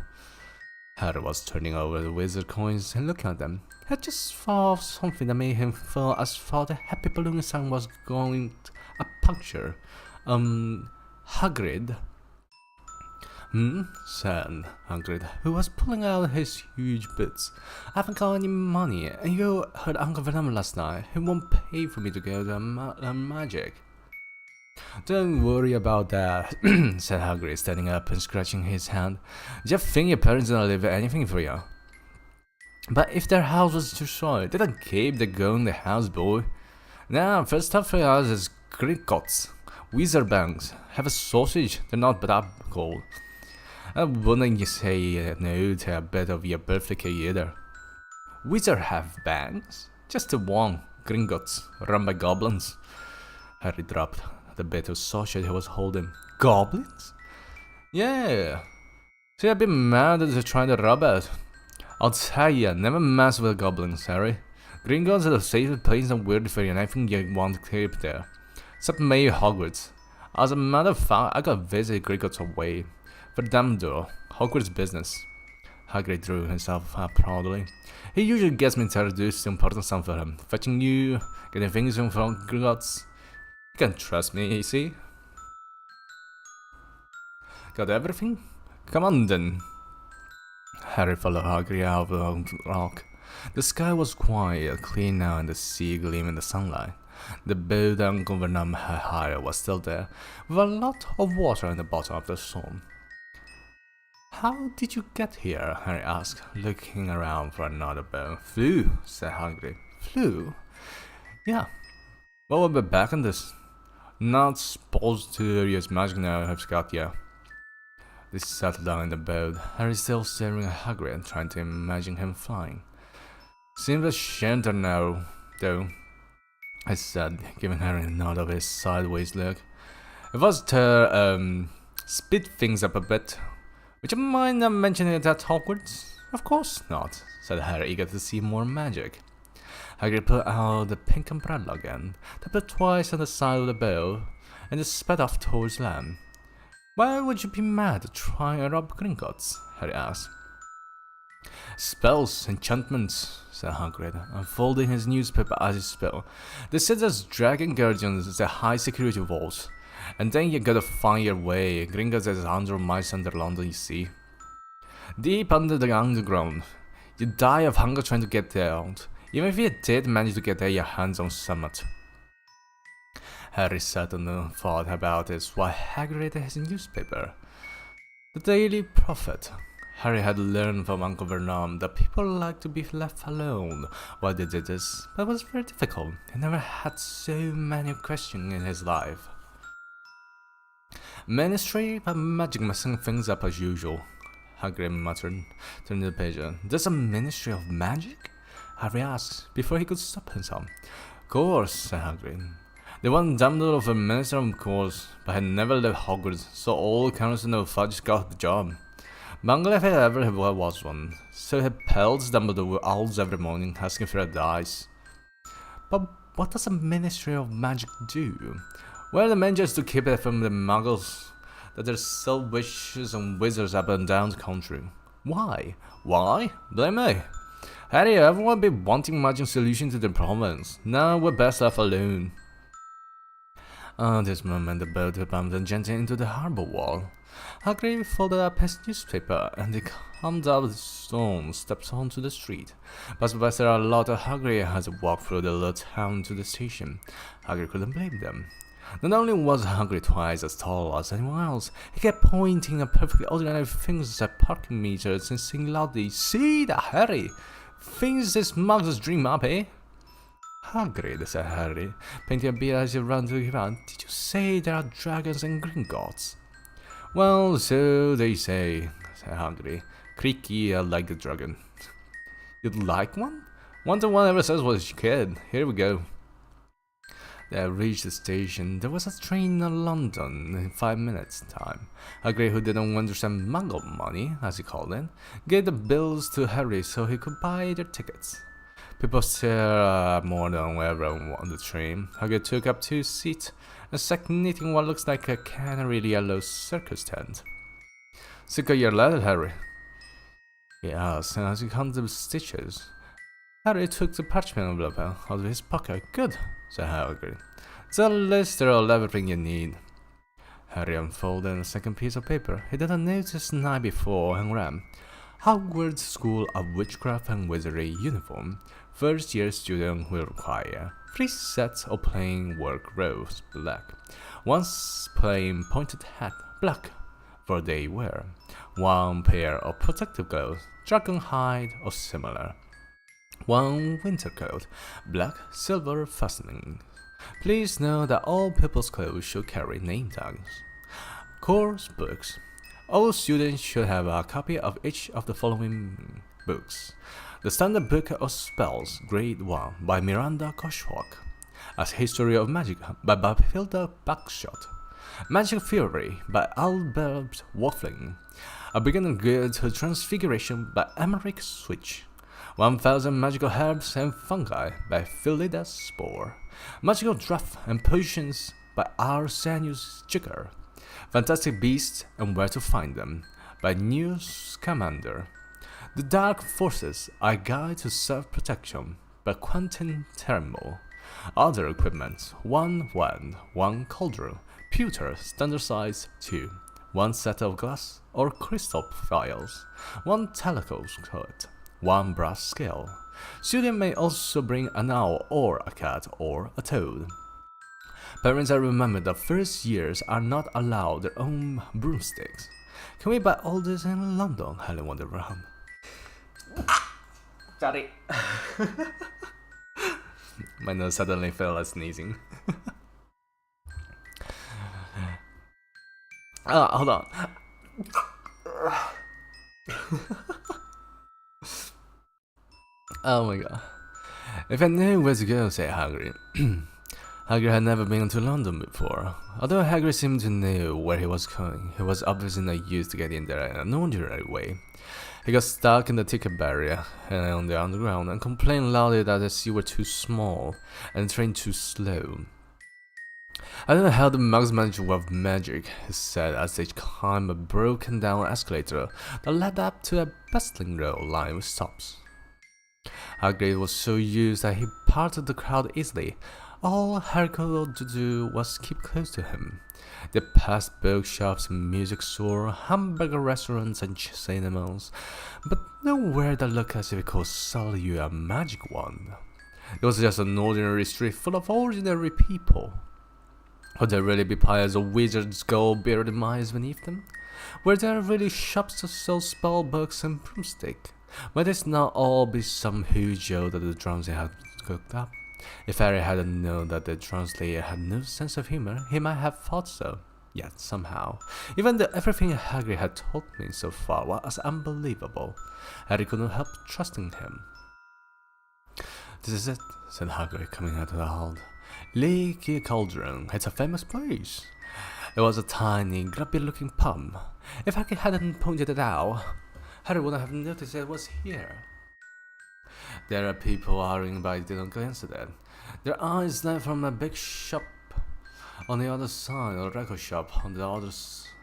Harry was turning over the wizard coins and looking at them. He had just thought of something that made him feel as though the happy balloon sound was going a puncture. Hagrid? Said Hagrid, who was pulling out his huge boots. I haven't got any money, and you heard Uncle Venom last night. He won't pay for me to go to magic. Don't worry about that, said Hagrid, standing up and scratching his hand. Do you think your parents don't leave anything for you? But if their house was destroyed, they don't keep the gun in the house, boy. Now, first stuff for us is Gringotts, wizard bangs. Have a sausage, they're not that cold. I wouldn't you say no to a bit of your birthday cake either. Wizard have bangs? Just the one, Gringotts, run by goblins. Harry dropped the bit of sausage he was holding. Goblins? Yeah. See, I've been mad at trying to rob it. I'll tell ya, never mess with goblins, Harry. Gringotts are the safest place in the world for you, and I think you want to keep there. Except maybe Hogwarts. As a matter of fact, I got to visit Gringotts away. For Dumbledore, Hogwarts business. Hagrid drew himself up proudly. He usually gets me introduced to important stuff for him. Fetching you, getting things from Gringotts. You can trust me, you see? Got everything? Come on then. Harry followed Hagrid out of the rock. The sky was quiet, clean now, and the sea gleamed in the sunlight. The boat that Uncle Venom had hired was still there, with a lot of water in the bottom of the storm. How did you get here? Harry asked, looking around for another boat. Flew, said Hagrid. Flew? Yeah. Well, we'll be back on this. Not supposed to use magic now, I've got ya. They settled down in the boat, Harry still staring at Hagrid, trying to imagine him flying. Seems a shame now, though, I said, giving Harry a nod of his sideways look. If I was to, speed things up a bit, would you mind not mentioning it at Hogwarts? Of course not, said Harry, eager to see more magic. Hagrid put out the pink umbrella again, tapped it twice on the side of the bow, and just sped off towards land. Why would you be mad at trying to rob Gringotts? Harry asked. Spells, enchantments, said Hagrid, unfolding his newspaper as he spoke. They said there's dragon guardians, the high security vaults. And then you gotta find your way. Gringotts is 100 miles under London, you see. Deep under the underground. You die of hunger trying to get there out. Even if you did manage to get there your hands on summit. Harry sat and thought about this while Hagrid read his newspaper. The Daily Prophet. Harry had learned from Uncle Vernon that people like to be left alone while they did this, but it was very difficult. He never had so many questions in his life. Ministry, but magic messing things up as usual, Hagrid muttered, turning the page. There's a Ministry of Magic? Harry asked, before he could stop himself. Of course, said Hagrid. They want Dumbledore for Minister, of course, but had never left Hogwarts, so all Council of Fudge got the job. Bungle if he ever was one, so he pelts Dumbledore with owls every morning, asking for advice. But what does a Ministry of Magic do? Well, the main just to keep it from the muggles, that there's still witches and wizards up and down the country. Why? Why? Blame me. Harry, everyone be wanting magic solution to the problems. Now we're best left alone. At this moment, the boat bumped gently into the harbour wall. Hagrid folded up his newspaper, and he climbed up the stone steps onto the street. But there are a lot of Hagrid had to walk through the little town to the station. Hagrid couldn't blame them. Not only was Hagrid twice as tall as anyone else, he kept pointing at perfectly ordinary things at parking meters and saying loudly, "See that, Harry? Things this muggles dream up, eh?" Hagrid, said Harry, painting a beard as he ran to the ground. Did you say there are dragons and Gringotts? Well, so they say, said Hagrid. Creaky, like the dragon. You'd like one? One to one ever says was a kid. Here we go. They reached the station. There was a train in London in 5 minutes' time. Hagrid, who didn't understand muggle money, as he called it, gave the bills to Harry so he could buy their tickets. People stared more than ever on the train. Hagrid took up 2 seats and sat knitting what looks like a canary yellow circus tent. "Sick of your letter, Harry?" he asked, and as he counted the stitches, Harry took the parchment envelope out of his pocket. "Good," said Hagrid. "It's a list of everything you need." Harry unfolded a second piece of paper he didn't notice the night before and read, "Hogwarts School of Witchcraft and Wizardry uniform. First-year student will require 3 sets of plain work robes, black. 1 plain pointed hat, black, for day wear. 1 pair of protective gloves, dragon hide or similar. 1 winter coat, black, silver fastenings. Please note that all people's clothes should carry name tags. Course books. All students should have a copy of each of the following books. The Standard Book of Spells, Grade 1, by Miranda Koshwalk. A History of Magic, by Bathilda Buckshot. Magic Theory, by Albert Waffling. A Beginner Guide to Transfiguration, by Emmerich Switch. 1000 Magical Herbs and Fungi, by Philida Spore. Magical Draught and Potions, by Arsenius Jigger. Fantastic Beasts and Where to Find Them, by New Scamander. The Dark Forces, A Guide to Self-Protection, by Quentin Turnbull. Other equipment, 1 wand, 1 cauldron, pewter standard size 2, 1 set of glass or crystal vials, 1 telescope, 1 brass scale. Students may also bring an owl or a cat or a toad. Parents are remembered that first years are not allowed their own broomsticks. Can we buy all this in London? Helen wandered around. Sorry. My nose suddenly felt like sneezing. Hold on. Oh my god. If I knew where to go, said Hagrid. Hagrid had never been to London before. Although Hagrid seemed to know where he was going, he was obviously not used to getting there in an ordinary way. He got stuck in the ticket barrier and on the underground and complained loudly that the seats were too small and the train too slow. "I don't know how the mugs manage to work magic," he said as they climbed a broken down escalator that led up to a bustling road lined with stops. Hagrid was so used that he parted the crowd easily. All Harry could do was keep close to him. They passed bookshops, music stores, hamburger restaurants, and cinemas, but nowhere that looked as if it could sell you a magic wand. It was just an ordinary street full of ordinary people. Would there really be piles of wizards' gold bearded mice beneath them? Were there really shops to sell spell books and broomstick? Might this not all be some Joe that the Dursley had cooked up? If Harry hadn't known that the translator had no sense of humor, he might have thought so. Yet somehow, even though everything Hagrid had told me so far was unbelievable, Harry couldn't help trusting him. "This is it," said Hagrid, coming out of the hall. "Leaky Cauldron. It's a famous place." It was a tiny, grubby-looking pub. If Hagrid hadn't pointed it out, Harry wouldn't have noticed it was here. There are people hurrying by, didn't glance at it. Their eyes left from a big shop on the other side, a record shop on the other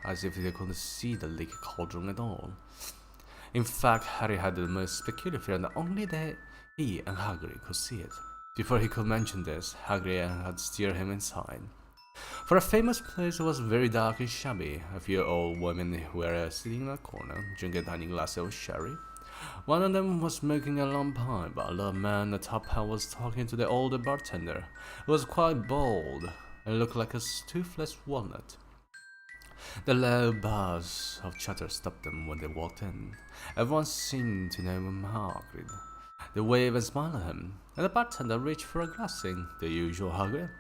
as if they couldn't see the leaky cauldron at all. In fact, Harry had the most peculiar feeling that only he and Hagrid could see it. Before he could mention this, Hagrid had steered him inside. For a famous place, it was very dark and shabby. A few old women were sitting in a corner, drinking a tiny glass of sherry. One of them was smoking a long pipe, but another man in the top hat was talking to the older bartender, who was quite bald and looked like a toothless walnut. The low buzz of chatter stopped them when they walked in. Everyone seemed to know him, Hagrid. They waved and smiled at him, and the bartender reached for a glass, saying, "The usual, Hagrid."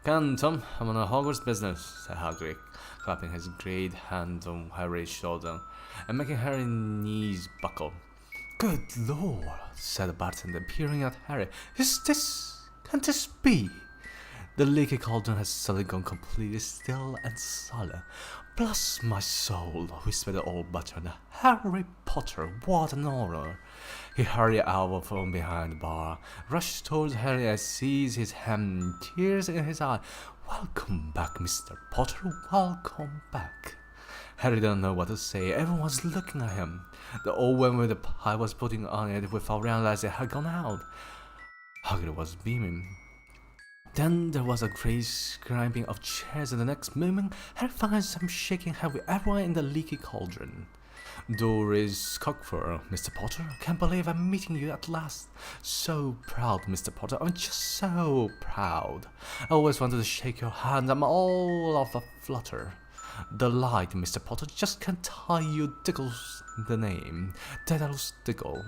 "Come, Tom, I'm on a Hogwarts business," said Hagrid, clapping his great hand on Harry's shoulder and making Harry's knees buckle. "Good Lord," said the bartender, peering at Harry. Can this be?" The leaky cauldron had suddenly gone completely still and silent. "Bless my soul," whispered the old butler. "Harry Potter, what an honor!" He hurried out from behind the bar, rushed towards Harry and seized his hand, tears in his eyes. "Welcome back, Mr. Potter, welcome back." Harry didn't know what to say. Everyone was looking at him. The old woman with the pie was putting on it without realizing it had gone out. Hagrid was beaming. Then there was a great scraping of chairs, and the next moment, Harry found himself shaking hands with everyone in the leaky cauldron. "Doris Cockfur, Mr. Potter, can't believe I'm meeting you at last. So proud, Mr. Potter, I'm just so proud. I always wanted to shake your hand, I'm all of a flutter. Delight, Mr. Potter, just can't tie you Diggle's the name. Daedalus Diggle."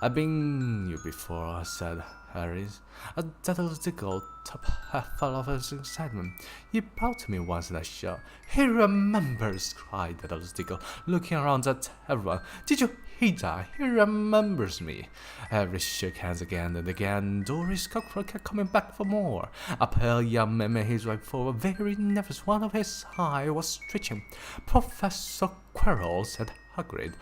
"I've been you before," said Harry. A Daedalus Diggle top half fell off his excitement. "You bowed to me once in that show." "He remembers!" cried Daedalus Diggle, looking around at everyone. "Did you hear that? He remembers me." Harry shook hands again and again. Doris Cockfur kept coming back for more. A pale young man made his way forward, very nervous. One of his eyes was twitching. "Professor Quirrell," said Hagrid.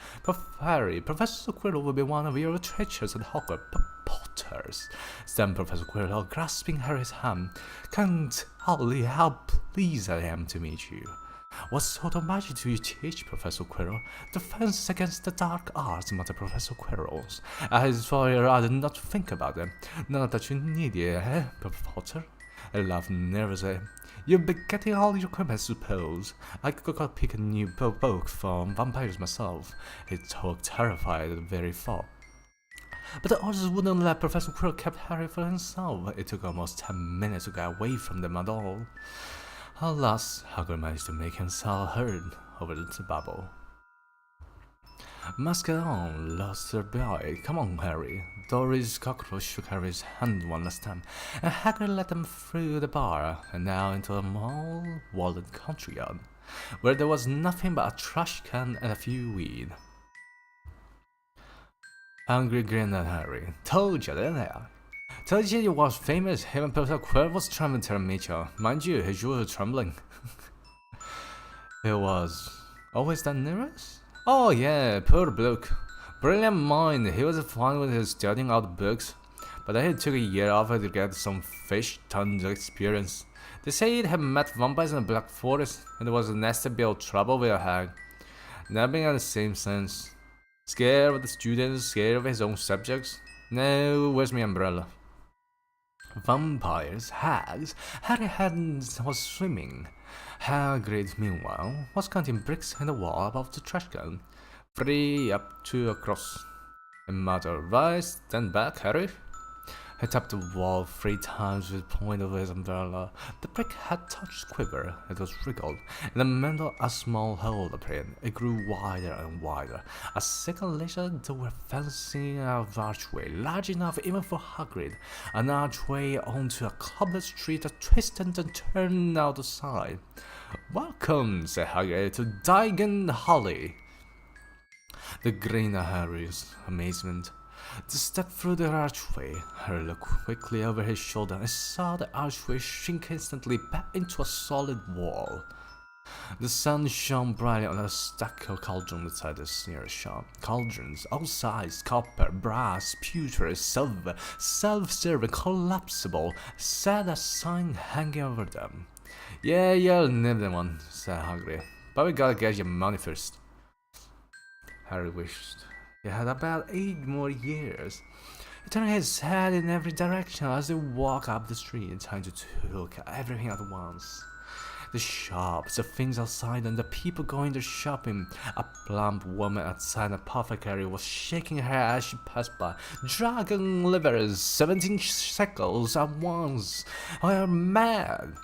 "Professor Quirrell will be one of your teachers at Hogwarts." "Potters," said Professor Quirrell, grasping Harry's hand. "Can't tell you how pleased I am to meet you." "What sort of magic do you teach, Professor Quirrell?" "Defense against the dark arts," muttered Professor Quirrell. "As for I did not think about them. Not that you need it, eh, Potter?" I laughed nervously. "You'll be getting all your equipment, I suppose. I could pick a new book from vampires myself." He talked terrified at the very thought. But the others wouldn't let Professor Quirrell keep Harry for himself. It took almost 10 minutes to get away from them at all. At last, Hagrid managed to make himself heard over the babble. "Must get on, lost her boy. Come on, Harry." Doris Cockfur shook Harry's hand one last time, and Hagrid led them through the bar and now into a small, walled country yard, where there was nothing but a trash can and a few weeds. Hagrid grinned at Harry. "Told you, didn't I? Told you was famous. Him and Professor Quirrell was trying to meet you. Mind you, his jaw was trembling." "It was always that nervous?" "Oh yeah, poor bloke. Brilliant mind. He was fine with his studying out books, but then he took a year off to get some fish tons of experience. They say he had met vampires in the Black Forest, and there was a nasty bit of trouble with a hag. Not being in the same sense. Scared of the students, scared of his own subjects. Now, where's my umbrella?" Vampires, hags. Harry was swimming. Hagrid, meanwhile, was counting bricks in the wall above the trash can. 3 up, 2 across. A matter of rise, then back, Harry. He tapped the wall 3 times with the point of his umbrella. The brick had touched quiver. It was wriggled. In the middle, a small hole appeared. It grew wider and wider. A second later, they were fencing an archway, large enough even for Hagrid. An archway onto a cobbled street that twisted and turned out the side. "Welcome," said Hagrid, "to Diagon Alley." They grinned at Harry's amazement. They stepped through the archway. Harry looked quickly over his shoulder and saw the archway shrink instantly back into a solid wall. The sun shone brightly on a stack of cauldrons beside the nearest shop. Cauldrons, all sizes, copper, brass, pewter, silver, self-serving, collapsible, said a sign hanging over them. "Yeah, you'll need one," said Hagrid, "but we gotta get your money first." Harry wished he had about 8 more years. He turned his head in every direction as they walked up the street, trying to look at everything at once. The shops, the things outside, and the people going there shopping. A plump woman outside an apothecary was shaking her head as she passed by. "Dragon livers, 17 shekels at once. We're mad."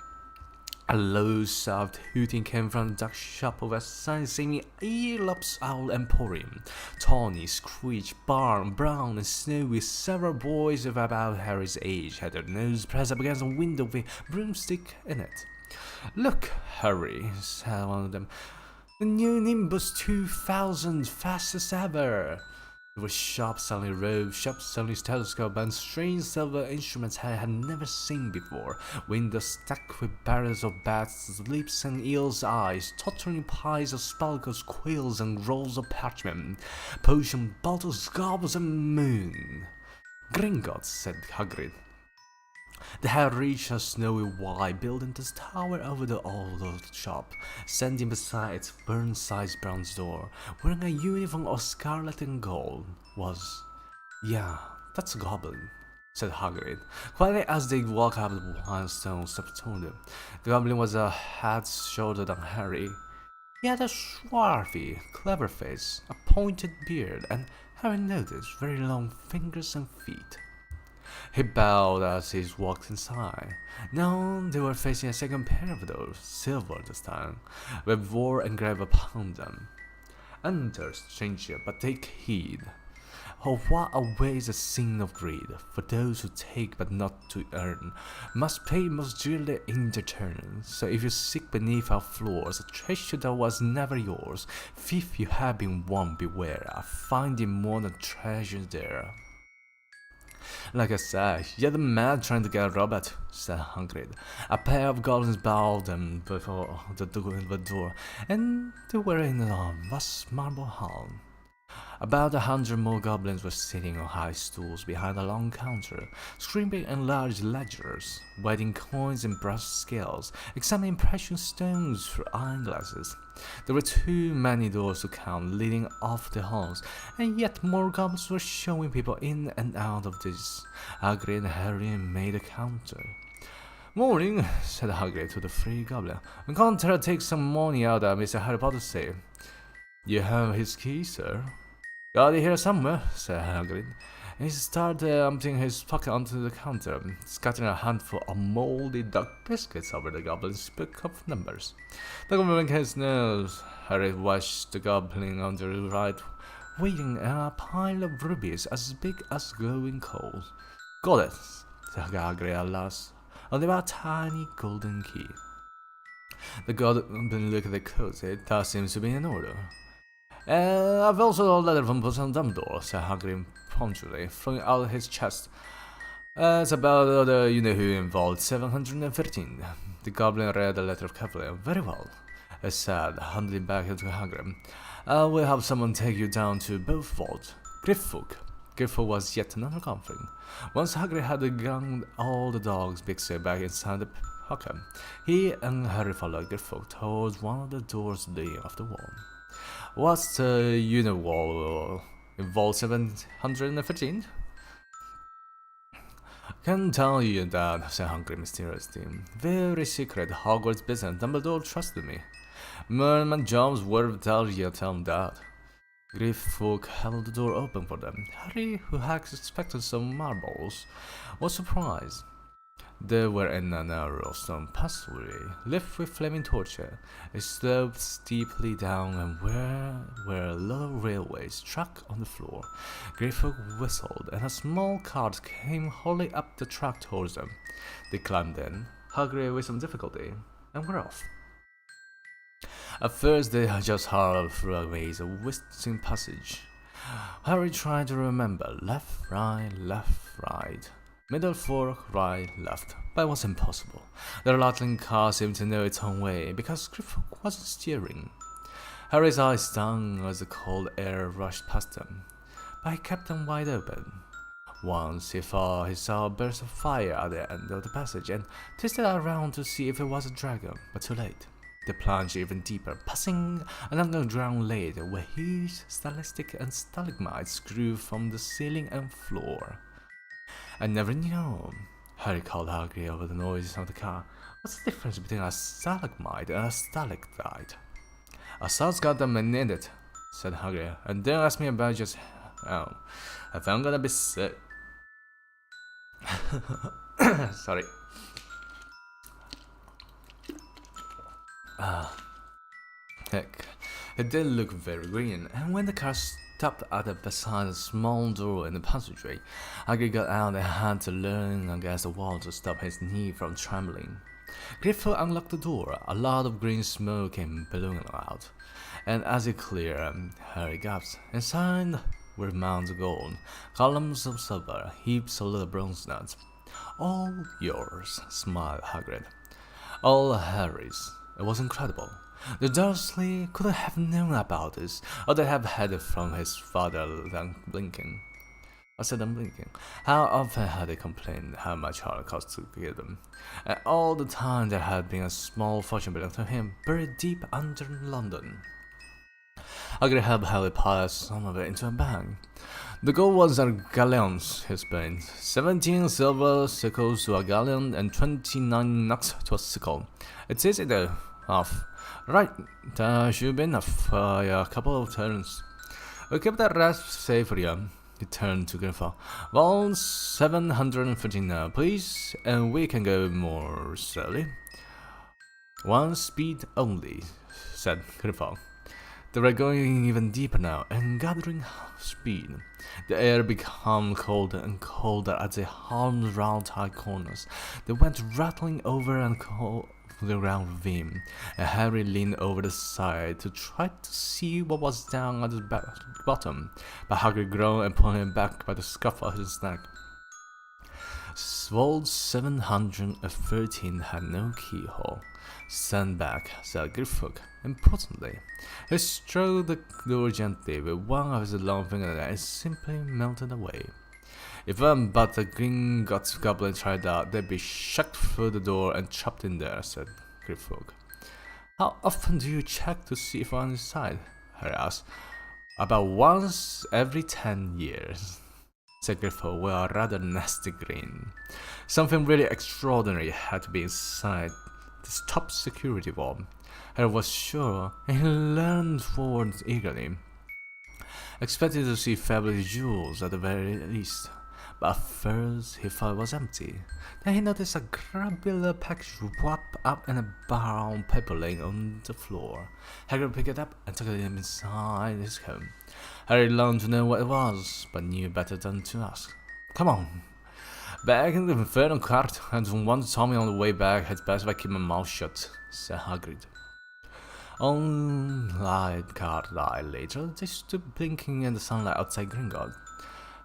A low, soft hooting came from the duck shop over a sign saying Earlop's Owl Emporium. Tawny, Screech, Barn, Brown, and Snowy, several boys of about Harry's age had their nose pressed up against a window with a broomstick in it. "Look, Harry," said one of them. "The new Nimbus 2000, fastest ever." There were shop-selling robes, shop-selling stethoscope, and strange silver instruments I had never seen before. Windows stacked with barrels of bats, lips and eels' eyes, tottering piles of spells, quills, and rolls of parchment, potion bottles, gobbles, and moon. Gringotts, said Hagrid. They had reached a snowy white building this tower over the old shop, standing beside its burn-sized bronze door, wearing a uniform of scarlet and gold, was... "Yeah, that's a goblin," said Hagrid, quietly as they walked up the limestone steps toward him. The goblin was a head shorter than Harry. He had a swarthy, clever face, a pointed beard, and, Harry noticed, very long fingers and feet. He bowed as he walked inside. Now they were facing a second pair of doors, silver this time, with war engraved upon them. "Enter, stranger, but take heed. Oh, what awaits a sin of greed, for those who take but not to earn, must pay most dearly in their turn. So if you seek beneath our floors a treasure that was never yours, thief you have been won, beware of finding more than treasure there." "Like I said, you're the man trying to get Robert," said Hagrid. A pair of goblins bowed them before the door, and they were in a vast marble hall. About 100 more goblins were sitting on high stools behind a long counter, scribbling in large ledgers, weighing coins in brass scales, examining precious stones through eyeglasses. There were too many doors to count leading off the halls, and yet more goblins were showing people in and out of these. Hagrid and Harry made a counter. "Morning," said Hagrid to the free goblin. "We can't take some money out of Mr. Harry Potter safe." "You have his key, sir?" "Got it here somewhere," said Hagrid. And he started emptying his pocket onto the counter, scattering a handful of moldy duck biscuits over the goblin's book of numbers. The goblin winked his nose. Harry watched the goblin on the right, weighing a pile of rubies as big as glowing coals. "Got it," said Hagrid at last. "Only about a tiny golden key." The goblin looked at the coat. "That seems to be in order." "I've also a letter from Professor Dumbledore," said Hagrid punctually, throwing out his chest. "It's about the you-know-who involved 713. The goblin read the letter carefully. "Very well," he said, handing back to Hagrid. "We'll have someone take you down to both vaults. Griffook." Griffook was yet another goblin. Once Hagrid had ground all the dog's big suit back inside the pocket, he and Harry followed Griffook towards one of the doors leading off the wall. "What's the wall in Vault 715? "Can't tell you that," said Hagrid mysteriously. "Very secret Hogwarts business. Dumbledore trusted me. My job's worth tell him that." Griffook held the door open for them. Harry, who had expected some marbles, was surprised. They were in a narrow stone passageway, lit with flaming torches. It sloped steeply down, and were a lot of railways track on the floor. Griffook whistled, and a small cart came wholly up the track towards them. They climbed in, Hagrid with some difficulty, and were off. At first, they just hurtled through a maze of twisting passage. Harry tried to remember left, right, middle, fork, right, left, but it was impossible. The rattling car seemed to know its own way, because Griffook wasn't steering. Harry's eyes stung as the cold air rushed past them, but he kept them wide open. Once he thought he saw a burst of fire at the end of the passage, and twisted around to see if it was a dragon, but too late. They plunged even deeper, passing an underground lane where huge stalactites and stalagmites grew from the ceiling and floor. "I never knew," Harry called Hagrid over the noise of the car. "What's the difference between a stalagmite and a stalactite?" "A salt's got them in it," said Hagrid, "and don't ask me about just how. If I'm gonna be sick." Sorry. Heck, it did look very green, and when the car stopped beside a small door in the passageway, Hagrid got out and had to lean against the wall to stop his knee from trembling. Griffook unlocked the door. A lot of green smoke came billowing out, and as it cleared, Harry gasped. Inside were mounds of gold, columns of silver, heaps of little bronze nuts. All yours, smiled Hagrid. All Harry's. It was incredible. The Dursley couldn't have known about this, or they'd have had it from his father than blinking. I said unblinking. How often had he complained how much hard it cost to get them, and all the time there had been a small fortune belonging to him buried deep under London. Hagrid helped Harry pile some of it into a bag. The gold was a galleons, he explained. 17 silver sickles to a galleon and 29 nuts to a sickle. It's easy though. Off. Right, that should be enough for a couple of turns. We'll keep that rest safe for you. He turned to Gryffindor. Well, 750 now, please, and we can go more slowly. One speed only, said Gryffindor. They were going even deeper now, and gathering speed. The air became colder and colder as they hummed round tight corners. They went rattling over and the ground ravine, and Harry leaned over the side to try to see what was down at the bottom, but Hagrid groaned and pulled him back by the scuff of his neck. Vault 713 had no keyhole. Stand back, said Gryffindor importantly. He stroked the door gently with one of his long fingers and simply melted away. If but the Gringotts goblin tried out, they'd be shucked through the door and chopped in there, said Gryffindor. How often do you check to see if I'm inside? Harry asked. About once every 10 years, said Gryffindor with a rather nasty grin. Something really extraordinary had to be inside this top security vault. Harry was sure, and he leaned forward eagerly, expecting to see fabulous jewels at the very least. But at first he thought it was empty. Then he noticed a granular package wrapped up in a brown paper laying on the floor. Hagrid picked it up and took it inside his coat. Harry longed to know what it was, but knew better than to ask. Come on, back in the infernal cart, and want to tell me on the way back, it's best if I keep my mouth shut, said Hagrid. On the cart ride later, they stood blinking in the sunlight outside Gringotts.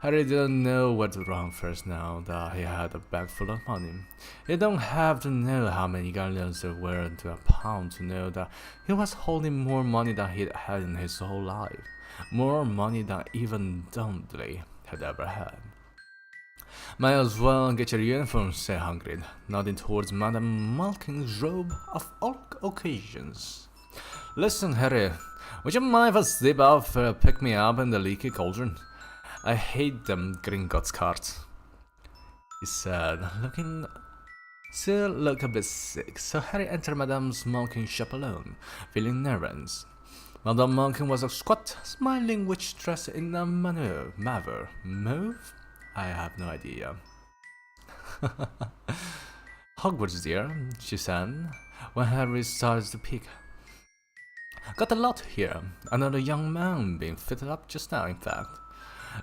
Harry didn't know where to run first now that he had a bag full of money. You don't have to know how many galleons there were to a pound to know that he was holding more money than he'd had in his whole life. More money than even Dumbledore had ever had. Might as well get your uniform, said Hagrid, nodding towards Madame Malkin's robe of all occasions. Listen, Harry, would you mind if I slip out for a pick-me-up in the leaky cauldron? I hate them Gringotts carts, he said, still look a bit sick, so Harry entered Madame Malkin's shop alone, feeling nervous. Madame Malkin was a squat, smiling witch dressed in a mauve? I have no idea. Hogwarts, dear, she said, when Harry started to peek. Got a lot here. Another young man being fitted up just now, in fact.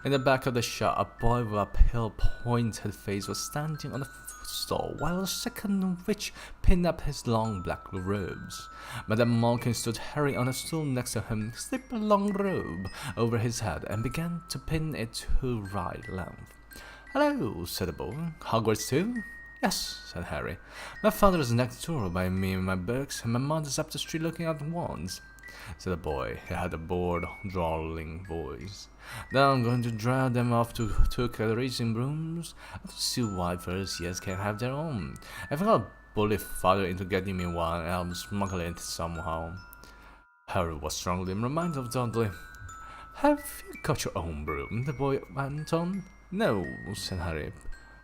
In the back of the shop, a boy with a pale, pointed face was standing on a footstool, while a second witch pinned up his long black robes. Madame Malkin stood Harry on a stool next to him, slipped a long robe over his head, and began to pin it to right length. Hello, said the boy. Hogwarts too? Yes, said Harry. My father is next door by me and my books, and my mother's up the street looking at wands, said the boy. He had a bored, drawling voice. Now I'm going to drive them off to racing brooms. I have to see why first yes can't have their own. I think I'll bully father into getting me one, and I'll smuggle it somehow. Harry was strongly reminded of Dudley. Have you got your own broom? The boy went on. No, said Harry.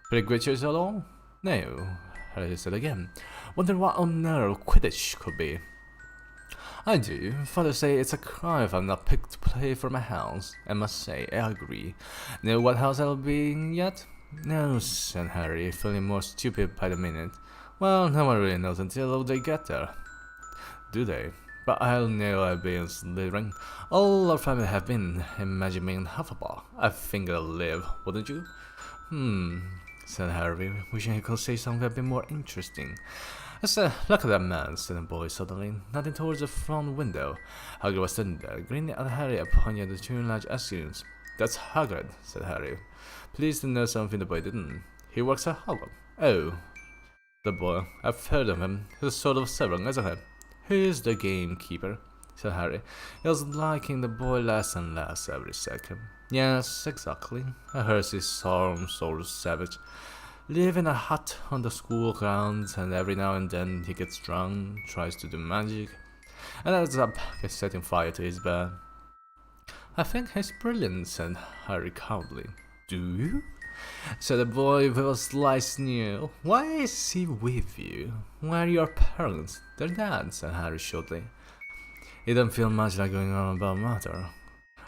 Pretty witches at all? No, Harry said again. Wonder what on earth Quidditch could be. I do. Father say it's a crime if I'm not picked to play for my house. I must say, I agree. Know what house I'll be in yet? No, said Harry, feeling more stupid by the minute. Well, no one really knows until they get there. Do they? But I'll know I'll be in Slytherin. All our family have been. Imagine me in Hufflepuff. I think I'll live, wouldn't you? Said Harry, wishing he could say something a bit more interesting. I said, look at that man, said the boy suddenly, nodding towards the front window. Hagrid was sitting there, grinning at Harry and pointing at the two large escalates. That's Hagrid, said Harry. Pleased to know something the boy didn't. He works at COLLAB. Oh, the boy. I've heard of him. He's sort of several, isn't he? He's the gamekeeper, said Harry. He was liking the boy less and less every second. Yes, exactly. I heard he's some sort of savage. Live in a hut on the school grounds, and every now and then he gets drunk, tries to do magic, and ends up setting fire to his bed. I think he's brilliant, said Harry coldly. Do you? Said the boy with a slight sneer. Why is he with you? Where are your parents? They're dead, said Harry shortly. He didn't feel much like going on about matter.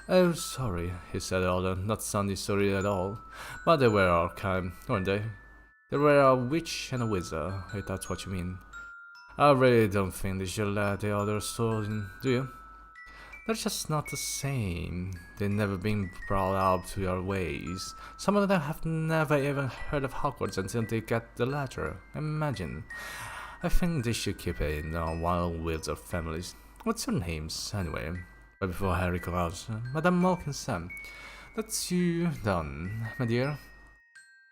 Oh, sorry, he said, although not sounding sorry at all. But they were our kind, weren't they? They were a witch and a wizard, if that's what you mean. I really don't think they should let the others soul in, do you? They're just not the same. They've never been brought up to your ways. Some of them have never even heard of Hogwarts until they get the letter. Imagine. I think they should keep it in wild wizard families. What's your names, anyway? But before Harry calls, Madame Malkinson. That's you done, my dear.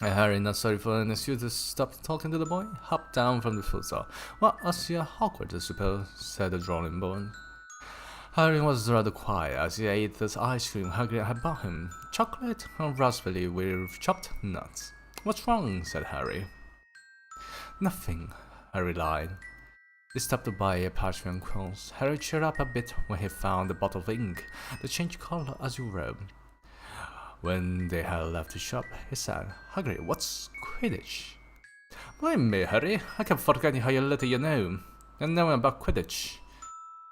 Harry, not sorry for an excuse to stop talking to the boy, hopped down from the futsal. Well, I see a Hogwarts, I suppose, said the drawling boy. Harry was rather quiet as he ate the ice cream Hagrid had bought him, chocolate and raspberry with chopped nuts. What's wrong? Said Harry. Nothing, Harry lied. They stopped to buy a parchment quills. Harry cheered up a bit when he found a bottle of ink that changed color as you rode. When they had left the shop, he said, Hagrid, what's Quidditch? Blame me, Harry. I kept forgetting how little you know. And knowing about Quidditch.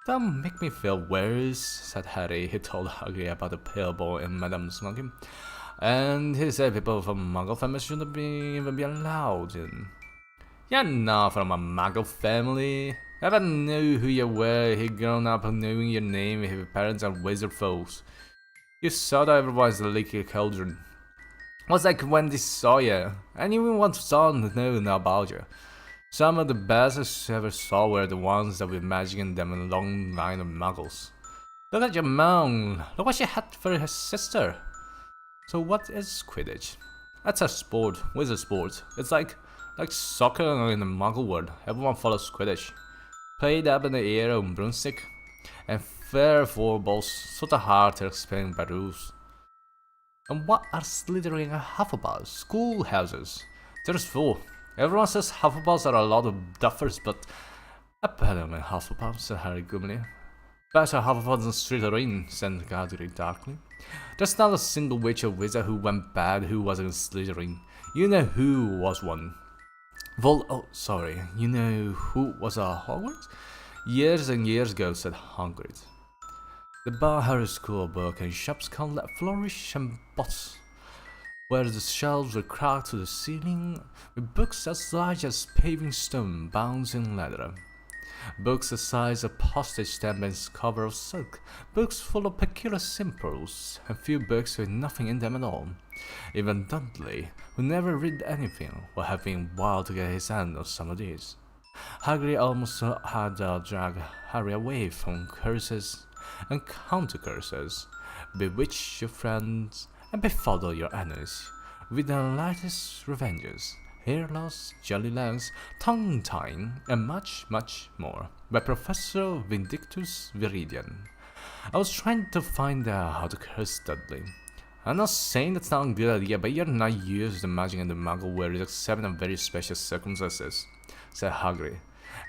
Don't make me feel worse, said Harry. He told Hagrid about the pale boy and Madame Smoking. And he said people from Muggle families shouldn't even be allowed in. You're not from a Muggle family. If I knew who you were, he'd grown up knowing your name if your parents are wizard foes. You saw that everyone's a leaky cauldron. It was like when they saw you, and you even want to know about you. Some of the best I ever saw were the ones that were magic them in a long line of muggles. Look at your mom! Look what she had for her sister! So what is Quidditch? That's a sport, wizard sport. It's like soccer in the muggle world. Everyone follows Quidditch. Played up in the air on broomstick. And fair four balls, sort of hard to explain by rules. And what are Slytherin and Hufflepuff? Schoolhouses. There's four. Everyone says Hufflepuffs are a lot of duffers, but I better than Hufflepuff, said Harry gloomily. Better Hufflepuffs than Slytherin, said Hagrid darkly. There's not a single witch or wizard who went bad who wasn't Slytherin. You know who was one. You know who was a Hogwarts? Years and years ago, said Hagrid. The bar had a school book and shops called Flourish and Bots, where the shelves were cracked to the ceiling, with books as large as paving stone bound in leather. Books the size of postage stamp and cover of silk, books full of peculiar symbols, and few books with nothing in them at all. Even Dudley, who never read anything, would have been wild to get his hand on some of these. Hagrid almost had to drag Harry away from curses and counter-curses, bewitch your friends, and befuddle your enemies, with the lightest revenges, hair loss, jelly legs, tongue tying, and much, much more, by Professor Vindictus Viridian. I was trying to find out how to curse Dudley. I'm not saying that's not a good idea, but you're not used to magic in the Muggle world except in very special circumstances, said Hagrid.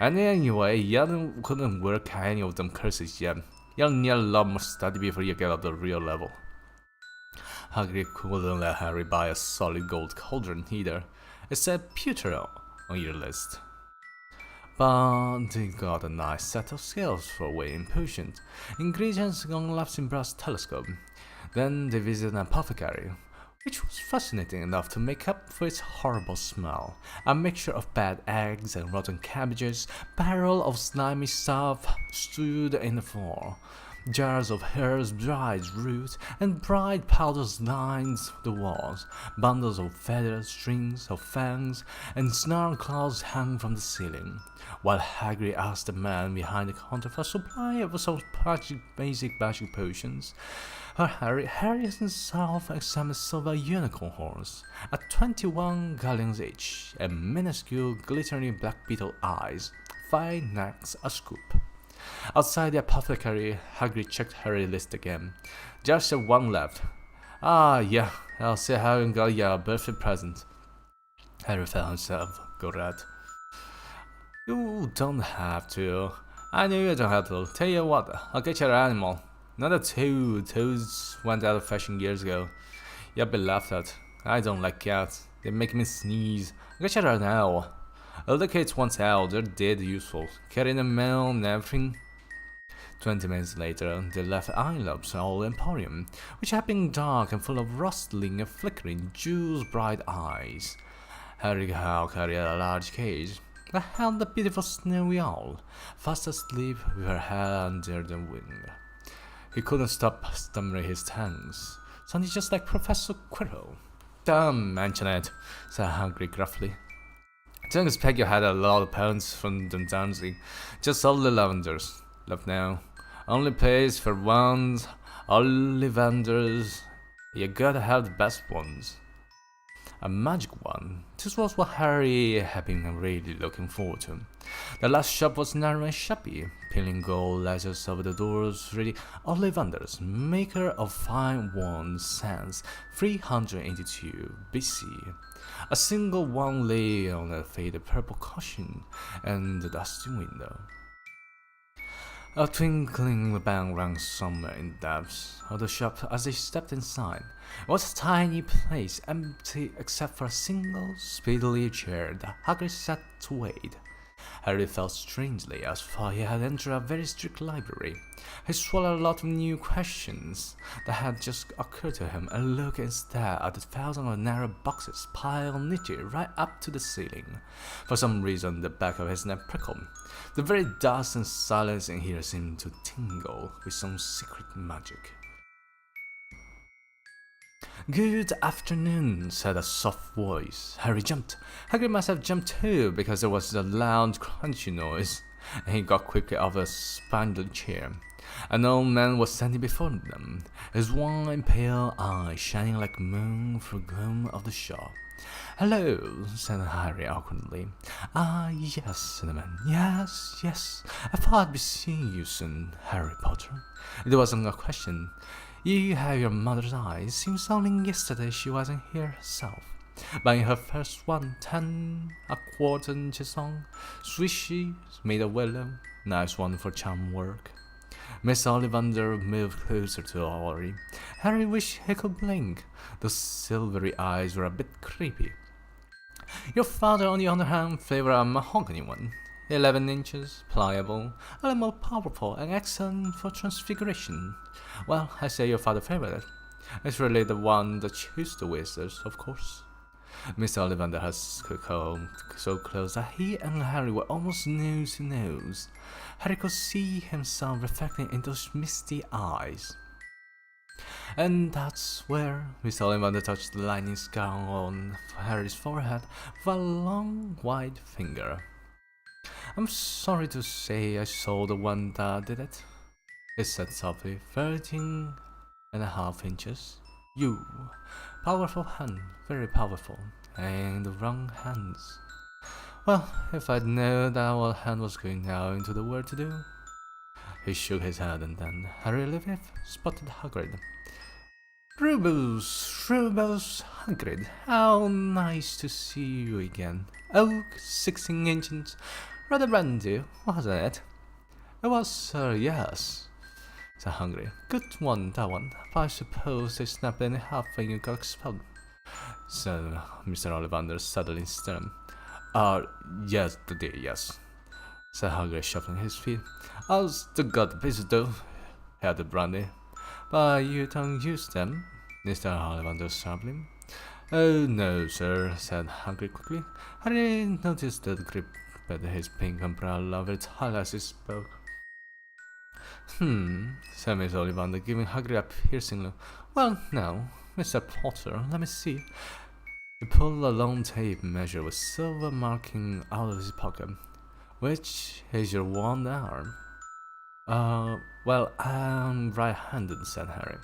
And anyway, you couldn't work any of them curses yet. You'll need a lot more study before you get up to the real level. Hagrid couldn't let Harry buy a solid gold cauldron either. It said pewter on your list. But they got a nice set of skills for weighing potions, ingredients on lapsing brass telescope. Then they visited an apothecary, which was fascinating enough to make up for its horrible smell. A mixture of bad eggs and rotten cabbages, barrel of slimy stuff stewed in the floor. Jars of hare's dried root and bright powders lined the walls. Bundles of feathers, strings of fangs, and snarl claws hung from the ceiling. While Hagrid asked the man behind the counter for a supply of some basic magic potions, Harry himself examined silver unicorn horns, at 21 galleons each, and minuscule glittering black beetle eyes, 5 necks a scoop. Outside the apothecary, Hagrid checked Harry's list again. Just one left. Ah, yeah, I'll see how you got your birthday present. Harry felt himself go red. You don't have to. I know you don't have to. Tell you what, I'll get your animal. Another 2 toads went out of fashion years ago. You'll be laughed at. I don't like cats. They make me sneeze. I'll get you an owl. All the kids want owls. They're dead useful. Carrying a mail and everything. 20 minutes later, they left Ollivander's old emporium, which had been dark and full of rustling and flickering, jewel-bright eyes. Harry carried a large cage that held the beautiful snowy owl, fast asleep with her head under the wing. He couldn't stop stammering his tongues, sounding just like Professor Quirrell. Don't mention it, said Hagrid gruffly. Don't expect you had a lot of pounds from them Dursley. Just all the Ollivander's left now. Only pays for ones, Ollivanders. You gotta have the best ones. A magic one. This was what Harry had been really looking forward to. The last shop was narrow and shabby, peeling gold letters over the doors reading Ollivander's, maker of fine wands since 382 BC. A single wand lay on a faded purple cushion and the dusty window. A twinkling bell rang somewhere in the depths of the shop as they stepped inside. It was a tiny place, empty except for a single, speedily chair that Hagrid sat to wait. Harry felt strangely as though he had entered a very strict library. He swallowed a lot of new questions that had just occurred to him and looked instead at the thousands of narrow boxes piled neatly right up to the ceiling. For some reason, the back of his neck prickled. The very dust and silence in here seemed to tingle with some secret magic. Good afternoon, said a soft voice. Harry jumped. Hagrid must have jumped too, because there was a loud, crunchy noise, and he got quickly off a spindly chair. An old man was standing before them, his wan and pale eyes shining like the moon through the gloom of the shop. Hello, said Harry awkwardly. Ah, yes, said the man. Yes. I thought I'd be seeing you soon, Harry Potter. It wasn't a question. You have your mother's eyes. Seems only yesterday she wasn't here herself. Buying her first 1/10 a quarter inches long, swishy, made of willow, nice one for charm work. Miss Ollivander moved closer to Harry. Harry wished he could blink. Those silvery eyes were a bit creepy. Your father, on the other hand, favored a mahogany one. 11 inches, pliable, a little more powerful, and excellent for transfiguration. Well, I say your father favored it. It's really the one that chose the wizards, of course. Mr. Ollivander has come so close that he and Harry were almost nose to nose. Harry could see himself reflecting in those misty eyes. And that's where Mr. Ollivander touched the lightning scar on Harry's forehead with a long white finger. I'm sorry to say I saw the one that did it, he said softly. 13.5 inches. You. Powerful hand, very powerful. And the wrong hands. Well, if I'd known that our hand was going out into the world to do. He shook his head and then Harry Levith spotted Hagrid. Rubus, Hagrid, how nice to see you again. Oak, 16 inches. Rather brandy, wasn't it? It was, sir, yes, said Hagrid. Good one, that one. But I suppose they snapped in half when you got expelled, said Mr. Ollivander, suddenly stern. Yes, they did, yes, said Hagrid, shuffling his feet. How's the god visitor? Had the brandy. But you don't use them, Mr. Ollivander sharply. Oh, no, sir, said Hagrid quickly. Harry noticed the grip at his pink umbrella of its highlights as he spoke. said Miss Ollivander, giving Hagrid a piercing look. Well, now, Mr. Potter, let me see. He pulled a long tape measure with silver marking out of his pocket. Which is your one arm? Well, I'm right-handed, said Harry.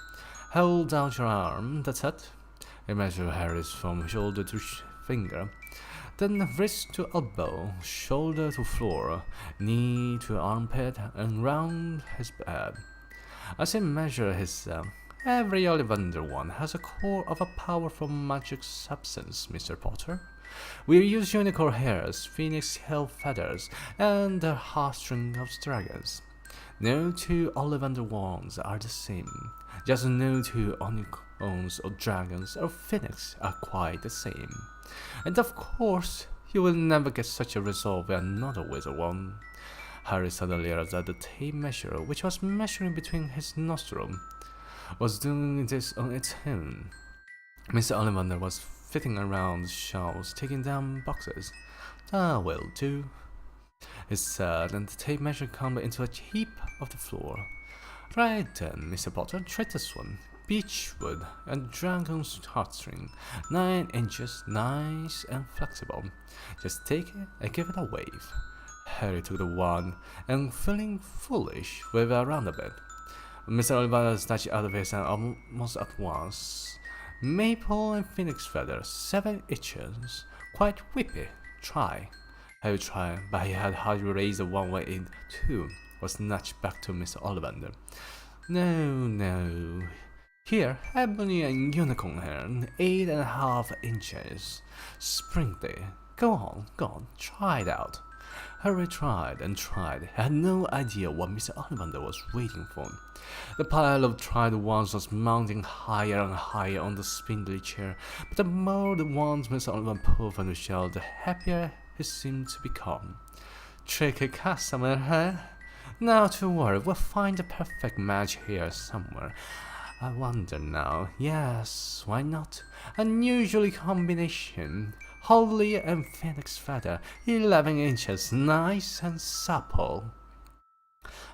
Hold out your arm, that's it. He measured Harry's from shoulder to finger. Then wrist to elbow, shoulder to floor, knee to armpit, and round his head. As he measured his every Ollivander one has a core of a powerful magic substance, Mr. Potter. We use unicorn hairs, phoenix hill feathers, and the heartstring of dragons. No two Ollivander wands are the same. Just no two unicorns or dragons or phoenix are quite the same. And of course, you will never get such a result with another wizard wand. Harry suddenly realized that the tape measure, which was measuring between his nostrils, was doing this on its own. Mr. Ollivander was flitting around the shelves, taking down boxes. That will do, he said, and the tape measure came into a heap of the floor. Right then, Mr. Potter, try this one. Beechwood and dragon's heartstring, 9 inches, nice and flexible. Just take it and give it a wave. Harry took the wand and, feeling foolish, waved it around a bit. Mr. Ollivander snatched it out of his hand almost at once. Maple and phoenix feathers, 7 inches. Quite whippy. Try. Harry tried, but he had hardly raised the wand when it, too, was snatched back to Mr. Ollivander. No. Here, ebony and unicorn hair, 8.5 inches. Sprinkly. Go on, try it out. Harry tried and tried. He had no idea what Mr. Ollivander was waiting for. The pile of tried wands was mounting higher and higher on the spindly chair, but the more the wands Mr. Ollivander pulled from the shelf, the happier he seemed to become. Tricky customer, huh? Not to worry, we'll find the perfect match here somewhere. I wonder now. Yes, why not? Unusual combination. Holly and phoenix feather, 11 inches, nice and supple.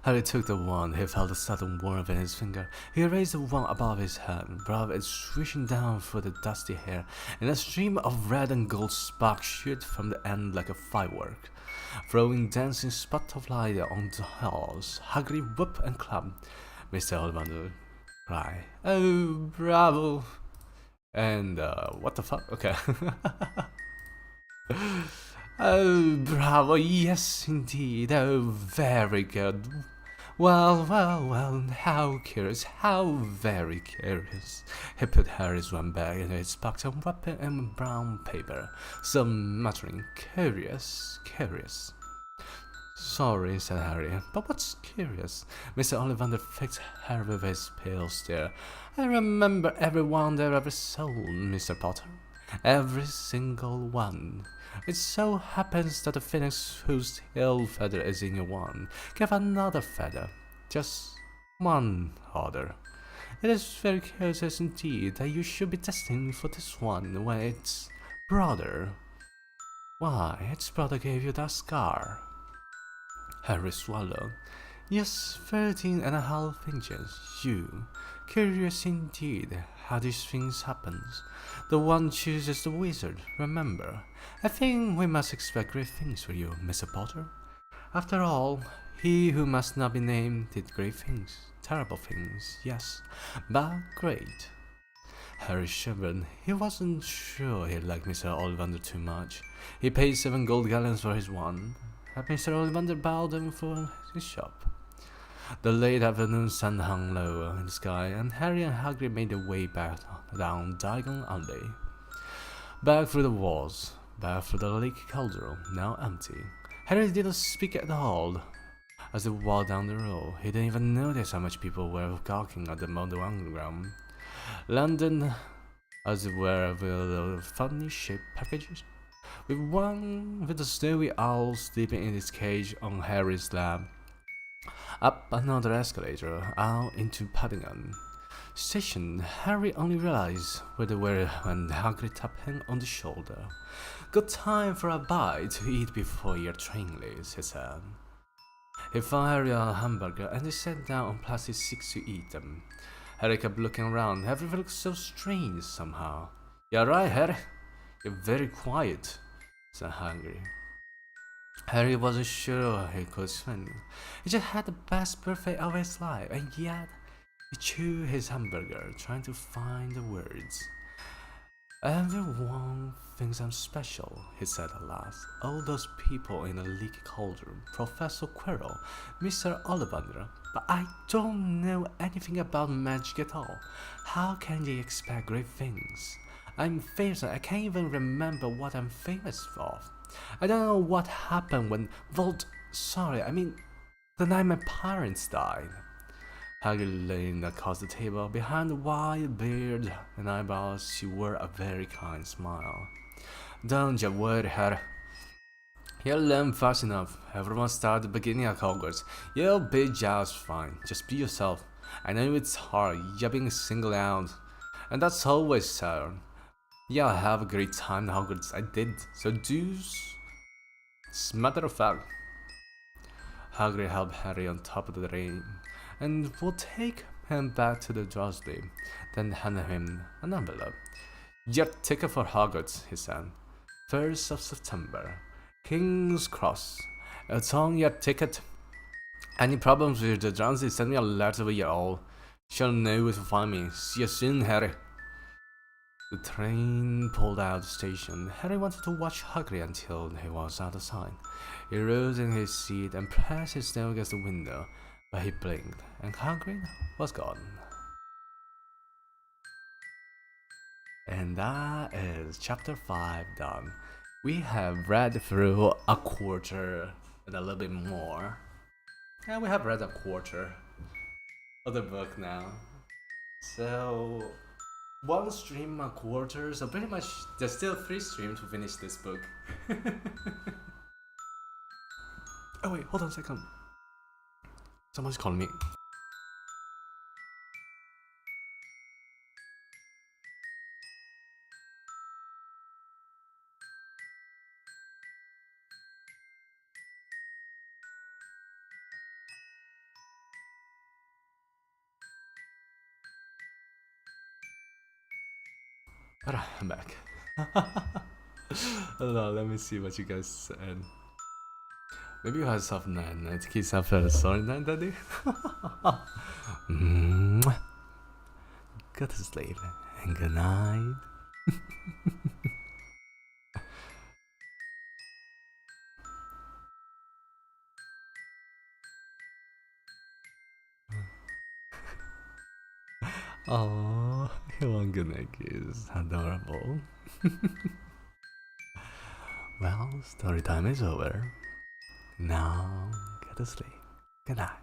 Harry took the wand. He felt a sudden warmth in his finger. He raised the wand above his head, brought it swishing down through the dusty hair, and a stream of red and gold sparks shoot from the end like a firework, throwing dancing spots of light on the halls. Hagrid whooped and clapped. Mr. Ollivander cried, "Oh, bravo!" And what the fuck? Okay. Oh, bravo, yes indeed, oh, very good. Well, how curious, how very curious. He put Harry's wand back into his pocket and wrapped it in brown paper, still muttering, curious. Sorry, said Harry, but what's curious? Mr. Ollivander fixed Harry with his pale stare. I remember every wand I ever sold, Mr. Potter. Every single one. It so happens that the phoenix whose tail feather is in your wand gave another feather, just one other. It is very curious indeed that you should be destined for this one when its brother. Why, its brother gave you that scar. Harry swallowed. Yes, 13.5 inches. You. Curious indeed how these things happen. The one chooses the wizard, remember. I think we must expect great things for you, Mr. Potter. After all, he who must not be named did great things. Terrible things, yes, but great. Harry shivered. He wasn't sure he liked Mr. Ollivander too much. He paid 7 gold gallons for his wand. Had Mr. Ollivander bowed them for his shop. The late afternoon sun hung low in the sky, and Harry and Hagrid made their way back down Diagon Alley. Back through the walls, back through the leaky cauldron, now empty. Harry didn't speak at all as they walked down the road. He didn't even notice how much people were gawking at the underground. London, as it were, with the funny-shaped packages, with the snowy owl sleeping in its cage on Harry's lap. Up another escalator, out into Paddington Station. Harry only realized where they were when Hagrid tapped him on the shoulder. Good time for a bite to eat before your train leaves, he said. He found Harry a hamburger and they sat down on plastic seats to eat them. Harry kept looking around. Everything looked so strange somehow. "You're right, Harry. You're very quiet," said Hagrid. Harry wasn't sure he could swim. He just had the best birthday of his life, and yet he chewed his hamburger, trying to find the words. "Everyone thinks I'm special," he said at last. "All those people in the leaky cauldron, Professor Quirrell, Mr. Ollivander, but I don't know anything about magic at all. How can they expect great things? I'm famous, I can't even remember what I'm famous for. I don't know what happened when the night my parents died." Hagrid leaned across the table. Behind the wide beard and eyebrows, she wore a very kind smile. "Don't you worry, Harry. You'll learn fast enough. Everyone starts at the beginning at Hogwarts. You'll be just fine. Just be yourself. I know it's hard. You're being singled out, and that's always sad. Yeah, I have a great time at Hogwarts. I did. So do. As a matter of fact." Hagrid helped Harry on top of the train and would take him back to the Dursley, then handed him an envelope. "Your ticket for Hogwarts," he said. "1st of September. King's Cross. It's on your ticket. Any problems with the Dursley, send me a letter with you all. She'll know where to find me. See you soon, Harry." The train pulled out of the station. Harry wanted to watch Hagrid until he was out of sight. He rose in his seat and pressed his nose against the window, but he blinked, and Hagrid was gone. And that is chapter 5 done. We have read through a quarter and a little bit more. And we have read a quarter of the book now. So, one stream a quarter, so pretty much there's still 3 streams to finish this book. Oh wait, hold on a second. Someone's calling me. Alright, I'm back. Hold on, let me see what you guys said. Maybe you had soft night. Kiss after a sorry night, daddy. Go to sleep and good night. Oh, one good night kiss. Adorable. Well, story time is over. Now, go to sleep. Good night.